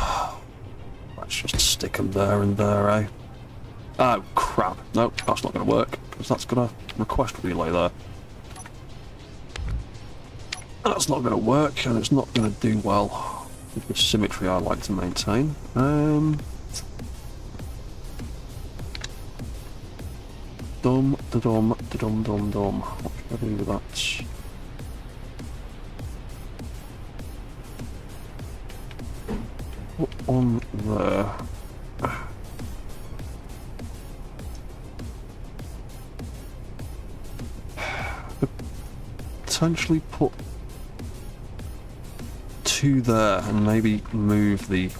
let's just stick them there and there, eh? Oh crap! No, that's not going to work because that's going to request relay there. That's not going to work, and it's not going to do well with the symmetry I like to maintain. Dum da dum da dum dum dum. What should I do with that? Put on there. Potentially put 2 there and maybe move the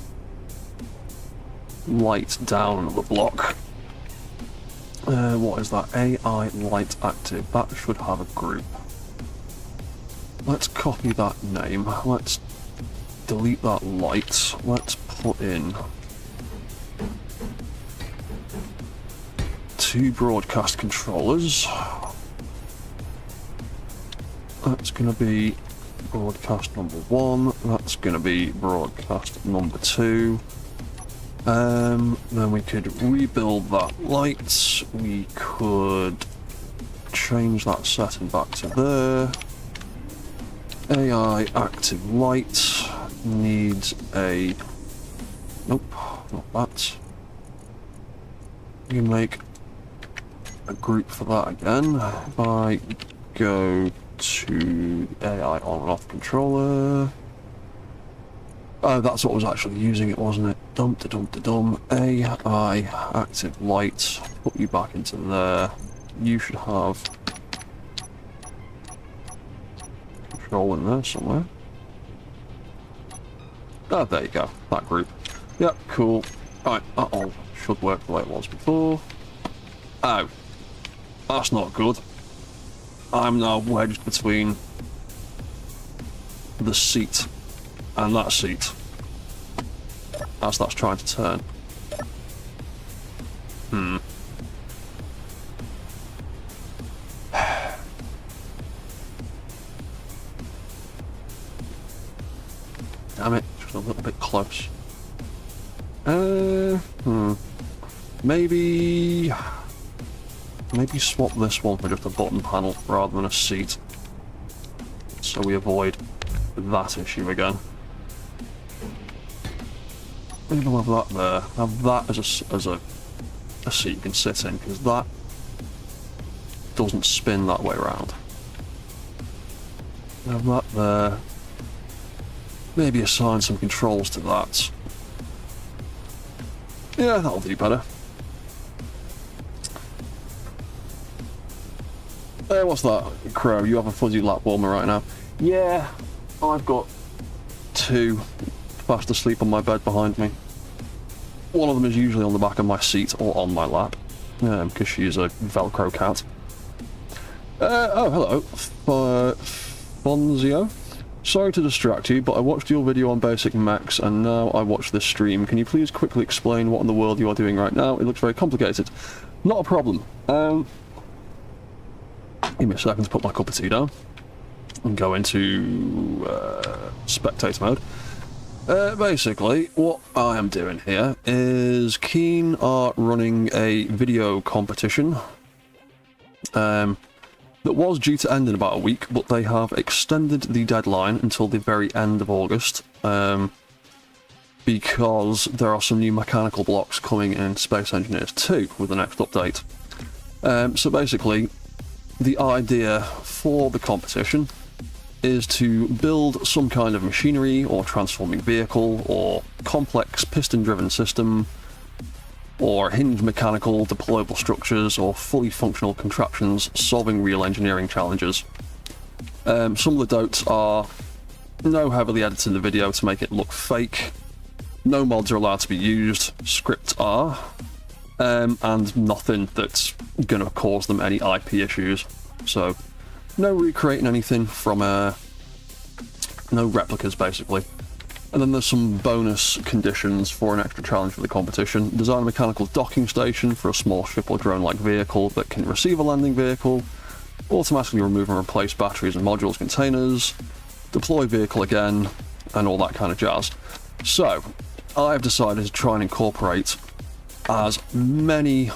light down the block. What is that? AI light active. That should have a group. Let's copy that name. Let's delete that light. Let's put in 2 broadcast controllers. That's going to be broadcast number 1. That's going to be broadcast number 2. Then we could rebuild that light. We could change that setting back to there. AI active light needs a... Nope, not that. You make a group for that again. If I go to AI on and off controller. Oh, that's what was actually using it, wasn't it? Dump to dump to dum. AI active light. Put you back into there. You should have control in there somewhere. Oh, there you go. That group. Yep, cool. Right, that all should work the way it was before. Oh, that's not good. I'm now wedged between the seat and that seat as that's trying to turn. Damn it, just a little bit close. Maybe swap this one for just a button panel rather than a seat, so we avoid that issue again. Maybe we'll have that there. Have that as a seat you can sit in, because that doesn't spin that way around. Have that there. Maybe assign some controls to that. Yeah, that'll do better. Hey, what's that, Crow? You have a fuzzy lap warmer right now? Yeah, I've got 2 fast asleep on my bed behind me. One of them is usually on the back of my seat or on my lap, because she is a Velcro cat. Oh, hello, Fonzio. Sorry to distract you, but I watched your video on basic mechs and now I watch this stream. Can you please quickly explain what in the world you are doing right now? It looks very complicated. Not a problem. Give me a second to put my cup of tea down and go into spectator mode. Basically, what I am doing here is Keen are running a video competition. that was due to end in about a week, but they have extended the deadline until the very end of August, because there are some new mechanical blocks coming in Space Engineers 2 with the next update. So basically, the idea for the competition is to build some kind of machinery or transforming vehicle or complex piston-driven system or hinge mechanical deployable structures or fully functional contraptions solving real engineering challenges. Some of the doubts are no heavily editing the video to make it look fake, no mods are allowed to be used, scripts are, and nothing that's going to cause them any IP issues. So no recreating anything from no replicas basically. And then there's some bonus conditions for an extra challenge for the competition. Design a mechanical docking station for a small ship or drone-like vehicle that can receive a landing vehicle, automatically remove and replace batteries and modules containers, deploy vehicle again, and all that kind of jazz. So I've decided to try and incorporate as many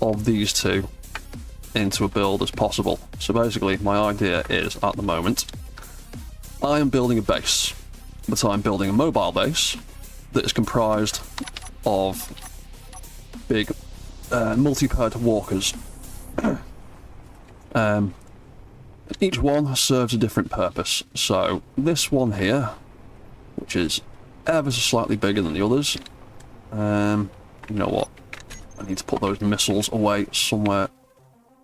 of these two into a build as possible. So basically my idea is, at the moment, I am building a base, but I'm building a mobile base that is comprised of big multi-pad walkers. Each one serves a different purpose. So this one here, which is ever so slightly bigger than the others, you know what, I need to put those missiles away somewhere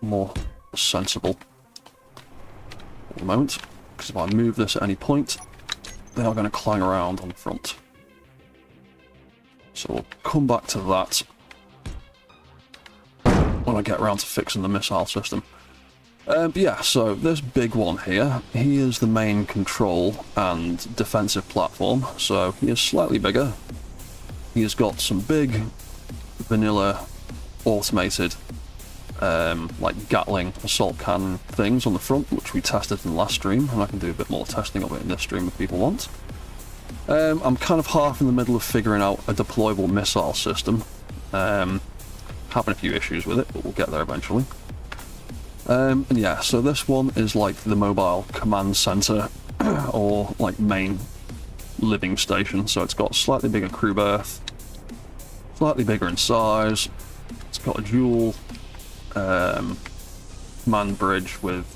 more sensible at the moment, because if I move this at any point, they are going to clang around on the front. So we'll come back to that when I get around to fixing the missile system. But yeah, so this big one here, he is the main control and defensive platform, so he is slightly bigger. He has got some big vanilla automated like Gatling assault cannon things on the front, which we tested in the last stream, and I can do a bit more testing of it in this stream if people want. I'm kind of half in the middle of figuring out a deployable missile system. Having a few issues with it, but we'll get there eventually. And yeah, so this one is like the mobile command center or like main living station. So it's got slightly bigger crew berth, slightly bigger in size. It's got a dual command bridge with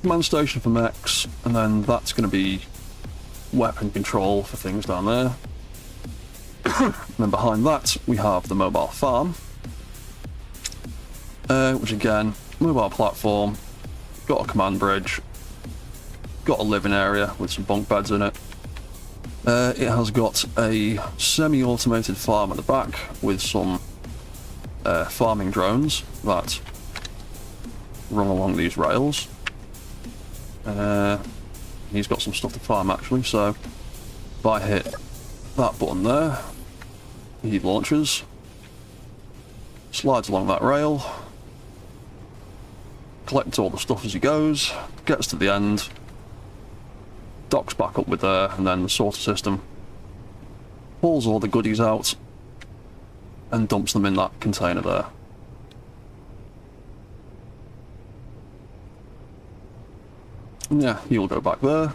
command station for mechs, and then that's going to be weapon control for things down there. And then behind that we have the mobile farm, which again, mobile platform, got a command bridge, got a living area with some bunk beds in it. It has got a semi-automated farm at the back with some farming drones that run along these rails. He's got some stuff to farm actually, so if I hit that button there, he launches, slides along that rail, collects all the stuff as he goes, gets to the end, docks back up with there, and then the sorter system pulls all the goodies out and dumps them in that container there. And yeah, he'll go back there,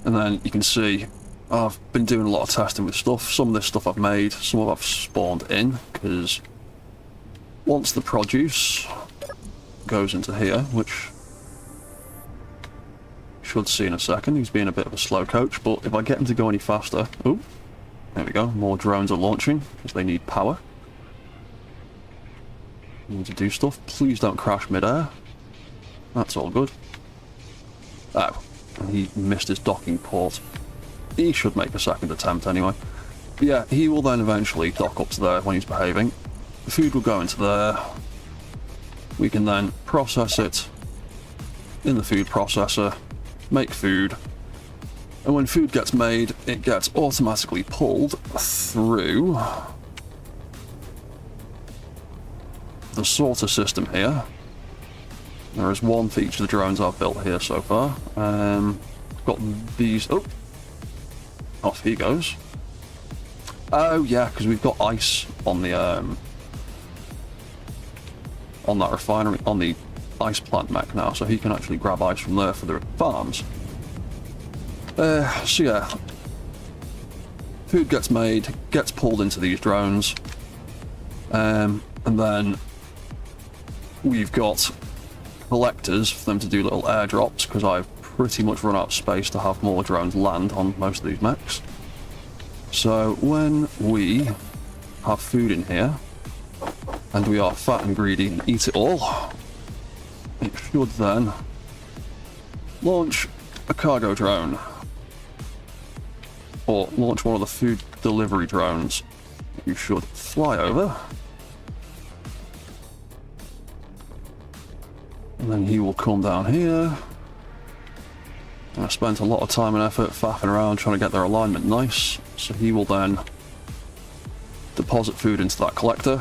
and then you can see I've been doing a lot of testing with stuff. Some of this stuff I've made, some of it I've spawned in, because once the produce goes into here, which you should see in a second, he's being a bit of a slow coach, but if I get him to go any faster, oh, there we go, more drones are launching, because they need power. You need to do stuff. Please don't crash mid-air. That's all good. Oh, and he missed his docking port. He should make a second attempt anyway. But yeah, he will then eventually dock up to there when he's behaving. The food will go into there. We can then process it in the food processor, make food, and when food gets made, it gets automatically pulled through the sorter system here. There is one for each of the drones I've built here so far. Got these. Oh, off he goes. Oh yeah, because we've got ice on the on that refinery, on the ice plant mech now, so he can actually grab ice from there for the farms. So yeah, food gets made, gets pulled into these drones, and then we've got collectors for them to do little airdrops, because I've pretty much run out of space to have more drones land on most of these mechs. So when we have food in here, and we are fat and greedy and eat it all, it should then launch a cargo drone, or launch one of the food delivery drones. You should fly over, and then he will come down here. I spent a lot of time and effort faffing around trying to get their alignment nice, so he will then deposit food into that collector,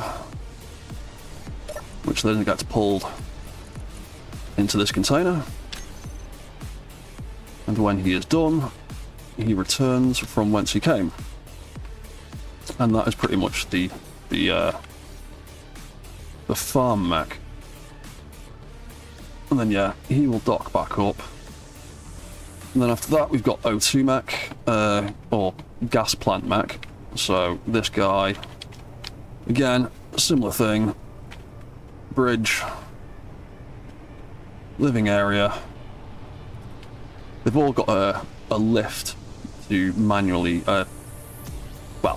which then gets pulled into this container, and when he is done, he returns from whence he came. And that is pretty much the farm mech. And then yeah, he will dock back up. And then after that we've got O2 mech, or gas plant mech. So this guy, again, similar thing. Bridge, living area. They've all got a lift to manually,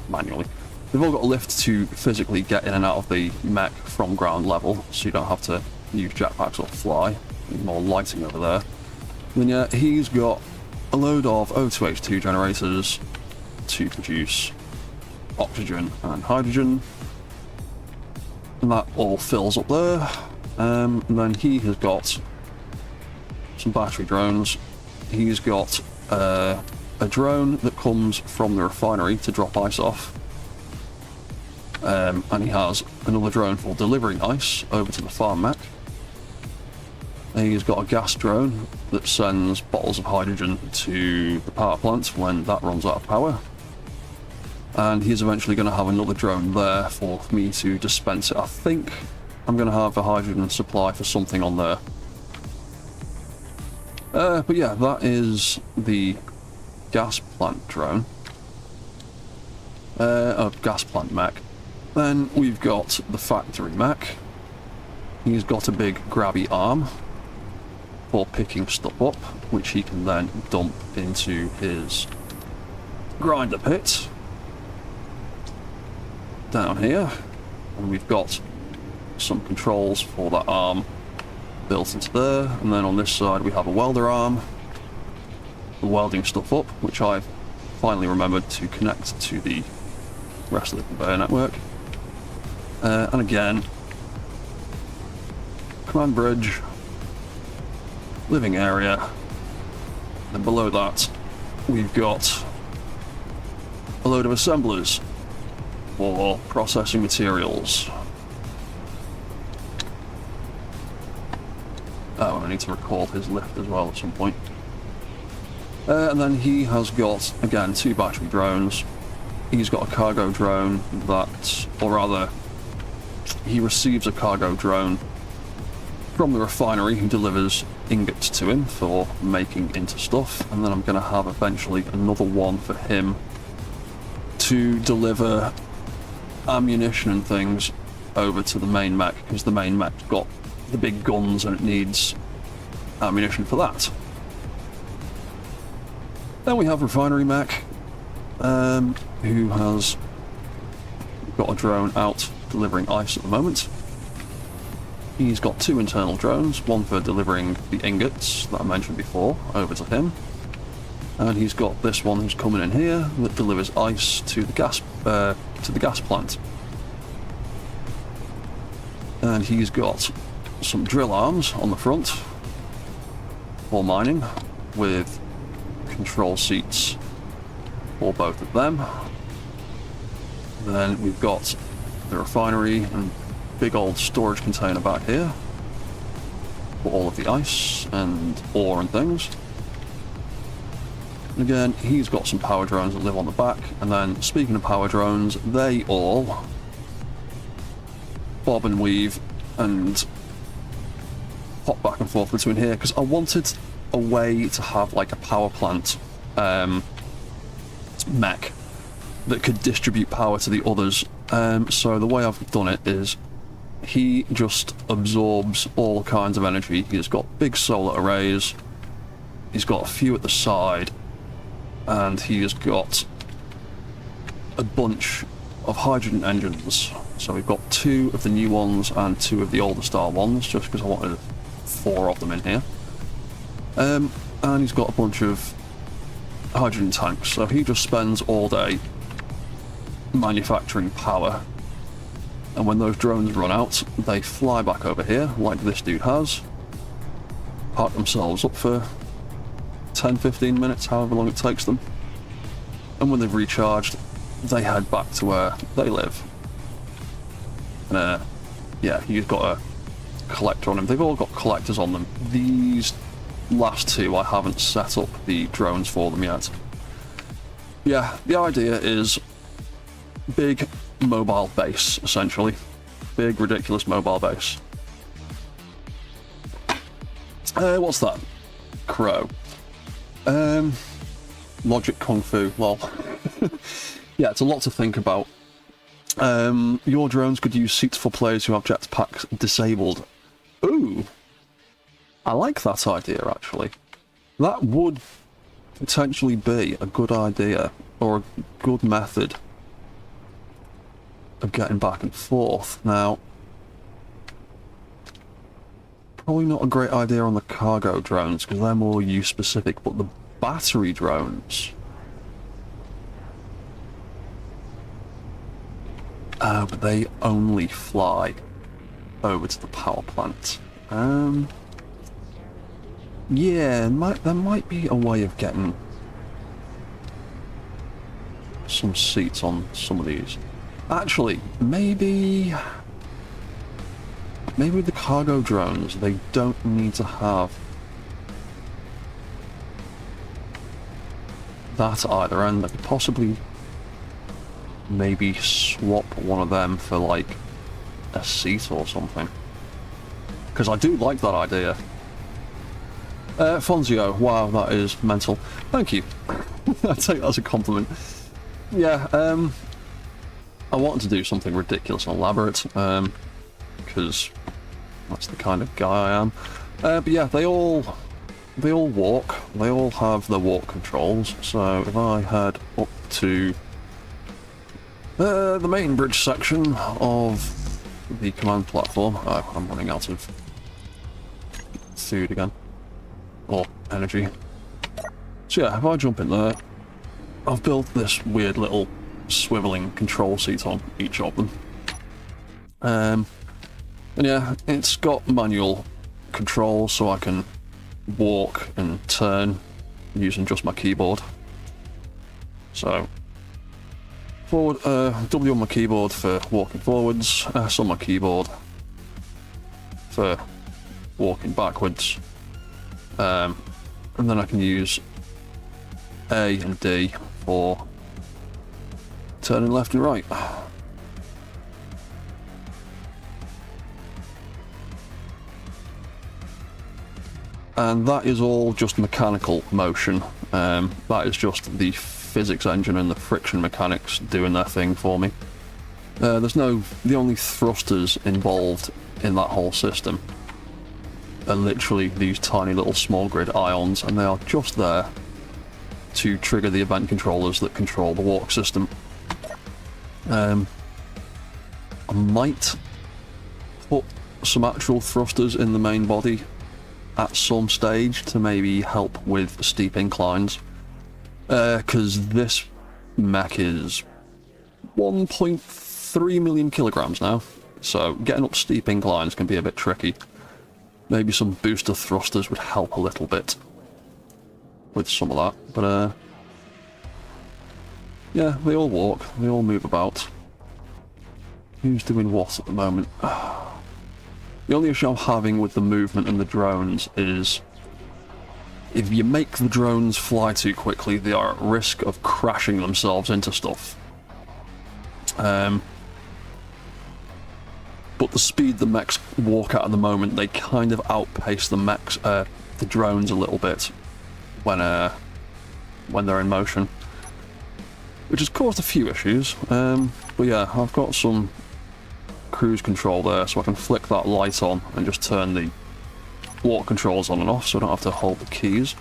manually. They've all got a lift to physically get in and out of the mech from ground level, so you don't have to use jetpacks or fly. There's more lighting over there. Then yeah, he's got a load of O2H2 generators to produce oxygen and hydrogen, and that all fills up there. And then he has got some battery drones. He's got a drone that comes from the refinery to drop ice off, and he has another drone for delivering ice over to the farm mech. He's got a gas drone that sends bottles of hydrogen to the power plant when that runs out of power. And he's eventually going to have another drone there for me to dispense it. I think I'm going to have a hydrogen supply for something on there. But yeah, that is the gas plant drone. Gas plant mech. Then we've got the factory mech. He's got a big grabby arm for picking stuff up, which he can then dump into his grinder pit down here. And we've got some controls for that arm built into there, and then on this side we have a welder arm for welding stuff up, which I've finally remembered to connect to the rest of the conveyor network. And again, command bridge, living area, and below that we've got a load of assemblers for processing materials. Oh, I need to recall his lift as well at some point. And then he has got, again, 2 battery drones. He's got a cargo drone that, or rather, he receives a cargo drone from the refinery who delivers ingots to him for making into stuff. And then I'm going to have eventually another one for him to deliver ammunition and things over to the main mech, because the main mech's got the big guns and it needs ammunition for that. Then we have refinery mech, who has got a drone out delivering ice at the moment. He's got 2 internal drones, one for delivering the ingots that I mentioned before over to him, and he's got this one who's coming in here that delivers ice to the gas plant. And he's got some drill arms on the front for mining, with control seats for both of them. Then we've got the refinery and big old storage container back here for all of the ice and ore and things. And again, he's got some power drones that live on the back. And then, speaking of power drones, they all bob and weave and hop back and forth between here, because I wanted a way to have like a power plant mech that could distribute power to the others. So the way I've done it is he just absorbs all kinds of energy. He's got big solar arrays, he's got a few at the side, and he's got a bunch of hydrogen engines. So we've got 2 of the new ones and 2 of the older style ones, just because I wanted 4 of them in here. And he's got a bunch of hydrogen tanks, so he just spends all day manufacturing power, and when those drones run out, they fly back over here like this dude has, park themselves up for 10-15 minutes, however long it takes them, and when they've recharged, they head back to where they live. And yeah, he's got a collector on him. They've all got collectors on them. These last 2 I haven't set up the drones for them yet. Yeah, the idea is big mobile base, essentially. Big, ridiculous mobile base. What's that? Crow. Logic Kung Fu, lol. Yeah, it's a lot to think about. Your drones could use seats for players who have jetpacks disabled. Ooh! I like that idea, actually. That would potentially be a good idea, or a good method of getting back and forth. Now, probably not a great idea on the cargo drones, because they're more use-specific, but the battery drones... but they only fly over to the power plant. Yeah, there might be a way of getting some seats on some of these. Actually, maybe with the cargo drones, they don't need to have that either, and they could possibly maybe swap one of them for like a seat or something, because I do like that idea. Fonzio, wow, that is mental. Thank you. I take that as a compliment. Yeah, I wanted to do something ridiculous and elaborate, because that's the kind of guy I am. But yeah, they all walk. They all have their walk controls. So if I head up to the main bridge section of the command platform, oh, I'm running out of food again. Or energy. So yeah, if I jump in there, I've built this weird little swiveling control seat on each of them. And yeah, it's got manual control, so I can walk and turn using just my keyboard. So forward, W on my keyboard for walking forwards, S on my keyboard for walking backwards. And then I can use A and D for turning left and right. And that is all just mechanical motion. That is just the physics engine and the friction mechanics doing their thing for me. The only thrusters involved in that whole system are literally these tiny little small grid ions, and they are just there to trigger the event controllers that control the walk system. I might put some actual thrusters in the main body at some stage to maybe help with steep inclines, because this mech is 1.3 million kilograms now, so getting up steep inclines can be a bit tricky. Maybe some booster thrusters would help a little bit with some of that, but yeah, they all walk, they all move about. Who's doing what at the moment? The only issue I'm having with the movement and the drones is if you make the drones fly too quickly, they are at risk of crashing themselves into stuff. But but the speed the mechs walk at the moment, they kind of outpace the mechs, the drones a little bit when they're in motion, which has caused a few issues. But yeah, I've got some cruise control there, so I can flick that light on and just turn the water controls on and off, so I don't have to hold the keys.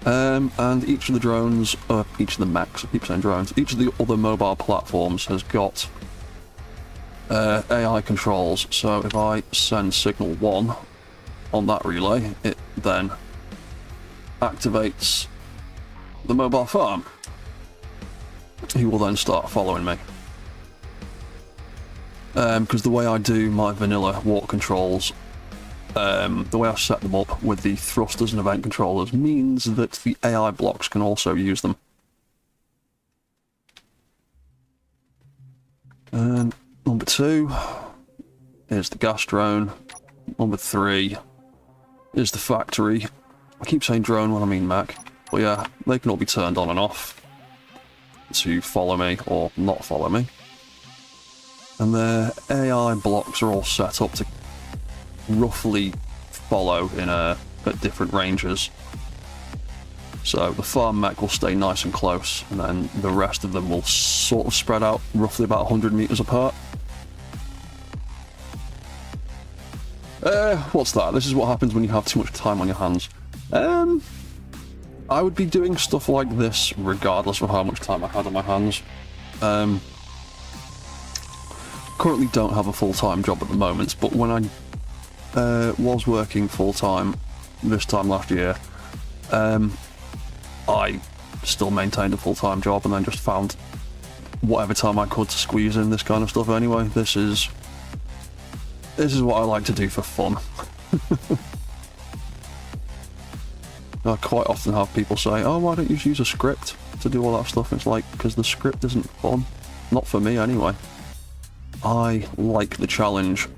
And each of the drones, each of the mechs, I keep saying drones, each of the other mobile platforms has got AI controls, so if I send signal 1 on that relay, it then activates the mobile farm. He will then start following me. Because the way I do my vanilla water controls, the way I set them up with the thrusters and event controllers means that the AI blocks can also use them. And number 2 is the gas drone. Number 3 is the factory. I keep saying drone when I mean mech, but yeah, they can all be turned on and off to follow me or not follow me. And the AI blocks are all set up to roughly follow in at different ranges. So the farm mech will stay nice and close, and then the rest of them will sort of spread out roughly about 100 meters apart. What's that? This is what happens when you have too much time on your hands. I would be doing stuff like this regardless of how much time I had on my hands. Currently don't have a full-time job at the moment, but when I was working full-time this time last year, I still maintained a full-time job and then just found whatever time I could to squeeze in this kind of stuff anyway. This is what I like to do for fun. I quite often have people say, oh, why don't you just use a script to do all that stuff? And it's like, because the script isn't fun. Not for me anyway. I like the challenge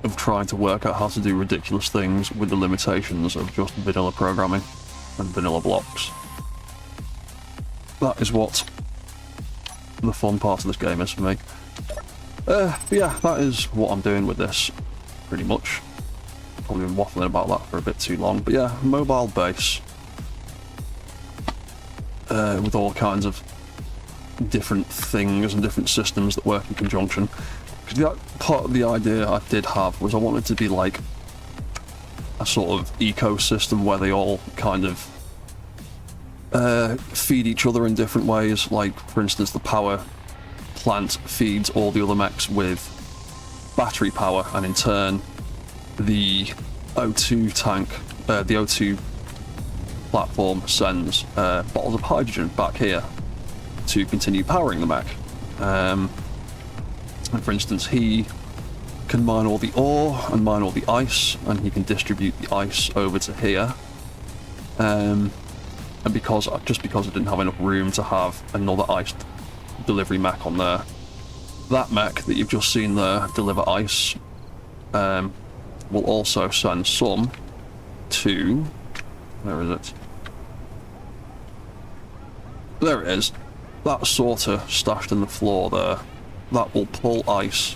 of trying to work out how to do ridiculous things with the limitations of just vanilla programming and vanilla blocks. That is what the fun part of this game is for me. But yeah, that is what I'm doing with this, pretty much. Probably been waffling about that for a bit too long, but yeah, mobile base with all kinds of different things and different systems that work in conjunction. Because that part of the idea I did have was I wanted to be like a sort of ecosystem where they all kind of feed each other in different ways. Like, for instance, the power plant feeds all the other mechs with battery power, and in turn the O2 tank, the O2 platform sends bottles of hydrogen back here to continue powering the mech. And for instance, he can mine all the ore and mine all the ice, and he can distribute the ice over to here. And because I didn't have enough room to have another ice delivery mech on there, that mech that you've just seen there deliver ice will also send some to... where is it? There it is. That sorter stashed in the floor there, that will pull ice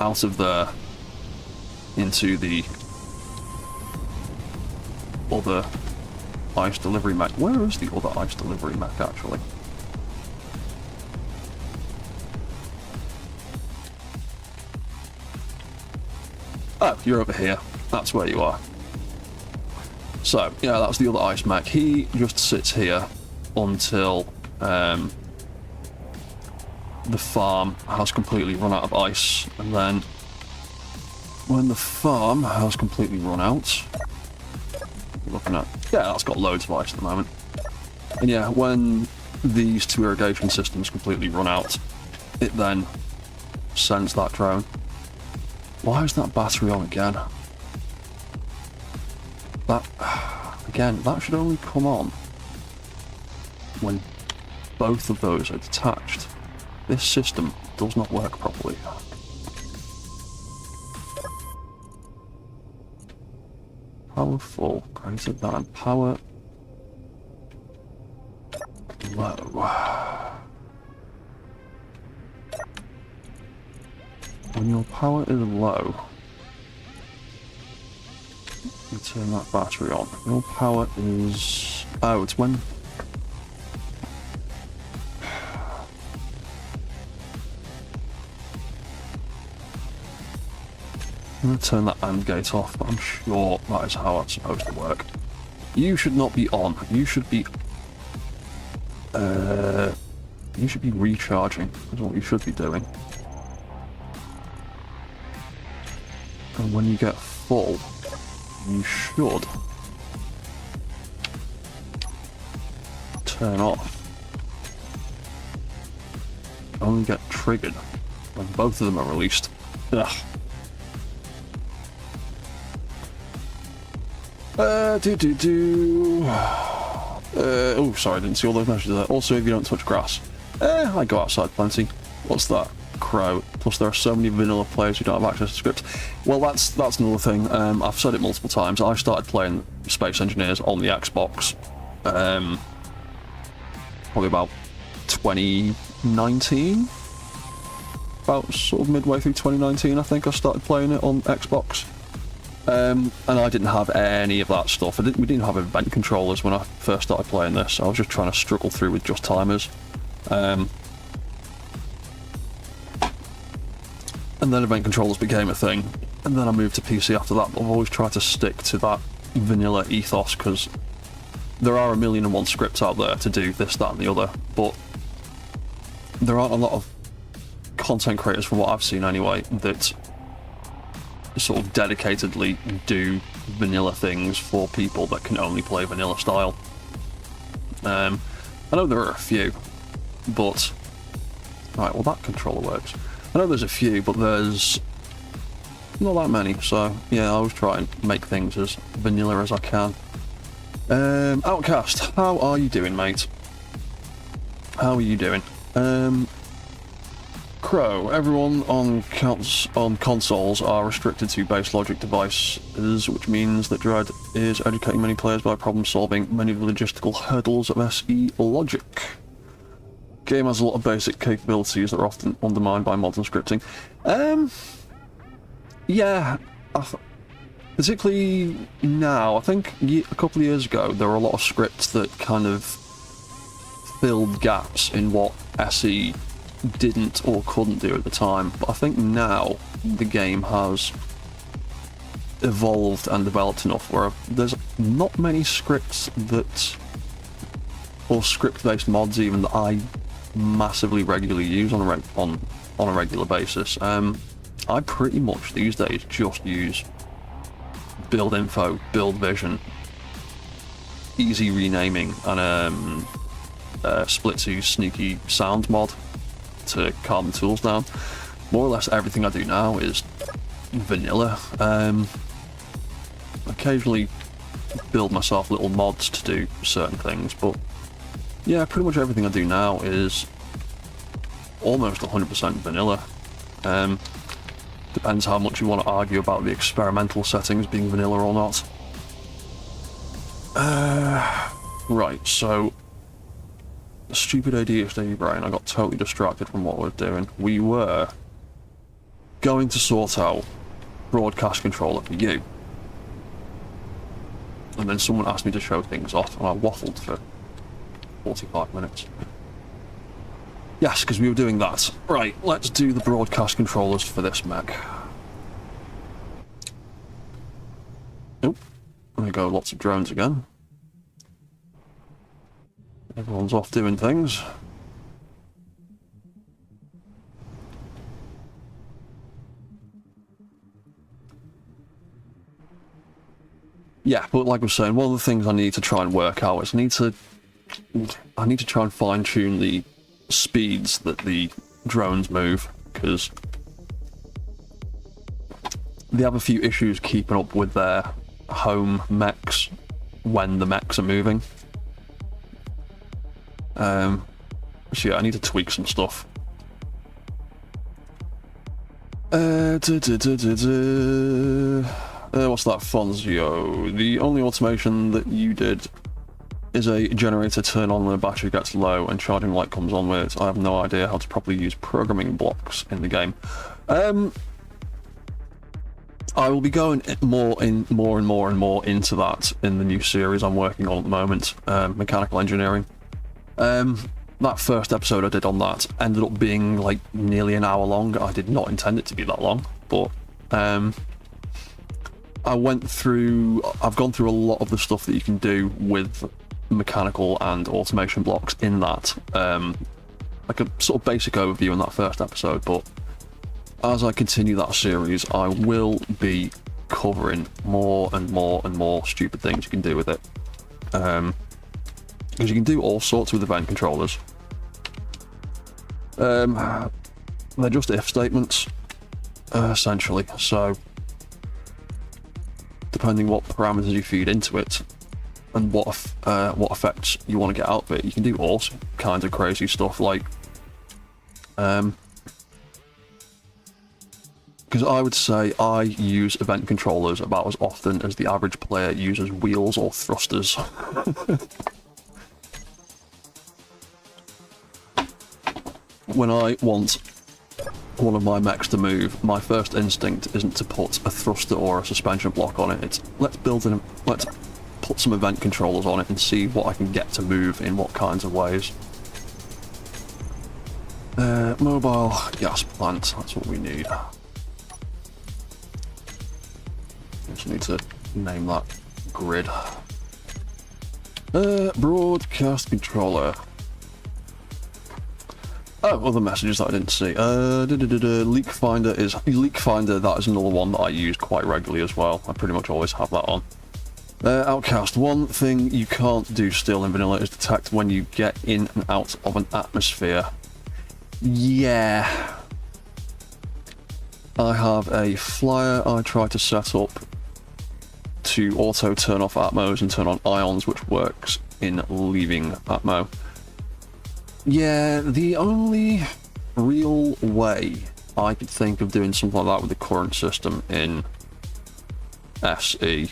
out of there into the other ice delivery mech. Where is the other ice delivery mech, actually? Oh, you're over here. That's where you are. So, yeah, that's the other ice mech. He just sits here until the farm has completely run out of ice, and then when the farm has completely run out, looking at, yeah, that's got loads of ice at the moment. And yeah, when these two irrigation systems completely run out, it then sends that drone. Why is that battery on again? That should only come on when both of those are detached. This system does not work properly. Powerful, greater than, power low. when your power is low, you turn that battery on. Your power is... oh, it's when... I'm going to turn that AND gate off, but I'm sure that is how it's supposed to work. You should not be on. You should be... you should be recharging, is what you should be doing. And when you get full, you should turn off. Only get triggered when both of them are released. Ugh. Oh, sorry, I didn't see all those messages there. Also, if you don't touch grass. I go outside plenty. What's that? Crow. Plus, there are so many vanilla players who don't have access to script. Well, that's another thing. I've said it multiple times. I started playing Space Engineers on the Xbox probably about 2019. About sort of midway through 2019, I think I started playing it on Xbox. And I didn't have any of that stuff. We didn't have event controllers when I first started playing this. I was just trying to struggle through with just timers. And then event controllers became a thing. And then I moved to PC after that. But I've always tried to stick to that vanilla ethos because there are 1,000,001 scripts out there to do this, that, and the other. But there aren't a lot of content creators, from what I've seen anyway, that sort of dedicatedly do vanilla things for people that can only play vanilla style. I know there are a few, but... right, well that controller works. I know there's a few, but there's not that many, so yeah, I always try and make things as vanilla as I can. Outcast, how are you doing, mate? How are you doing? Crow, everyone on consoles are restricted to base logic devices, which means that Dread is educating many players by problem-solving many of the logistical hurdles of SE logic. Game has a lot of basic capabilities that are often undermined by modern scripting. Yeah, particularly now. I think a couple of years ago there were a lot of scripts that kind of filled gaps in what SE didn't or couldn't do at the time, but I think now the game has evolved and developed enough where there's not many scripts that, or script-based mods even, that I massively regularly use on a regular basis. I pretty much these days just use build info, build vision, easy renaming, and split to sneaky sound mod to calm the tools down. More or less everything I do now is vanilla. Occasionally build myself little mods to do certain things, but yeah, pretty much everything I do now is almost 100% vanilla. Depends how much you want to argue about the experimental settings being vanilla or not. Right, so the stupid ADHD brain, I got totally distracted from what we were doing. We were going to sort out broadcast controller for you. And then someone asked me to show things off, and I waffled for 45 minutes. Yes, because we were doing that. Right, let's do the broadcast controllers for this mech. Nope. There we go, lots of drones again. Everyone's off doing things. Yeah, but like I was saying, one of the things I need to try and work out is I need to try and fine-tune the speeds that the drones move, because they have a few issues keeping up with their home mechs when the mechs are moving. So yeah, I need to tweak some stuff. What's that, Fonzio? The only automation that you did is a generator turn on when a battery gets low and charging light comes on with it. I have no idea how to properly use programming blocks in the game. I will be going more and more into that in the new series I'm working on at the moment, mechanical engineering. That first episode I did on that ended up being like nearly an hour long. I did not intend it to be that long, but I've gone through a lot of the stuff that you can do with mechanical and automation blocks in that, like a sort of basic overview in that first episode, but as I continue that series, I will be covering more and more stupid things you can do with it. Because you can do all sorts with event controllers. They're just if statements, essentially. So, depending what parameters you feed into it and what effects you want to get out of it, you can do all kinds of crazy stuff. Like, because I would say I use event controllers about as often as the average player uses wheels or thrusters. When I want one of my mechs to move, my first instinct isn't to put a thruster or a suspension block on it. It's let's put some event controllers on it and see what I can get to move in what kinds of ways. Mobile gas plant, that's what we need. Just need to name that grid. Broadcast controller. Oh, other messages that I didn't see. Leak Finder. That is another one that I use quite regularly as well. I pretty much always have that on. Outcast. One thing you can't do still in vanilla is detect when you get in and out of an atmosphere. Yeah. I have a flyer I try to set up to auto turn off Atmos and turn on ions, which works in leaving Atmo. Yeah, the only real way I could think of doing something like that with the current system in SE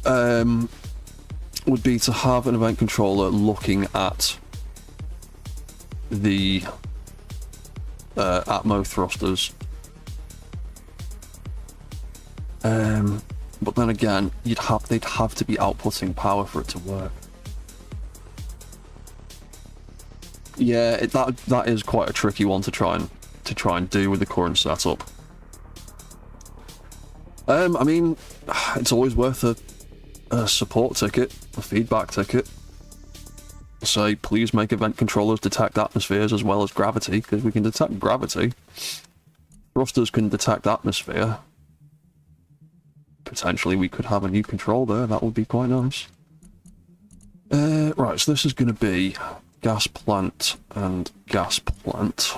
would be to have an event controller looking at the Atmo thrusters. But then again, they'd have to be outputting power for it to work. Yeah, that is quite a tricky one to try and do with the current setup. I mean, it's always worth a support ticket, a feedback ticket. Say, please make event controllers detect atmospheres as well as gravity, because we can detect gravity. Thrusters can detect atmosphere. Potentially we could have a new control there, that would be quite nice. Right, so this is going to be gas plant and gas plant.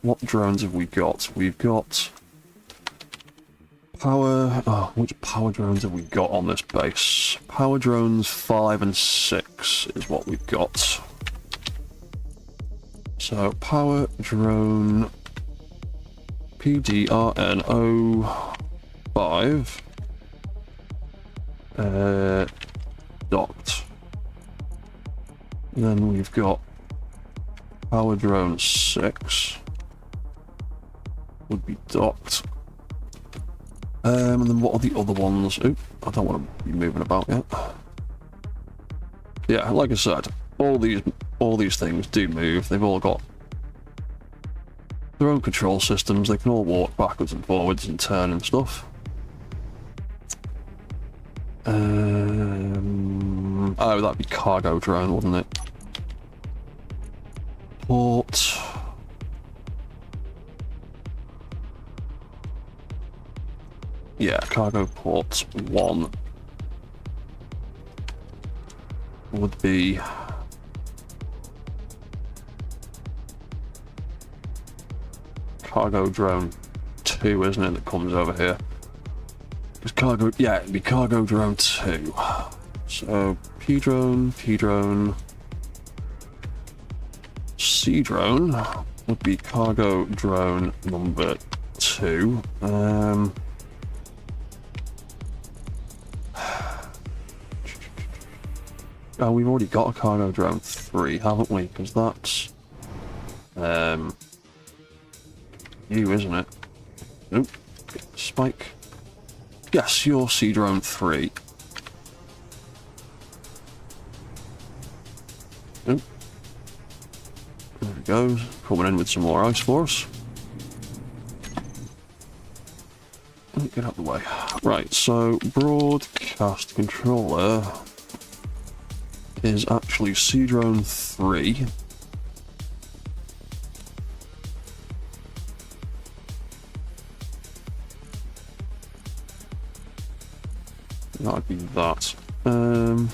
What drones have we got? We've got power... Oh, which power drones have we got on this base? Power drones 5 and 6 is what we've got. So, power drone PDRN05 docked. Then we've got power drone 6 would be docked. And then what are the other ones? Oop, I don't want to be moving about yet. Yeah, like I said, all these things do move. They've all got their own control systems. They can all walk backwards and forwards and turn and stuff. Oh, that'd be cargo drone, wouldn't it? Port. Yeah, cargo port 1 would be cargo drone 2, isn't it, that comes over here? It's cargo, yeah, it'd be cargo drone 2. So P drone, C drone would be cargo drone number 2. Oh, we've already got a cargo drone 3, haven't we? Because that's you, isn't it? Nope. Spike. Yes, you're Sea Drone 3. Oh. There he goes. Coming in with some more ice for us. Get out of the way. Right, so broadcast controller is actually Sea Drone 3. That'd be that. And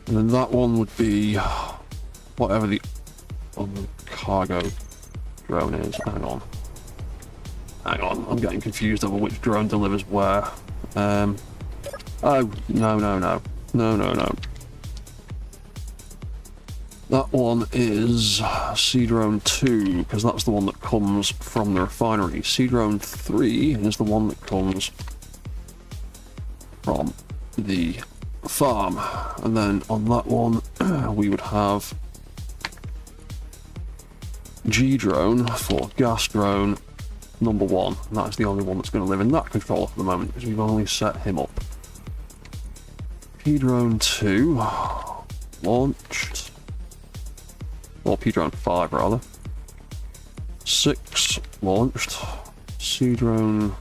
then that one would be whatever the other cargo drone is. Hang on, I'm getting confused over which drone delivers where. Oh, no. That one is Sea Drone 2, because that's the one that comes from the refinery. Sea Drone 3 is the one that comes from the farm. And then on that one, we would have G Drone for gas drone number 1. And that's the only one that's going to live in that controller for the moment, because we've only set him up. P Drone 2 launched. Or P Drone 5 rather. 6 launched. Sea Drone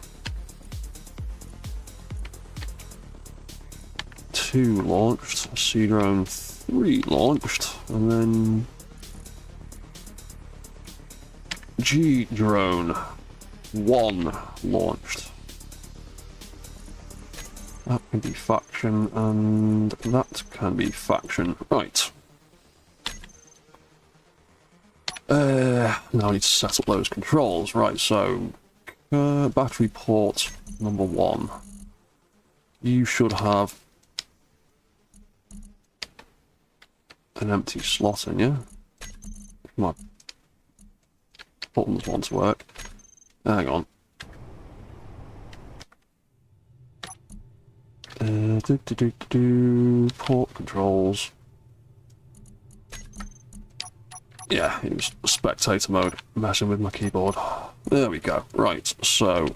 2 launched. Sea Drone 3 launched. And then G Drone 1 launched. That can be faction, and that can be faction. Right. Now I need to set up those controls. Right, so battery port number 1. You should have an empty slot in you. If my buttons want to work. Hang on. Port controls. Yeah, it was spectator mode, messing with my keyboard. There we go. Right, so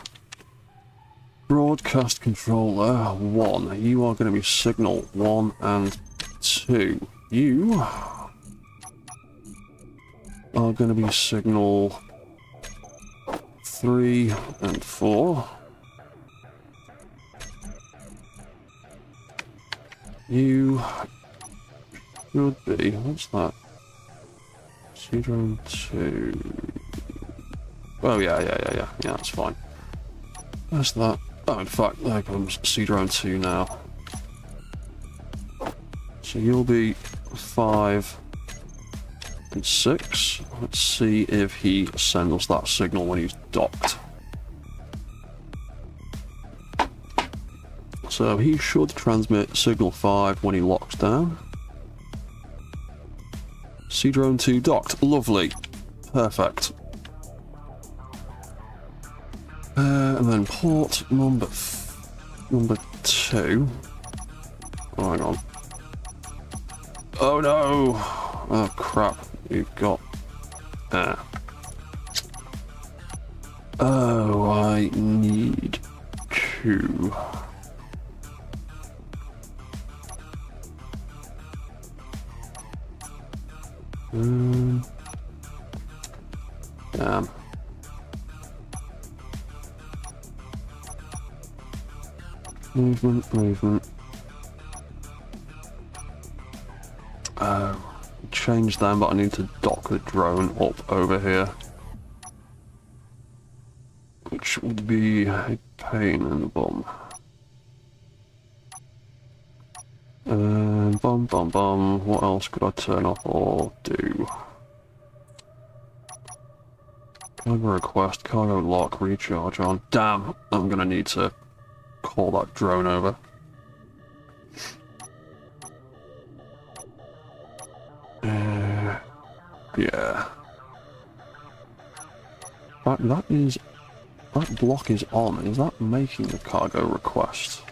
broadcast controller 1. You are going to be signal 1 and 2. You are going to be signal 3 and 4. You should be. What's that? Sea Drone 2. Oh, yeah, that's fine. That's that. Oh, in fact, there comes Sea Drone 2 now. So you'll be 5 and 6. Let's see if he sends that signal when he's docked. So he should transmit signal 5 when he locks down. Sea Drone 2 docked. Lovely. Perfect. And then port number 2. Oh, hang on. Oh no! Oh crap. You've got... Oh, I need to... Damn. Movement. Change them, but I need to dock the drone up over here. Which would be a pain in the bum. Bum. What else could I turn off or do? Cargo request, cargo lock, recharge on. Damn, I'm gonna need to call that drone over. Yeah. That block is on. Is that making the cargo request?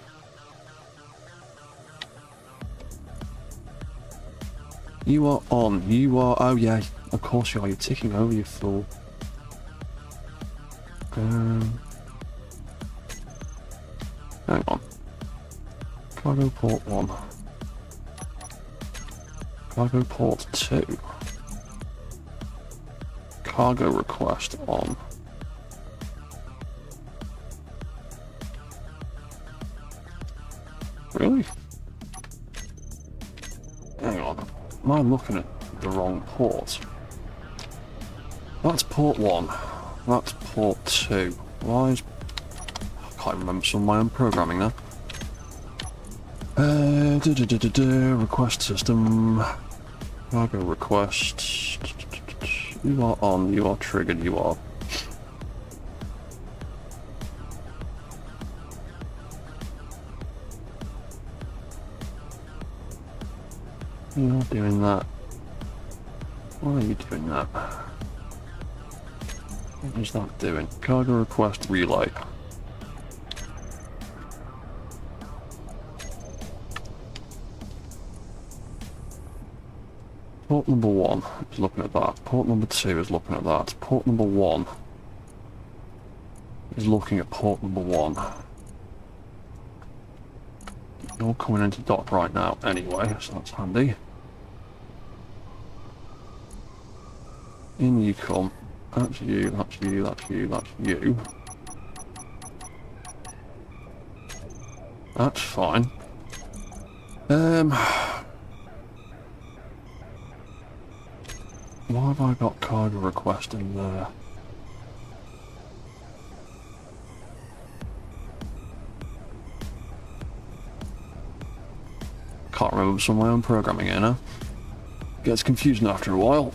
You are on. You are... Oh yeah, of course you are. You're ticking over, you fool. Hang on. Cargo port 1. Cargo port 2. Cargo request on. Really? Hang on. Am I looking at the wrong port? That's port 1. That's port 2. Why is... I can't remember some of my own programming now. Request system. Cargo request. You are on, you are triggered, you are. You're not doing that. Why are you doing that? What is that doing? Cargo request relay. Port number 1 is looking at that. Port number 2 is looking at that. Port number 1 is looking at port number 1. You're coming into dock right now anyway, so that's handy. In you come. That's you, that's you, that's you, that's you. That's fine. Why have I got cargo request in there? Can't remember some of my own programming here now. Gets confusing after a while.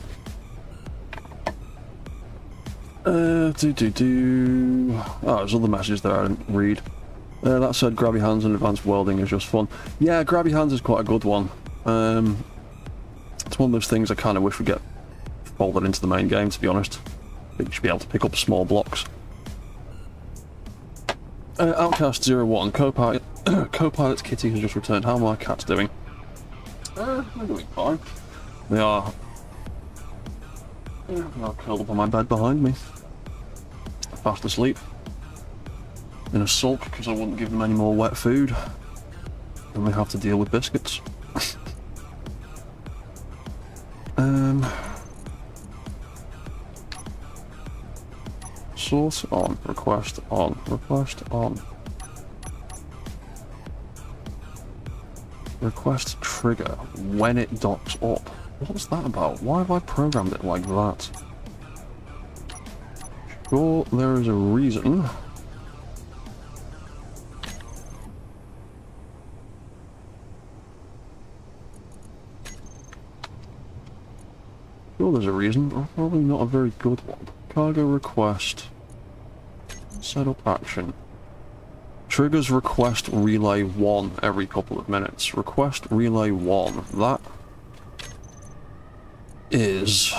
Oh, there's other messages there I didn't read. That said, grab your hands and advanced welding is just fun. Yeah, grab your hands is quite a good one. It's one of those things I kind of wish would get folded into the main game, to be honest. I think you should be able to pick up small blocks. Outcast01, co-pilot's Kitty has just returned. How are my cats doing? They're doing fine. They are curled up on my bed behind me. Fast asleep. In a sulk because I wouldn't give them any more wet food. Then they have to deal with biscuits. Source on, request on, request on. Request trigger when it docks up. What's that about? Why have I programmed it like that? Sure, there is a reason. Sure, there's a reason. Probably not a very good one. Cargo request. Setup action. Triggers request relay 1 every couple of minutes. Request relay 1. That is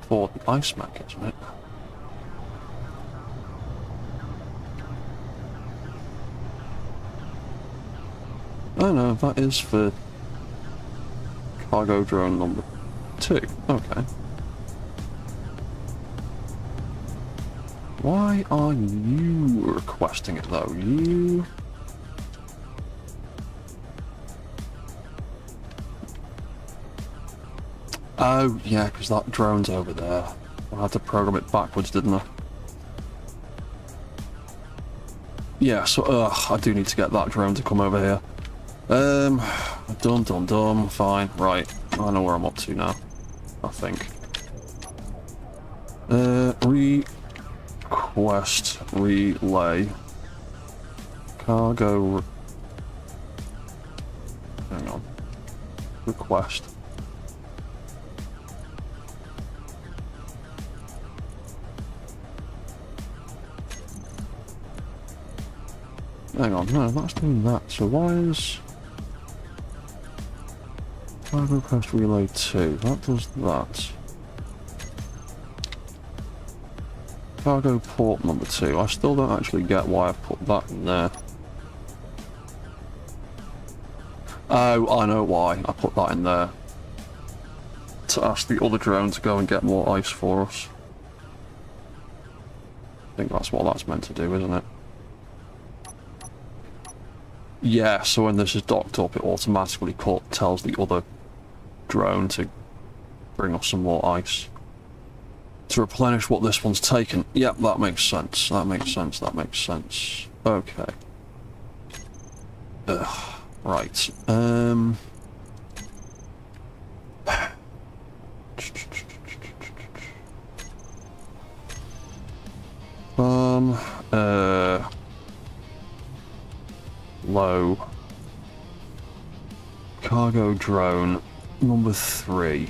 for the ice mech, isn't it? Oh no, that is for cargo drone number 2. Okay. Why are you requesting it though? You... Oh, yeah, because that drone's over there. I had to program it backwards, didn't I? Yeah, so, I do need to get that drone to come over here. Dumb, fine, right. I know where I'm up to now, I think. Request relay. Cargo... Hang on. Request. Hang on, no, that's doing that. So why is... Cargo request relay 2, that does that. Cargo port number 2, I still don't actually get why I put that in there. Oh, I know why I put that in there. To ask the other drone to go and get more ice for us. I think that's what that's meant to do, isn't it? Yeah, so when this is docked up, it automatically tells the other drone to bring us some more ice. To replenish what this one's taken. Yep, that makes sense. That makes sense. That makes sense. Okay. Right. Low. Cargo drone number 3.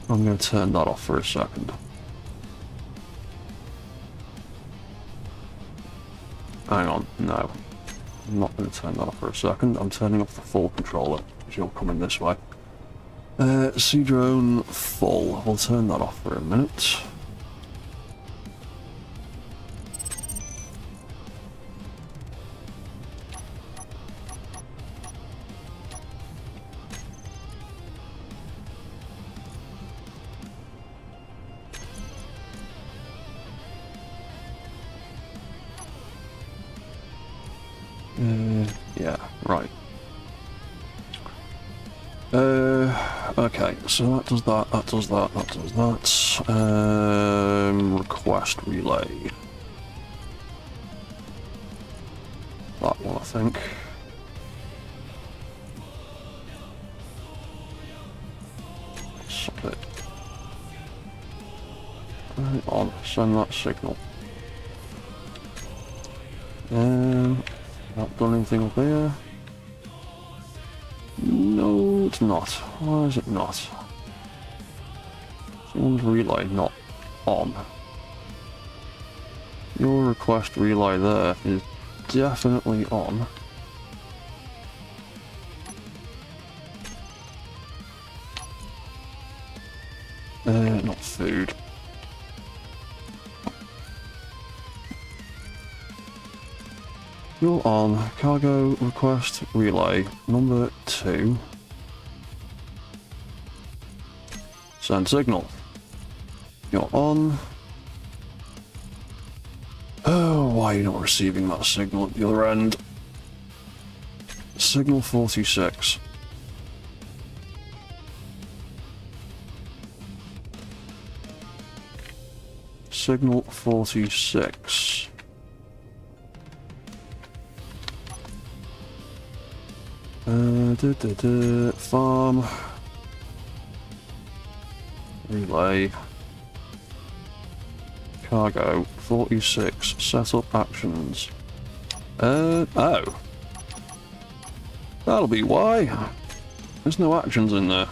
I'm going to turn that off for a second. Hang on, no. I'm not going to turn that off for a second. I'm turning off the full controller, because you're coming this way. Sea drone full. We'll turn that off for a minute. Yeah, right. Okay, so that does that, that does that, that does that. Request relay. That one, I think. Stop it. Right on, send that signal. Not done anything up here. No, it's not. Why is it not? Someone's relay not on. Your request relay there is definitely on. Not food. You're on. Cargo request relay number 2. Send signal. You're on. Oh, why are you not receiving that signal at the other end? Signal 46. Signal 46. Farm. Relay. Cargo. 46. Setup actions. Oh. That'll be why. There's no actions in there.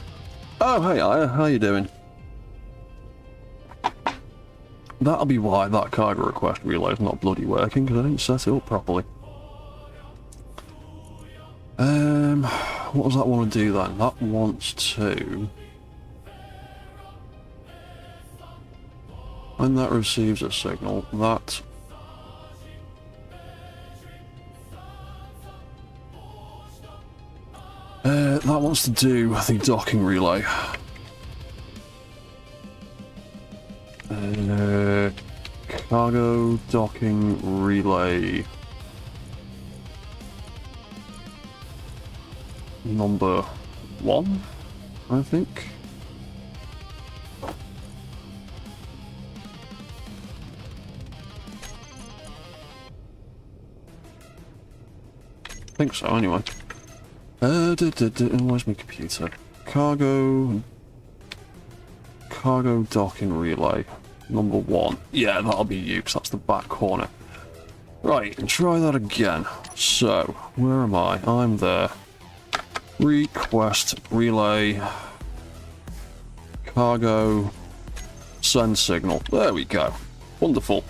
Oh, hey, Aya, how you doing? That'll be why that cargo request relay is not bloody working, because I didn't set it up properly. What does that want to do then? That wants to... When that receives a signal, that... that wants to do the docking relay. Cargo docking relay number 1, I think. I think so, anyway. Where's my computer? Cargo docking relay number 1. Yeah, that'll be you, because that's the back corner. Right, try that again. So, where am I? I'm there. Request relay cargo send signal. There we go. Wonderful.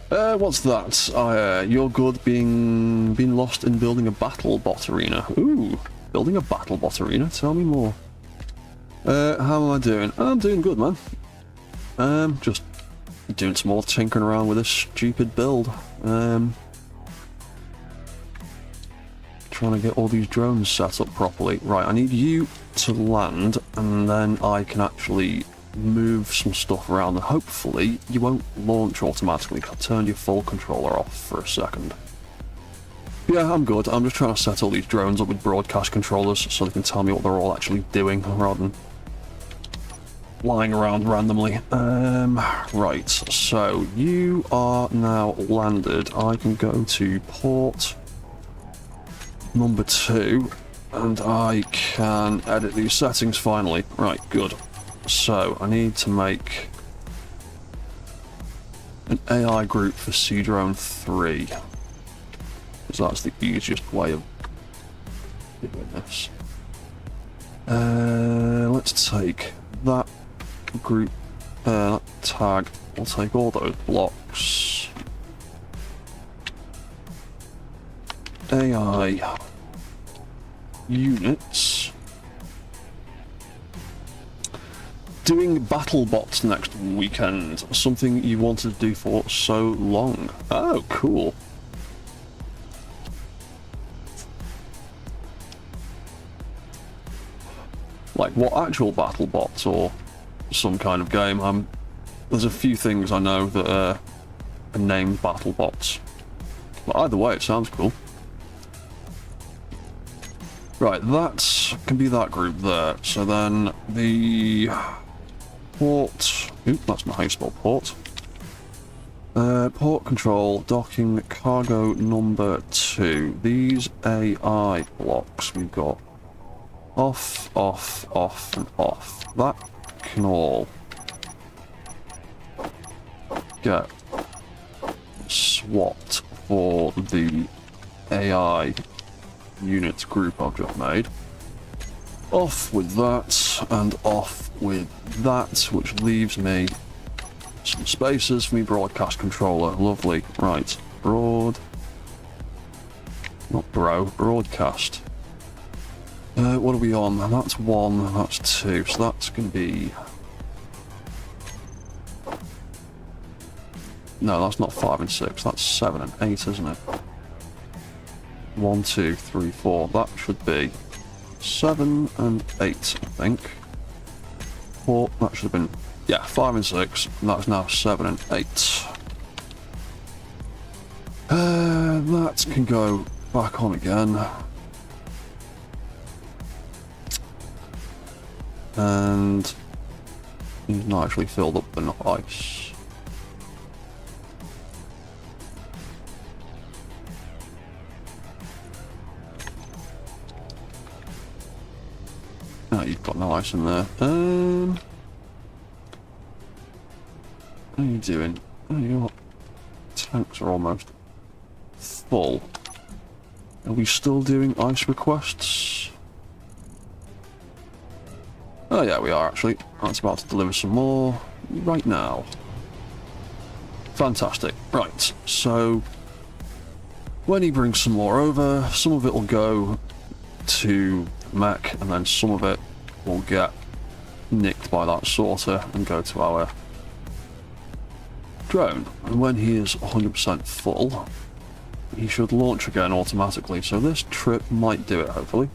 What's that? You're good being lost in building a battle bot arena. Ooh, building a battle bot arena. Tell me more. How am I doing? I'm doing good, man. Just doing some more tinkering around with this stupid build. Trying to get all these drones set up properly. Right, I need you to land, and then I can actually move some stuff around, and hopefully you won't launch automatically. I turned your full controller off for a second. Yeah, I'm good. I'm just trying to set all these drones up with broadcast controllers so they can tell me what they're all actually doing rather than lying around randomly. Right, so you are now landed. I can go to port number 2 and I can edit these settings finally. Right, good. So I need to make an AI group for Sea Drone 3. Because that's the easiest way of doing this. Let's take that group, that tag. We'll take all those blocks. AI units. Doing battle bots next weekend. Something you wanted to do for so long. Oh, cool. Like, what actual battle bots or some kind of game? There's a few things I know that are named battle bots. But either way, it sounds cool. Right, that can be that group there. So then the port... Oop, that's not how you spell port. Port control, docking, cargo number 2. These AI blocks we've got off, off, off, and off. That can all get swapped for the AI unit group I've just made. Off with that, and off with that, which leaves me some spaces for me broadcast controller. Lovely. Right. Broadcast. What are we on? That's 1, that's 2, so that's going to be... No, that's not 5 and 6, that's 7 and 8, isn't it? 1, 2, 3, 4, that should be 7 and 8, I think. 4, that should have been... Yeah, 5 and 6, and that's now 7 and 8. That can go back on again. And he's not actually filled up with enough ice. No, you've got no ice in there. How are you doing? Oh, your tanks are almost full. Are we still doing ice requests? Oh yeah, we are actually. That's about to deliver some more right now. Fantastic. Right, so when he brings some more over, some of it will go to mech, and then some of it will get nicked by that sorter and go to our drone. And when he is 100% full, he should launch again automatically. So this trip might do it, hopefully.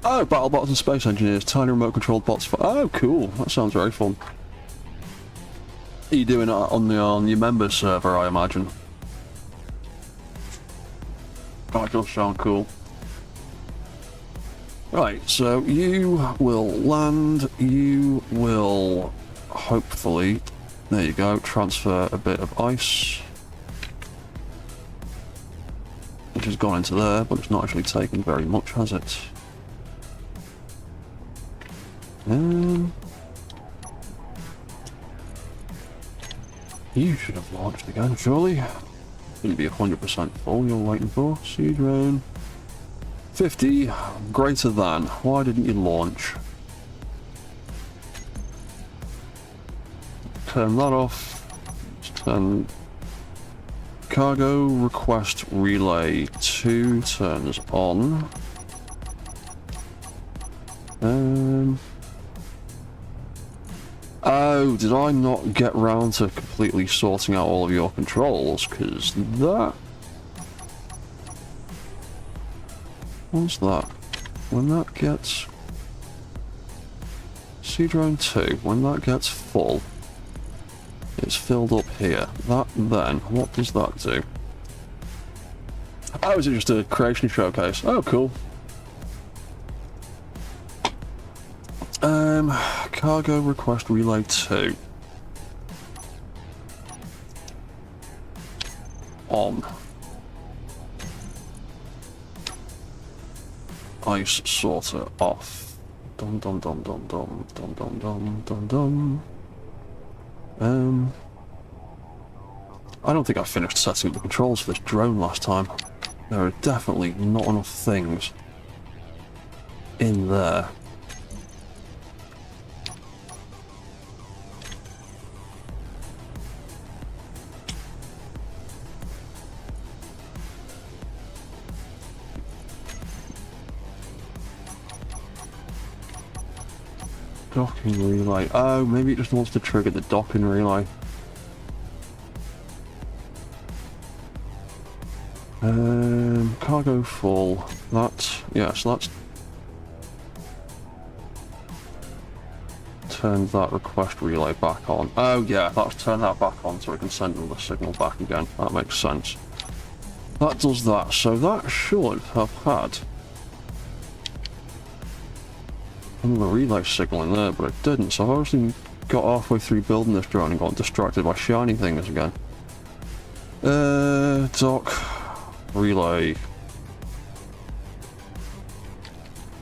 Oh, battle bots and space engineers, tiny remote controlled bots for... Oh, cool. That sounds very fun. Are you doing it on your members server, I imagine? That does sound cool. Right, so you will land, you will hopefully, there you go, transfer a bit of ice. Which has gone into there, but it's not actually taken very much, has it? You should have launched again, surely. Shouldn't be 100% full you're waiting for. Sea drone. 50 greater than. Why didn't you launch? Turn that off. Let's turn cargo request relay 2 turns on. Oh, did I not get round to completely sorting out all of your controls? Because that... What's that? When that gets Sea Drone 2, when that gets full, it's filled up here. That then, what does that do? Oh, is it just a creation showcase? Oh, cool. Cargo request relay 2. On. Ice sorter off. Dum dum dum dum dum dum dum dum dum dum. I don't think I finished setting up the controls for this drone last time. There are definitely not enough things in there. Docking relay. Oh, maybe it just wants to trigger the docking relay. Cargo full. That's, yeah, so that's turned that request relay back on. Oh yeah, that's turned that back on so we can send another signal back again. That makes sense. That does that, so that should have had another relay signal in there, but it didn't, so I obviously got halfway through building this drone and got distracted by shiny things again. Dock, relay,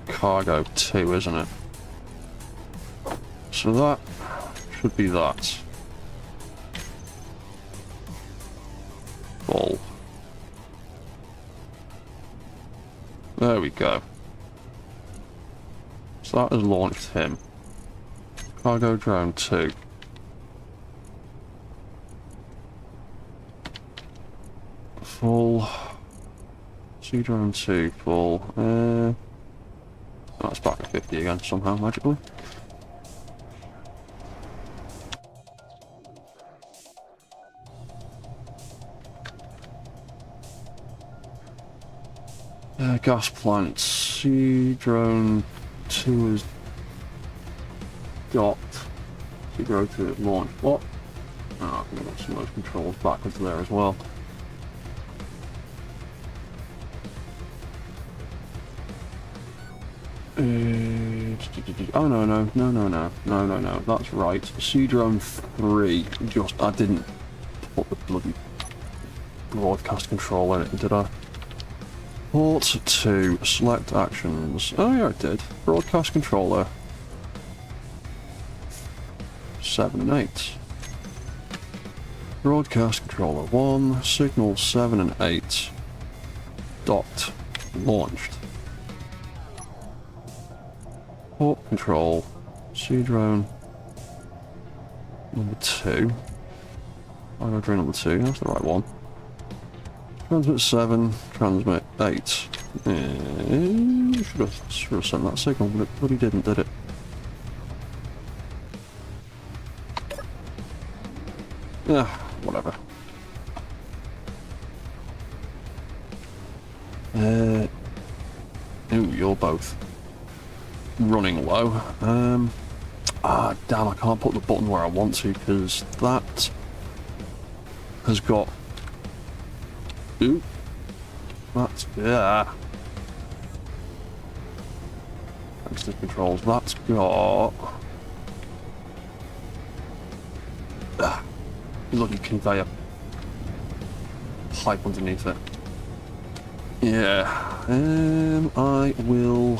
cargo 2, isn't it? So that should be that. Full. There we go. So that has launched him. Cargo drone 2. Full. Sea drone 2 full. That's back at 50 again somehow, magically. Gas plant. Sea drone 2 is docked. Sea drone 2 is launched. What? Oh, I can get some of those controls backwards there as well. Oh no, that's right. Sea drone 3, just, I didn't put the bloody broadcast control in it, did I? Port 2, select actions. Oh yeah, I did. Broadcast controller. 7 and 8. Broadcast controller 1, signal 7 and 8. Docked. Launched. Port control. Sea drone number 2. Cargo drone number 2, that's the right one. Transmit 7, transmit 8. Should have sent that signal, but it bloody didn't, did it? Yeah, whatever. Ooh, you're both running low. Damn, I can't put the button where I want to because that has got. Ooh, that's, yeah. Thanks to controls, that's got. Bloody conveyor pipe underneath it. Yeah, I will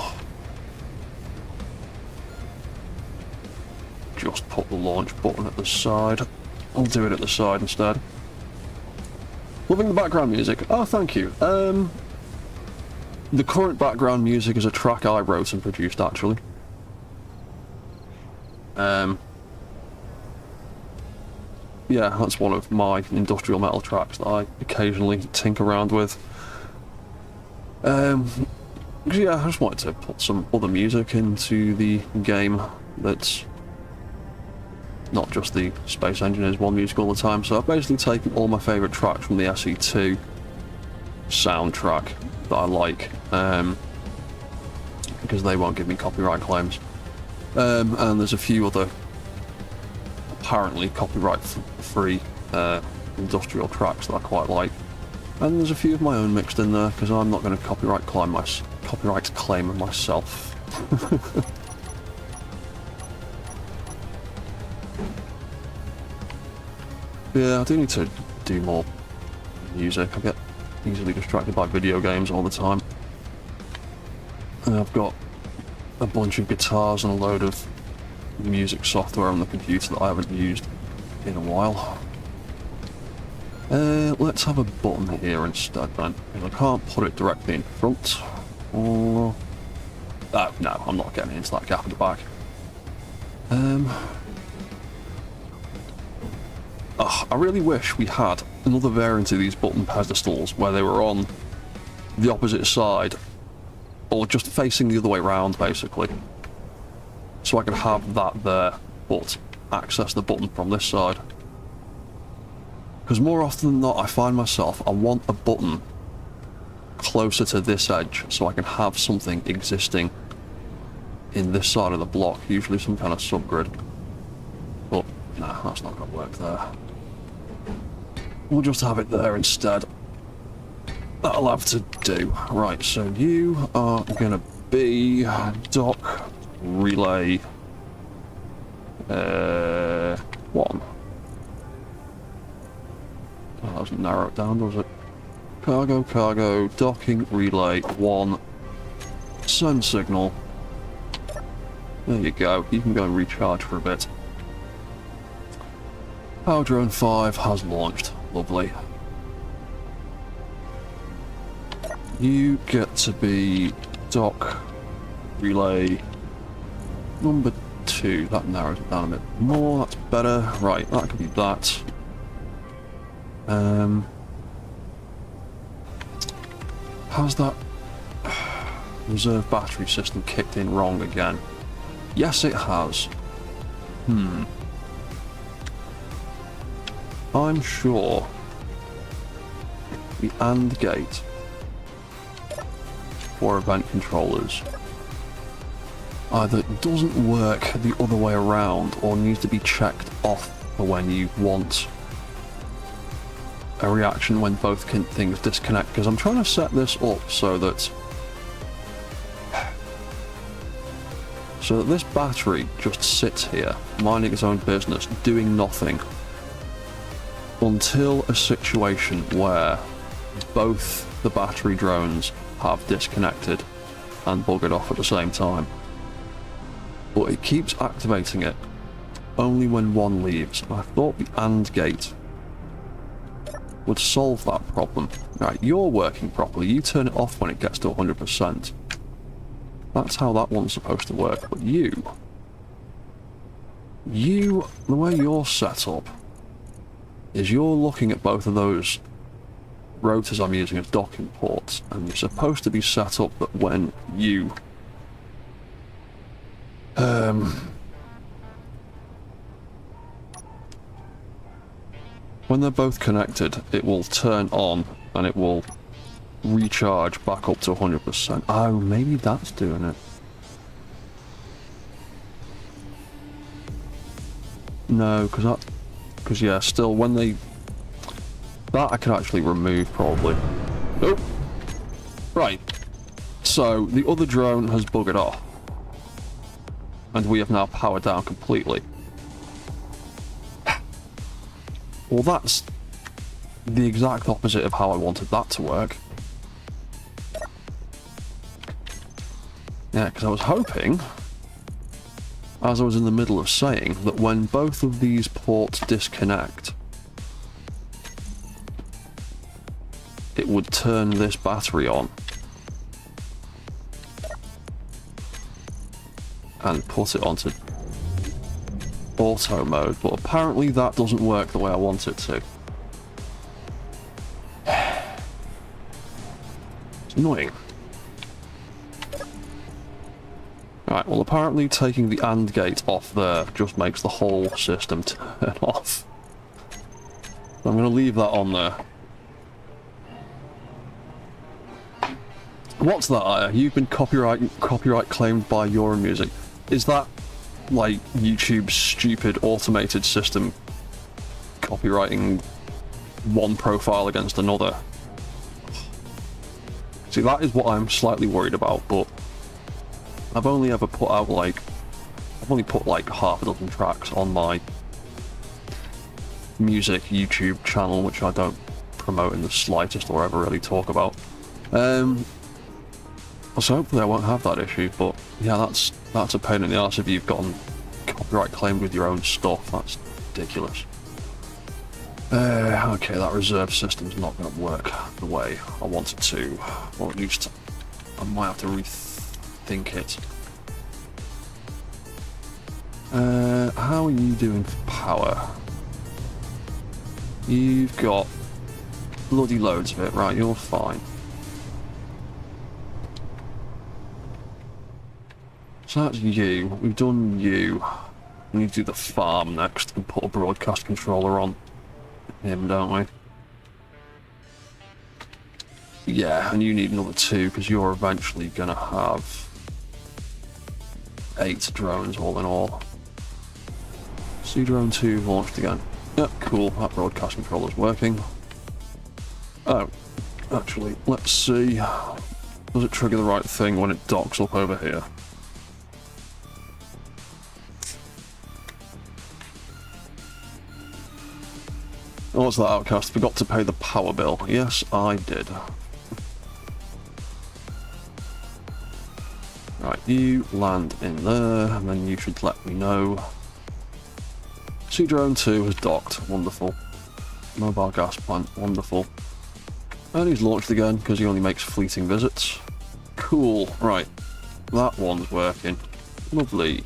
just put the launch button at the side. I'll do it at the side instead. Loving the background music. Oh, thank you. The current background music is a track I wrote and produced, actually. Yeah, that's one of my industrial metal tracks that I occasionally tinker around with. Yeah, I just wanted to put some other music into the game that's not just the Space Engineers one music all the time, so I've basically taken all my favourite tracks from the SE2 soundtrack that I like, because they won't give me copyright claims. And there's a few other apparently copyright-free industrial tracks that I quite like. And there's a few of my own mixed in there, because I'm not going to copyright claim myself. Yeah, I do need to do more music. I get easily distracted by video games all the time. And I've got a bunch of guitars and a load of music software on the computer that I haven't used in a while. Let's have a button here instead then, because I can't put it directly in front. Or... oh, no, I'm not getting into that gap at the back. Oh, I really wish we had another variant of these button pedestals where they were on the opposite side, or just facing the other way around, basically. So I could have that there, but access the button from this side. Because more often than not, I find myself, I want a button closer to this edge, so I can have something existing in this side of the block, usually some kind of subgrid. But, nah, that's not going to work there. We'll just have it there instead. That'll have to do. Right, so you are going to be dock relay 1. Oh, that doesn't narrow it down, does it? Cargo, docking relay 1. Send signal. There you go. You can go and recharge for a bit. Power Drone 5 has launched. Lovely. You get to be dock relay number 2. That narrows it down a bit more. That's better. Right, that could be that. How's that reserve battery system kicked in wrong again? Yes, it has. I'm sure the AND gate for event controllers either doesn't work the other way around or needs to be checked off for when you want a reaction when both things disconnect, because I'm trying to set this up so that this battery just sits here minding its own business, doing nothing until a situation where both the battery drones have disconnected and buggered off at the same time. But it keeps activating it only when one leaves. I thought the AND gate would solve that problem. Right, you're working properly. You turn it off when it gets to 100%. That's how that one's supposed to work. But you, the way you're set up is you're looking at both of those rotors I'm using as docking ports, and you're supposed to be set up that when you when they're both connected, it will turn on and it will recharge back up to 100%. Oh, maybe that's doing it. No, because yeah, still when they... that I can actually remove probably. Oh! Right. So, the other drone has buggered off. And we have now powered down completely. Well, that's the exact opposite of how I wanted that to work. Yeah, because I was hoping, as I was in the middle of saying, that when both of these ports disconnect, it would turn this battery on and put it onto auto mode, but apparently that doesn't work the way I want it to. It's annoying. Right, well apparently taking the AND gate off there just makes the whole system turn off. I'm going to leave that on there. What's that, Aya? You've been copyright claimed by your music. Is that like YouTube's stupid automated system copywriting one profile against another. See, that is what I'm slightly worried about, but I've only ever put out like, I've only put like half a dozen tracks on my music YouTube channel, which I don't promote in the slightest or ever really talk about. So hopefully I won't have that issue, but yeah, that's a pain in the arse if you've gotten copyright claimed with your own stuff. That's ridiculous. Okay, that reserve system's not going to work the way I want it to, or at least I might have to rethink it. How are you doing for power? You've got bloody loads of it, right? You're fine. So that's you. We've done you. We need to do the farm next and put a broadcast controller on him, don't we? Yeah, and you need another 2 because you're eventually gonna have 8 drones all in all. See drone 2 launched again. Yep, cool. That broadcast controller's working. Oh, actually, let's see. Does it trigger the right thing when it docks up over here? Oh, what's that, Outcast? Forgot to pay the power bill. Yes, I did. Right, you land in there, and then you should let me know. Sea Drone 2 has docked. Wonderful. Mobile gas plant. Wonderful. And he's launched again, because he only makes fleeting visits. Cool. Right. That one's working. Lovely.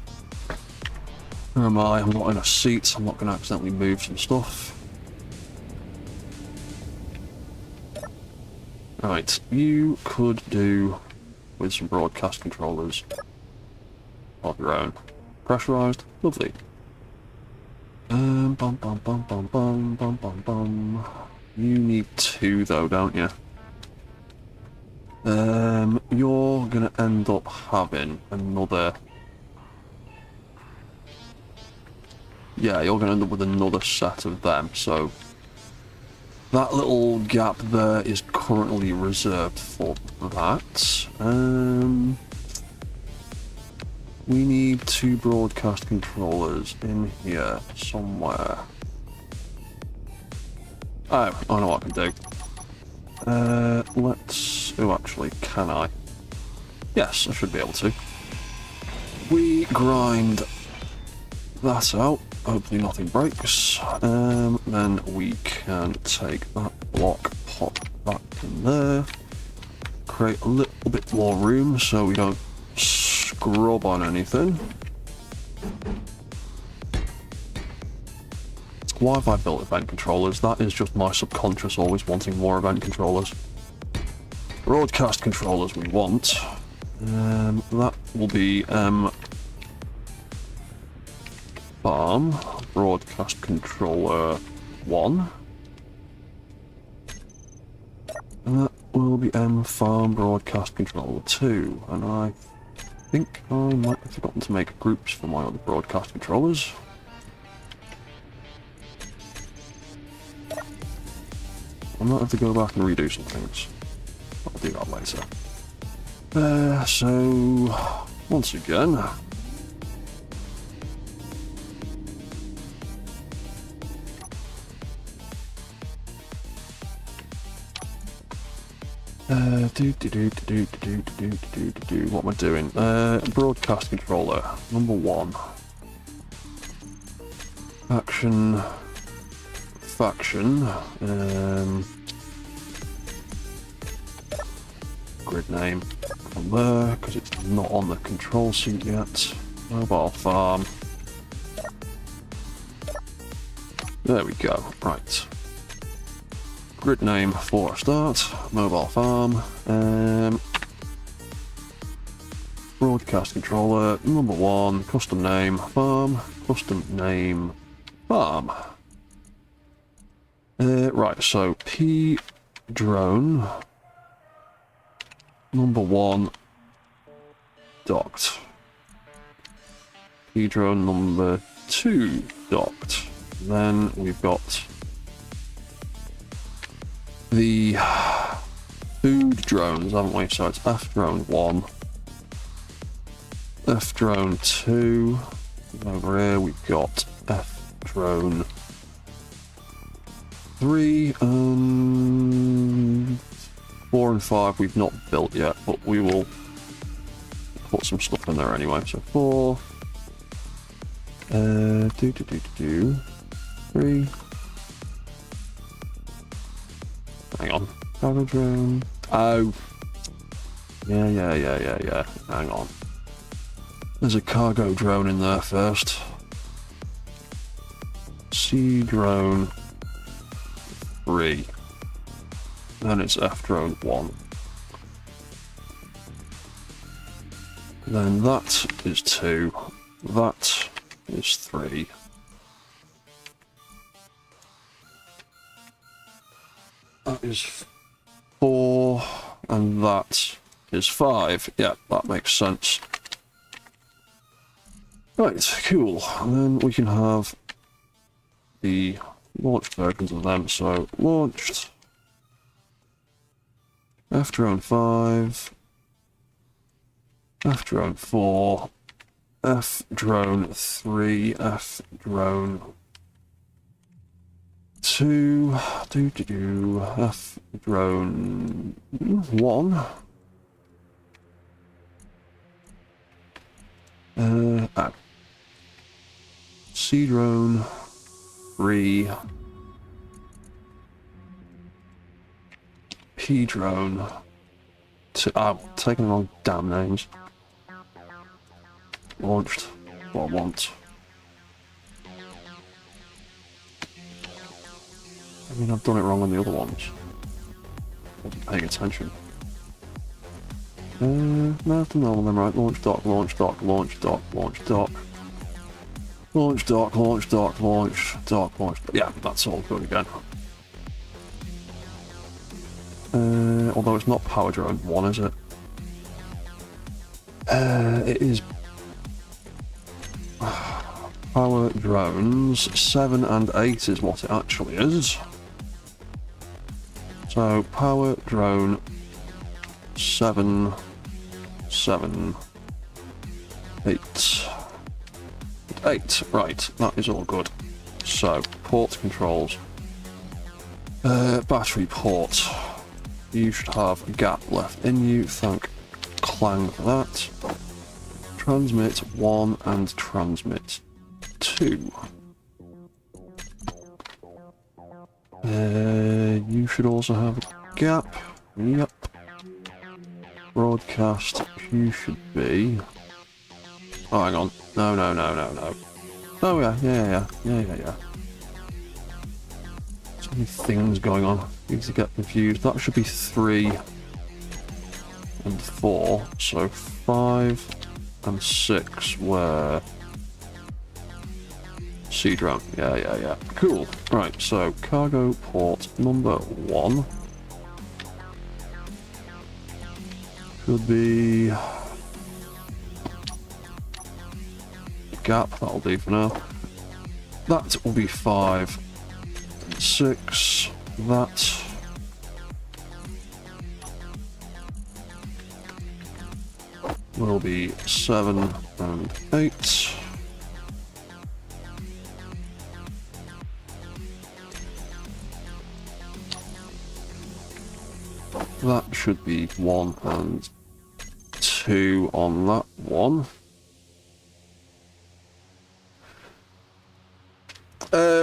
Where am I? I'm not in a seat. I'm not going to accidentally move some stuff. Right, you could do with some broadcast controllers of your own. Pressurized, lovely. Bum bum bum bum bum bum bum bum. You need 2 though, don't you? You're gonna end up having another. Yeah, you're gonna end up with another set of them, so that little gap there is currently reserved for that. We need 2 broadcast controllers in here somewhere. Oh, I know what I can do. Let's... Oh, actually, can I? Yes, I should be able to. We grind that out. Hopefully nothing breaks. Then we can take that block, pop that in there. Create a little bit more room so we don't scrub on anything. Why have I built event controllers? That is just my subconscious always wanting more event controllers. Broadcast controllers we want. That will be farm broadcast controller 1. And that will be farm broadcast controller 2. And I think I might have forgotten to make groups for my other broadcast controllers. I might have to go back and redo some things. I'll do that later. So once again, what am I doing? Broadcast controller number 1. Faction. Grid name from there because it's not on the control suite yet. Mobile farm. There we go. Right. Grid name for a start. Mobile farm. Broadcast controller number 1. Custom name farm. Custom name farm. Right. So P drone number 1 docked. P drone number 2 docked. Then we've got the food drones, haven't we? So it's F drone 1, F drone 2. Over here we've got F drone 3 and 4 and 5 we've not built yet, but we will put some stuff in there anyway. So 4, 3. Hang on, cargo drone. Oh, yeah. Hang on. There's a cargo drone in there first. C drone 3. Then it's F drone 1. Then that is 2. That is 3. That is 4. And that is 5. Yeah, that makes sense. Right, cool. And then we can have the launched versions of them. So, launched F drone 5, F drone 4, F drone 3, F drone 2, F drone 1. C drone 3, P drone 2. Taking the wrong damn names. Launched what I want. I mean, I've done it wrong on the other ones. I wasn't paying attention. No, I've done all of them right. Launch dock, launch dock, launch dock, launch dock. Launch dock, launch dock, launch dock, launch dock. Yeah, that's all good again. Although it's not power drone 1, is it? It is power drones 7 and 8 is what it actually is. So power drone 7, 8. 8, right, that is all good. So, port controls. Battery port. You should have a gap left in you, thank Clang for that. Transmit 1 and transmit 2. You should also have a gap. Yep. Broadcast, you should be... Oh, hang on. No. Oh, yeah. So many things going on. Easy to get confused. That should be 3 and 4. So 5 and 6 were C drone. Yeah. Cool. Right, so cargo port number 1 should be gap, that'll do for now. That will be 5 and 6. That will be 7 and 8. That should be 1 and 2 on that one.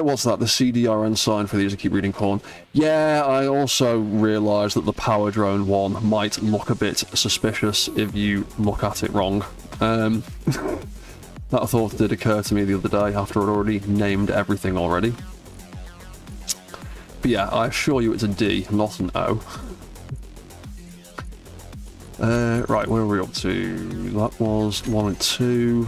What's that? The CDRN sign for these, I keep reading corn. Yeah, I also realised that the power drone one might look a bit suspicious if you look at it wrong. That thought did occur to me the other day after I'd already named everything already. But yeah, I assure you it's a D, not an O. Right, where are we up to? That was 1 and 2.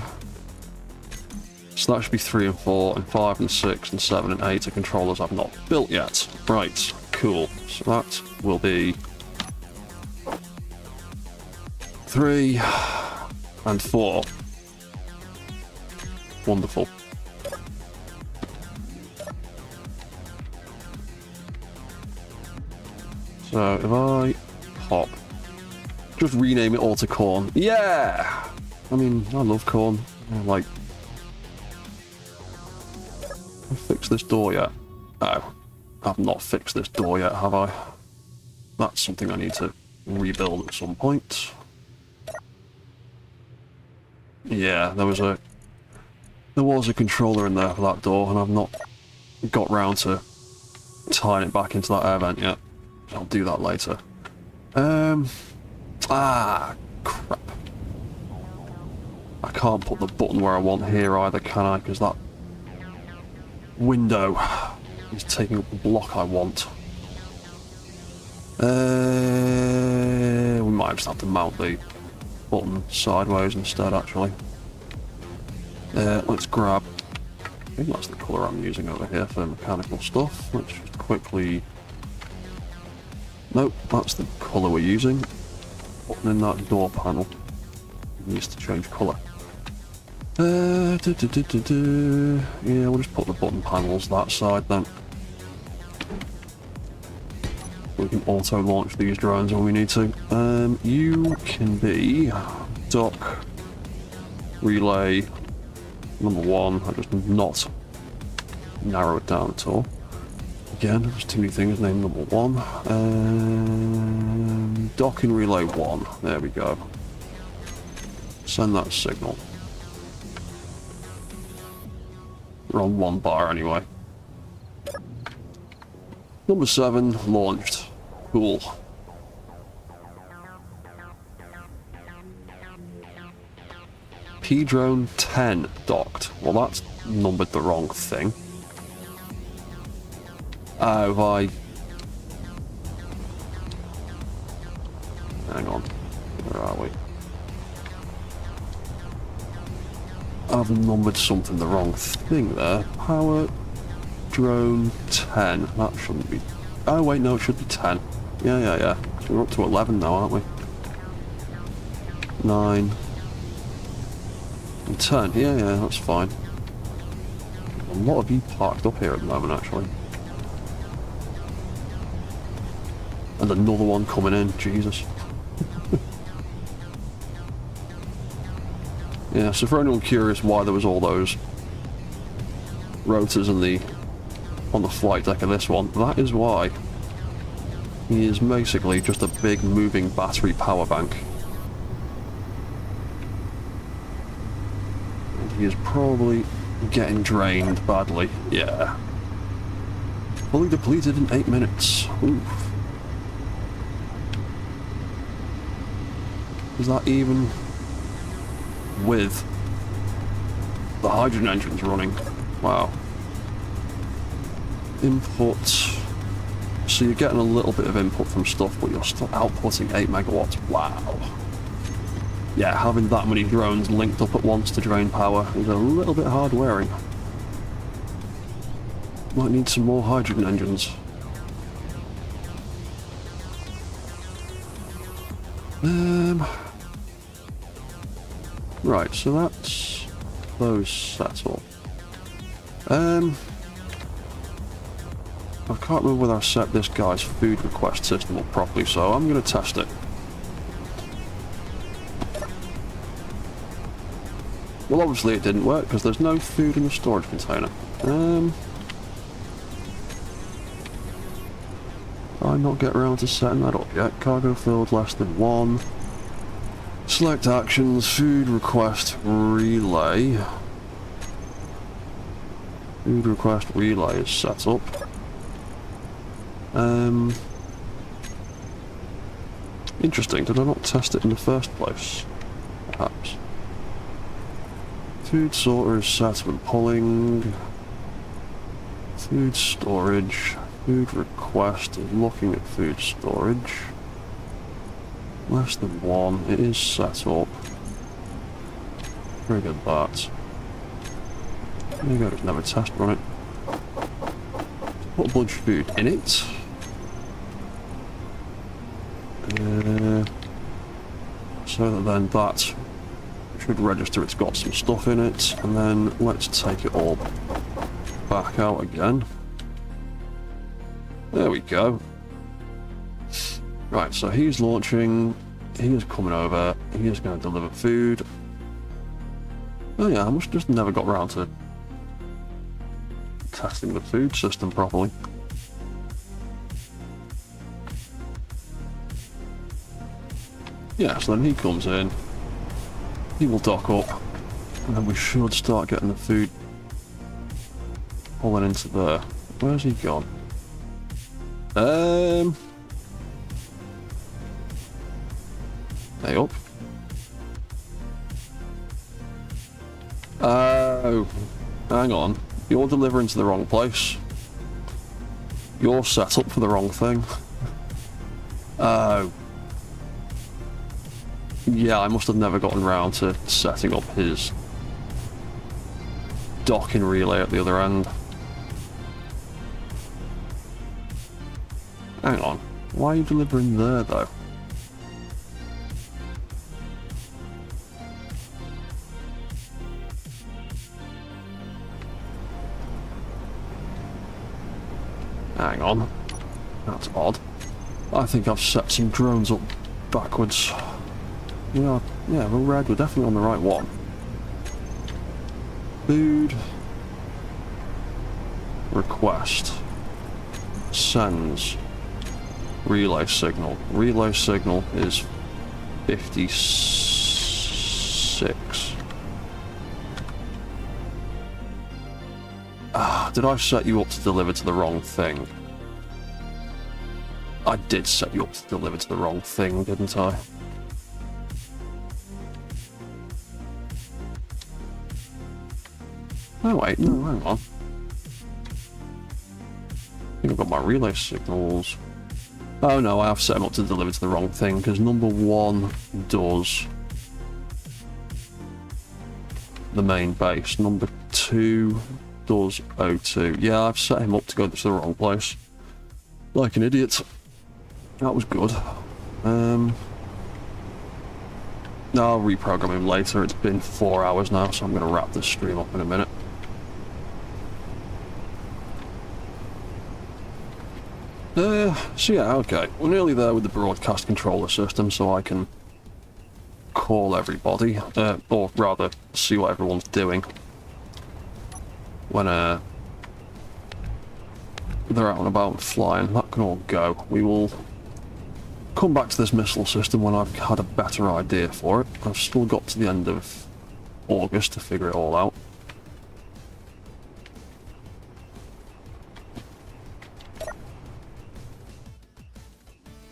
So that should be 3 and 4, and 5 and 6, and 7 and 8 are controllers I've not built yet. Right, cool. So that will be 3 and 4. Wonderful. So if I pop, just rename it all to corn. Yeah! I mean, I love corn. Like, have I fixed this door yet? Oh, I've not fixed this door yet, have I? That's something I need to rebuild at some point. Yeah, there was a controller in there for that door, and I've not got round to tying it back into that air vent yet. I'll do that later. Crap. I can't put the button where I want here either, can I? Because that window is taking up the block I want. We might just have to mount the button sideways instead, actually. Let's grab... I think that's the colour I'm using over here for mechanical stuff. Let's just quickly... Nope, that's the colour we're using. Button in that door panel. It needs to change colour. Yeah, we'll just put the button panels that side then. We can auto-launch these drones when we need to. You can be dock relay number 1. I just not narrow it down at all. Again, there's too many things named number 1. Docking relay 1. There we go. Send that signal. We're on 1 bar anyway. Number 7 launched. Cool. P-drone 10 docked. Well, that's numbered the wrong thing. Have I... Hang on. Where are we? I've numbered something the wrong thing there. Power drone 10. That shouldn't be... Oh wait, no, it should be 10. Yeah. So we're up to 11 now, aren't we? 9. And 10. Yeah, that's fine. A lot of you parked up here at the moment, actually. And another one coming in, Jesus. Yeah, so for anyone curious why there was all those rotors on the flight deck of this one, that is why. He is basically just a big moving battery power bank. And he is probably getting drained badly. Yeah. Fully depleted in 8 minutes. Oof. Is that even with the hydrogen engines running? Wow. Input. So you're getting a little bit of input from stuff, but you're still outputting 8 megawatts. Wow. Yeah, having that many drones linked up at once to drain power is a little bit hard wearing. Might need some more hydrogen engines. Right, so that's those set up. I can't remember whether I set this guy's food request system up properly, so I'm going to test it. Well, obviously it didn't work because there's no food in the storage container. Did I not get around to setting that up yet? Cargo filled less than 1. Select actions, food request relay. Food request relay is set up. Interesting, did I not test it in the first place? Perhaps. Food sorter is set when pulling. Food storage. Food request is looking at food storage. Less than 1, it is set up. Trigger that. Maybe I just never test run it. Put a bunch of food in it. So that then that should register it's got some stuff in it, and then let's take it all back out again. There we go. Right, so he's launching, he is coming over, he is going to deliver food. Oh yeah, I must just never got around to testing the food system properly. Yeah, so then he comes in, he will dock up, and then we should start getting the food pulling into there. Where's he gone? Hey up. Oh, hang on. You're delivering to the wrong place. You're set up for the wrong thing. Oh. Yeah, I must have never gotten round to setting up his docking relay at the other end. Hang on. Why are you delivering there, though? Hang on. That's odd. I think I've set some drones up backwards. Yeah, we're red. We're definitely on the right one. Food. Request. Sends. Relay signal. Relay signal is 56. Ah, did I set you up to deliver to the wrong thing? I did set you up to deliver to the wrong thing, didn't I? Oh wait, no, hang on. I think I've got my relay signals. Oh no, I have set them up to deliver to the wrong thing, because number 1 does the main base. Number 2 does O2. Yeah, I've set him up to go to the wrong place. Like an idiot. That was good. No, I'll reprogram him later. It's been 4 hours now, so I'm going to wrap this stream up in a minute. So yeah, okay. We're nearly there with the broadcast controller system, so I can call everybody, or rather, see what everyone's doing when they're out and about and flying. That can all go. We will come back to this missile system when I've had a better idea for it. I've still got to the end of August to figure it all out.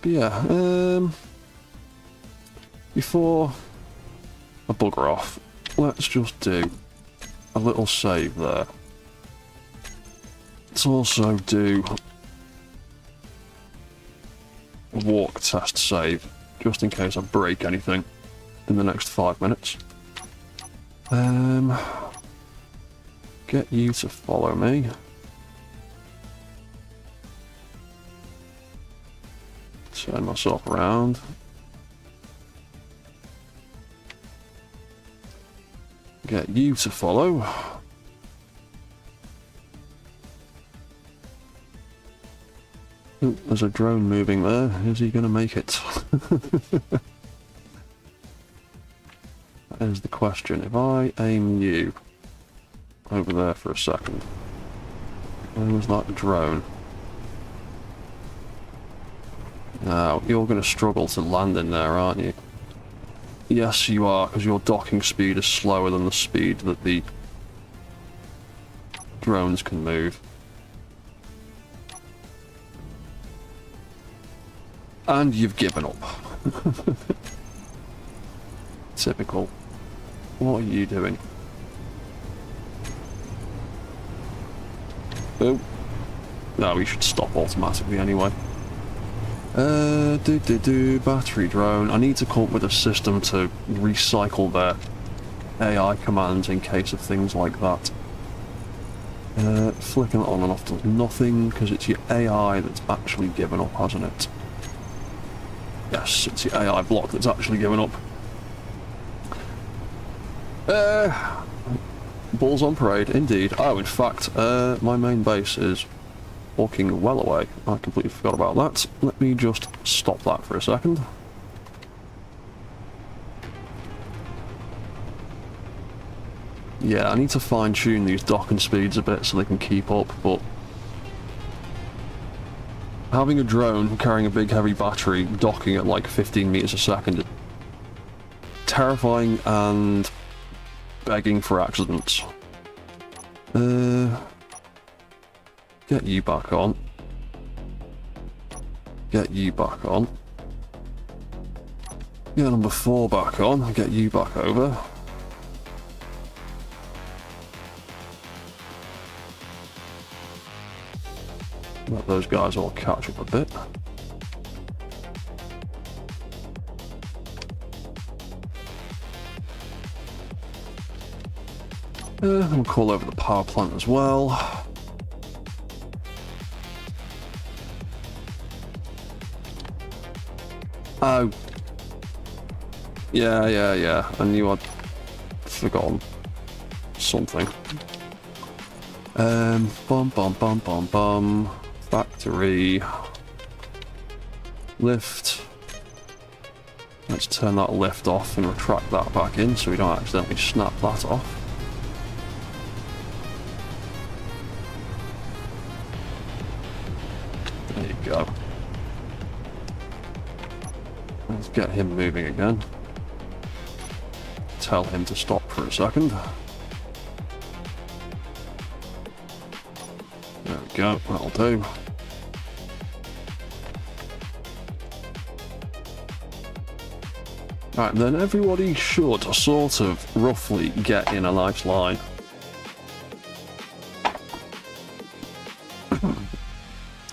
But yeah, before I bugger off, let's just do a little save there. Let's also do a walk test save, just in case I break anything in the next 5 minutes. Get you to follow me. Turn myself around. Get you to follow. Ooh, there's a drone moving there. Is he going to make it? That is the question. If I aim you over there for a second, where was that drone? Now, you're going to struggle to land in there, aren't you? Yes, you are, because your docking speed is slower than the speed that the drones can move. And you've given up. Typical. What are you doing? Oh. No, we should stop automatically anyway. Battery drone. I need to come up with a system to recycle their AI commands in case of things like that. Flicking it on and off does nothing, because it's your AI that's actually given up, hasn't it? Yes, it's your AI block that's actually given up. Balls on parade, indeed. Oh, in fact, my main base is walking well away. I completely forgot about that. Let me just stop that for a second. Yeah, I need to fine-tune these docking speeds a bit so they can keep up, but having a drone carrying a big heavy battery docking at like 15 meters a second is terrifying and begging for accidents. Get you back on. Get you back on. Get number 4 back on. Get you back over. Let those guys all catch up a bit. Then we'll call over the power plant as well. Oh. Yeah. I knew I'd forgotten something. Bum. Factory. Lift. Let's turn that lift off and retract that back in so we don't accidentally snap that off. There you go. Let's get him moving again. Tell him to stop for a second. There we go, that'll do. Right, then everybody should sort of roughly get in a nice line.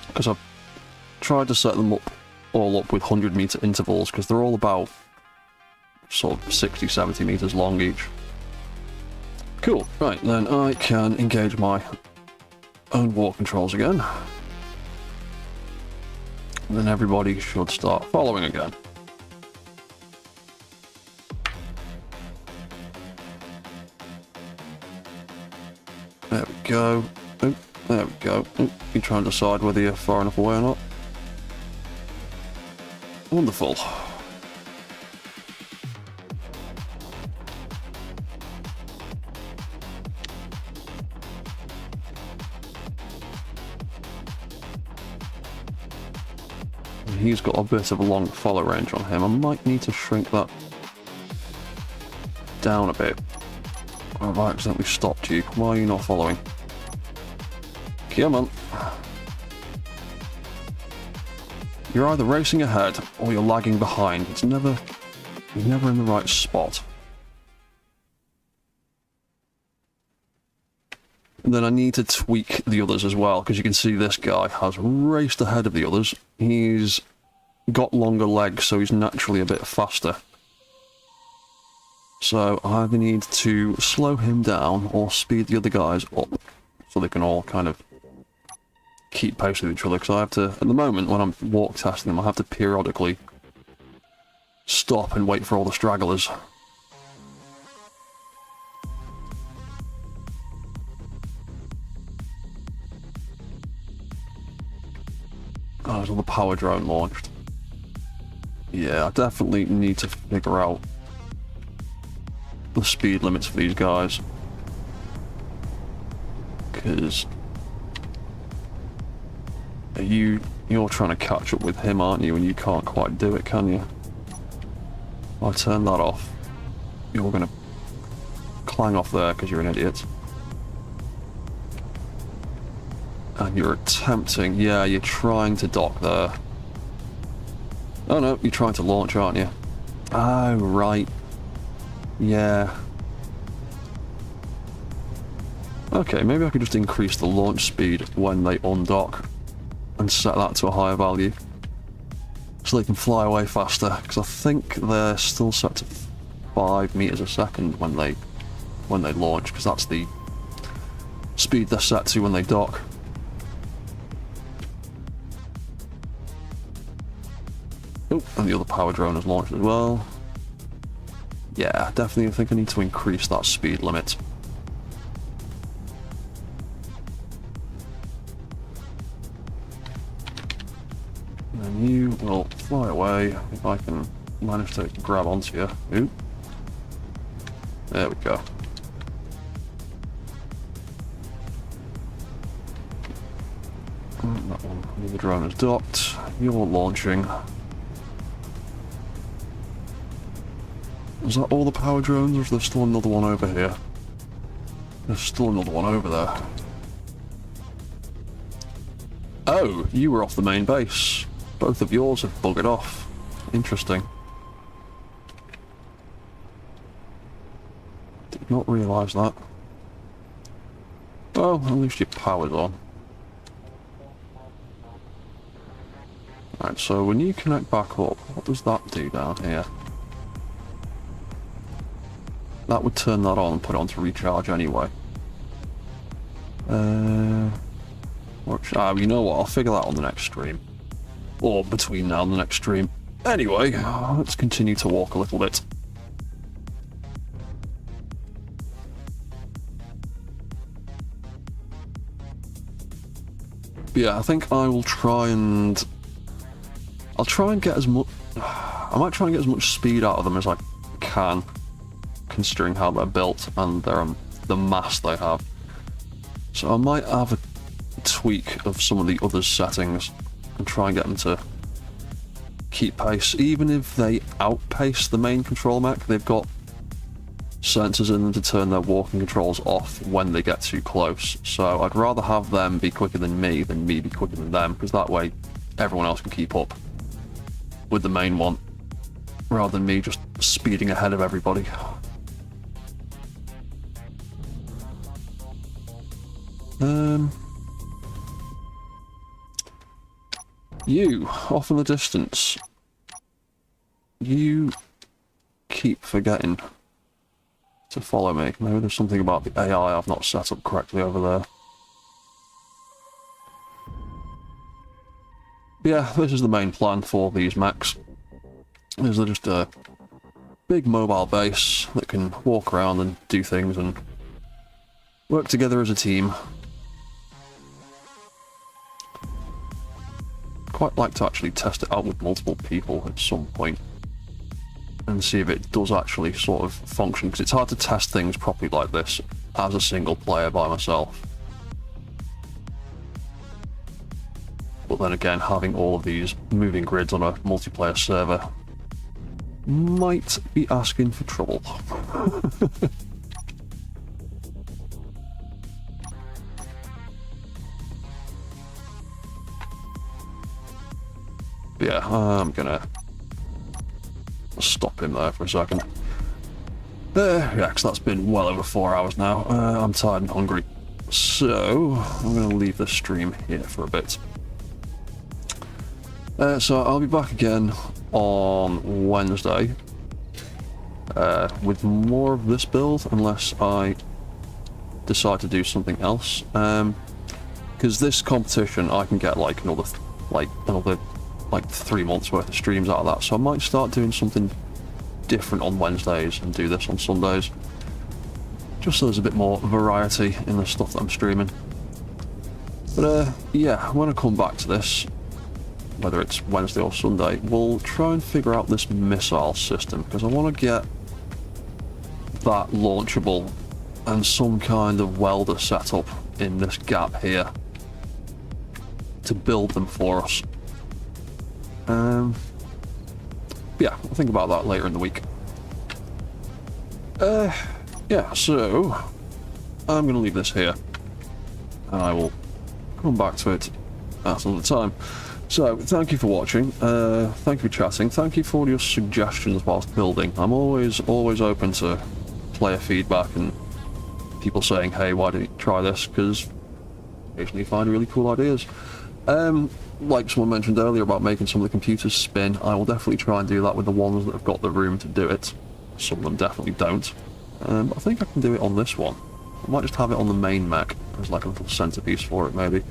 Because I've tried to set them all up with 100-meter intervals, because they're all about sort of 60-70 meters long each. Cool, right, then I can engage my own war controls again. And then everybody should start following again. There we go. Oh, there we go. Oh, you try and decide whether you're far enough away or not. Wonderful. He's got a bit of a long follow range on him. I might need to shrink that down a bit. I've accidentally stopped you. Why are you not following? Come on. You're either racing ahead or you're lagging behind. You're never in the right spot. And then I need to tweak the others as well, because you can see this guy has raced ahead of the others. He's got longer legs, so he's naturally a bit faster. So I either need to slow him down or speed the other guys up so they can all kind of keep pace with each other. Because I have to, at the moment, when I'm walk testing them, I have to periodically stop and wait for all the stragglers. Oh, there's another power drone launched. Yeah, I definitely need to figure out the speed limits for these guys, because you're trying to catch up with him, aren't you? And you can't quite do it, can you? I turn that off. You're gonna clang off there because you're an idiot. And you're attempting, yeah, you're trying to dock there. Oh no, you're trying to launch, aren't you? Oh, right. Yeah. Okay, maybe I could just increase the launch speed when they undock and set that to a higher value so they can fly away faster, because I think they're still set to 5 meters a second when they launch, because that's the speed they're set to when they dock. Oh, and the other power drone has launched as well. Yeah, definitely I think I need to increase that speed limit. And then you will fly away if I can manage to grab onto you. Ooh. There we go. That one, the drone is docked. You're launching. Is that all the power drones, or is there still another one over here? There's still another one over there. Oh, you were off the main base. Both of yours have buggered off. Interesting. Did not realise that. Well, at least your power's on. Right, so when you connect back up, what does that do down here? That would turn that on and put it on to recharge anyway. You know what, I'll figure that out on the next stream. Or between now and the next stream. Anyway, let's continue to walk a little bit. But yeah, I think I will try and... I'll try and get as much... I might try and get as much speed out of them as I can, considering how they're built and the mass they have. So I might have a tweak of some of the other settings and try and get them to keep pace. Even if they outpace the main control mech, they've got sensors in them to turn their walking controls off when they get too close. So I'd rather have them be quicker than me be quicker than them, because that way everyone else can keep up with the main one, rather than me just speeding ahead of everybody. You, off in the distance, you keep forgetting to follow me. Maybe there's something about the AI I've not set up correctly over there. But yeah, this is the main plan for these mechs. Is they're just a big mobile base that can walk around and do things and work together as a team. Quite like to actually test it out with multiple people at some point and see if it does actually sort of function, because it's hard to test things properly like this as a single player by myself. But then again, having all of these moving grids on a multiplayer server might be asking for trouble. Yeah, I'm gonna stop him there for a second. Yeah, because that's been well over 4 hours now. I'm tired and hungry. So, I'm gonna leave the stream here for a bit. So I'll be back again on Wednesday with more of this build, unless I decide to do something else. Because this competition, I can get like another 3 months worth of streams out of that. So I might start doing something different on Wednesdays and do this on Sundays, just so there's a bit more variety in the stuff that I'm streaming. But yeah, when I come back to this, whether it's Wednesday or Sunday, we'll try and figure out this missile system, because I want to get that launchable and some kind of welder setup in this gap here to build them for us. Yeah, I'll think about that later in the week. Yeah, so I'm going to leave this here, and I will come back to it at another time. So, thank you for watching, thank you for chatting, thank you for all your suggestions whilst building. I'm always open to player feedback and people saying, hey, why don't you try this, because occasionally you find really cool ideas. Like someone mentioned earlier about making some of the computers spin, I will definitely try and do that with the ones that have got the room to do it. Some of them definitely don't. I think I can do it on this one. I might just have it on the main mech as like a little centerpiece for it, maybe.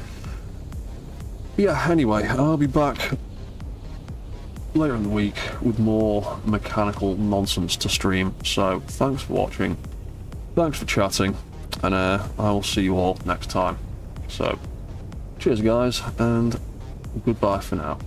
Yeah, anyway, I'll be back later in the week with more mechanical nonsense to stream. So thanks for watching, thanks for chatting, and I will see you all next time. So cheers guys, and goodbye for now.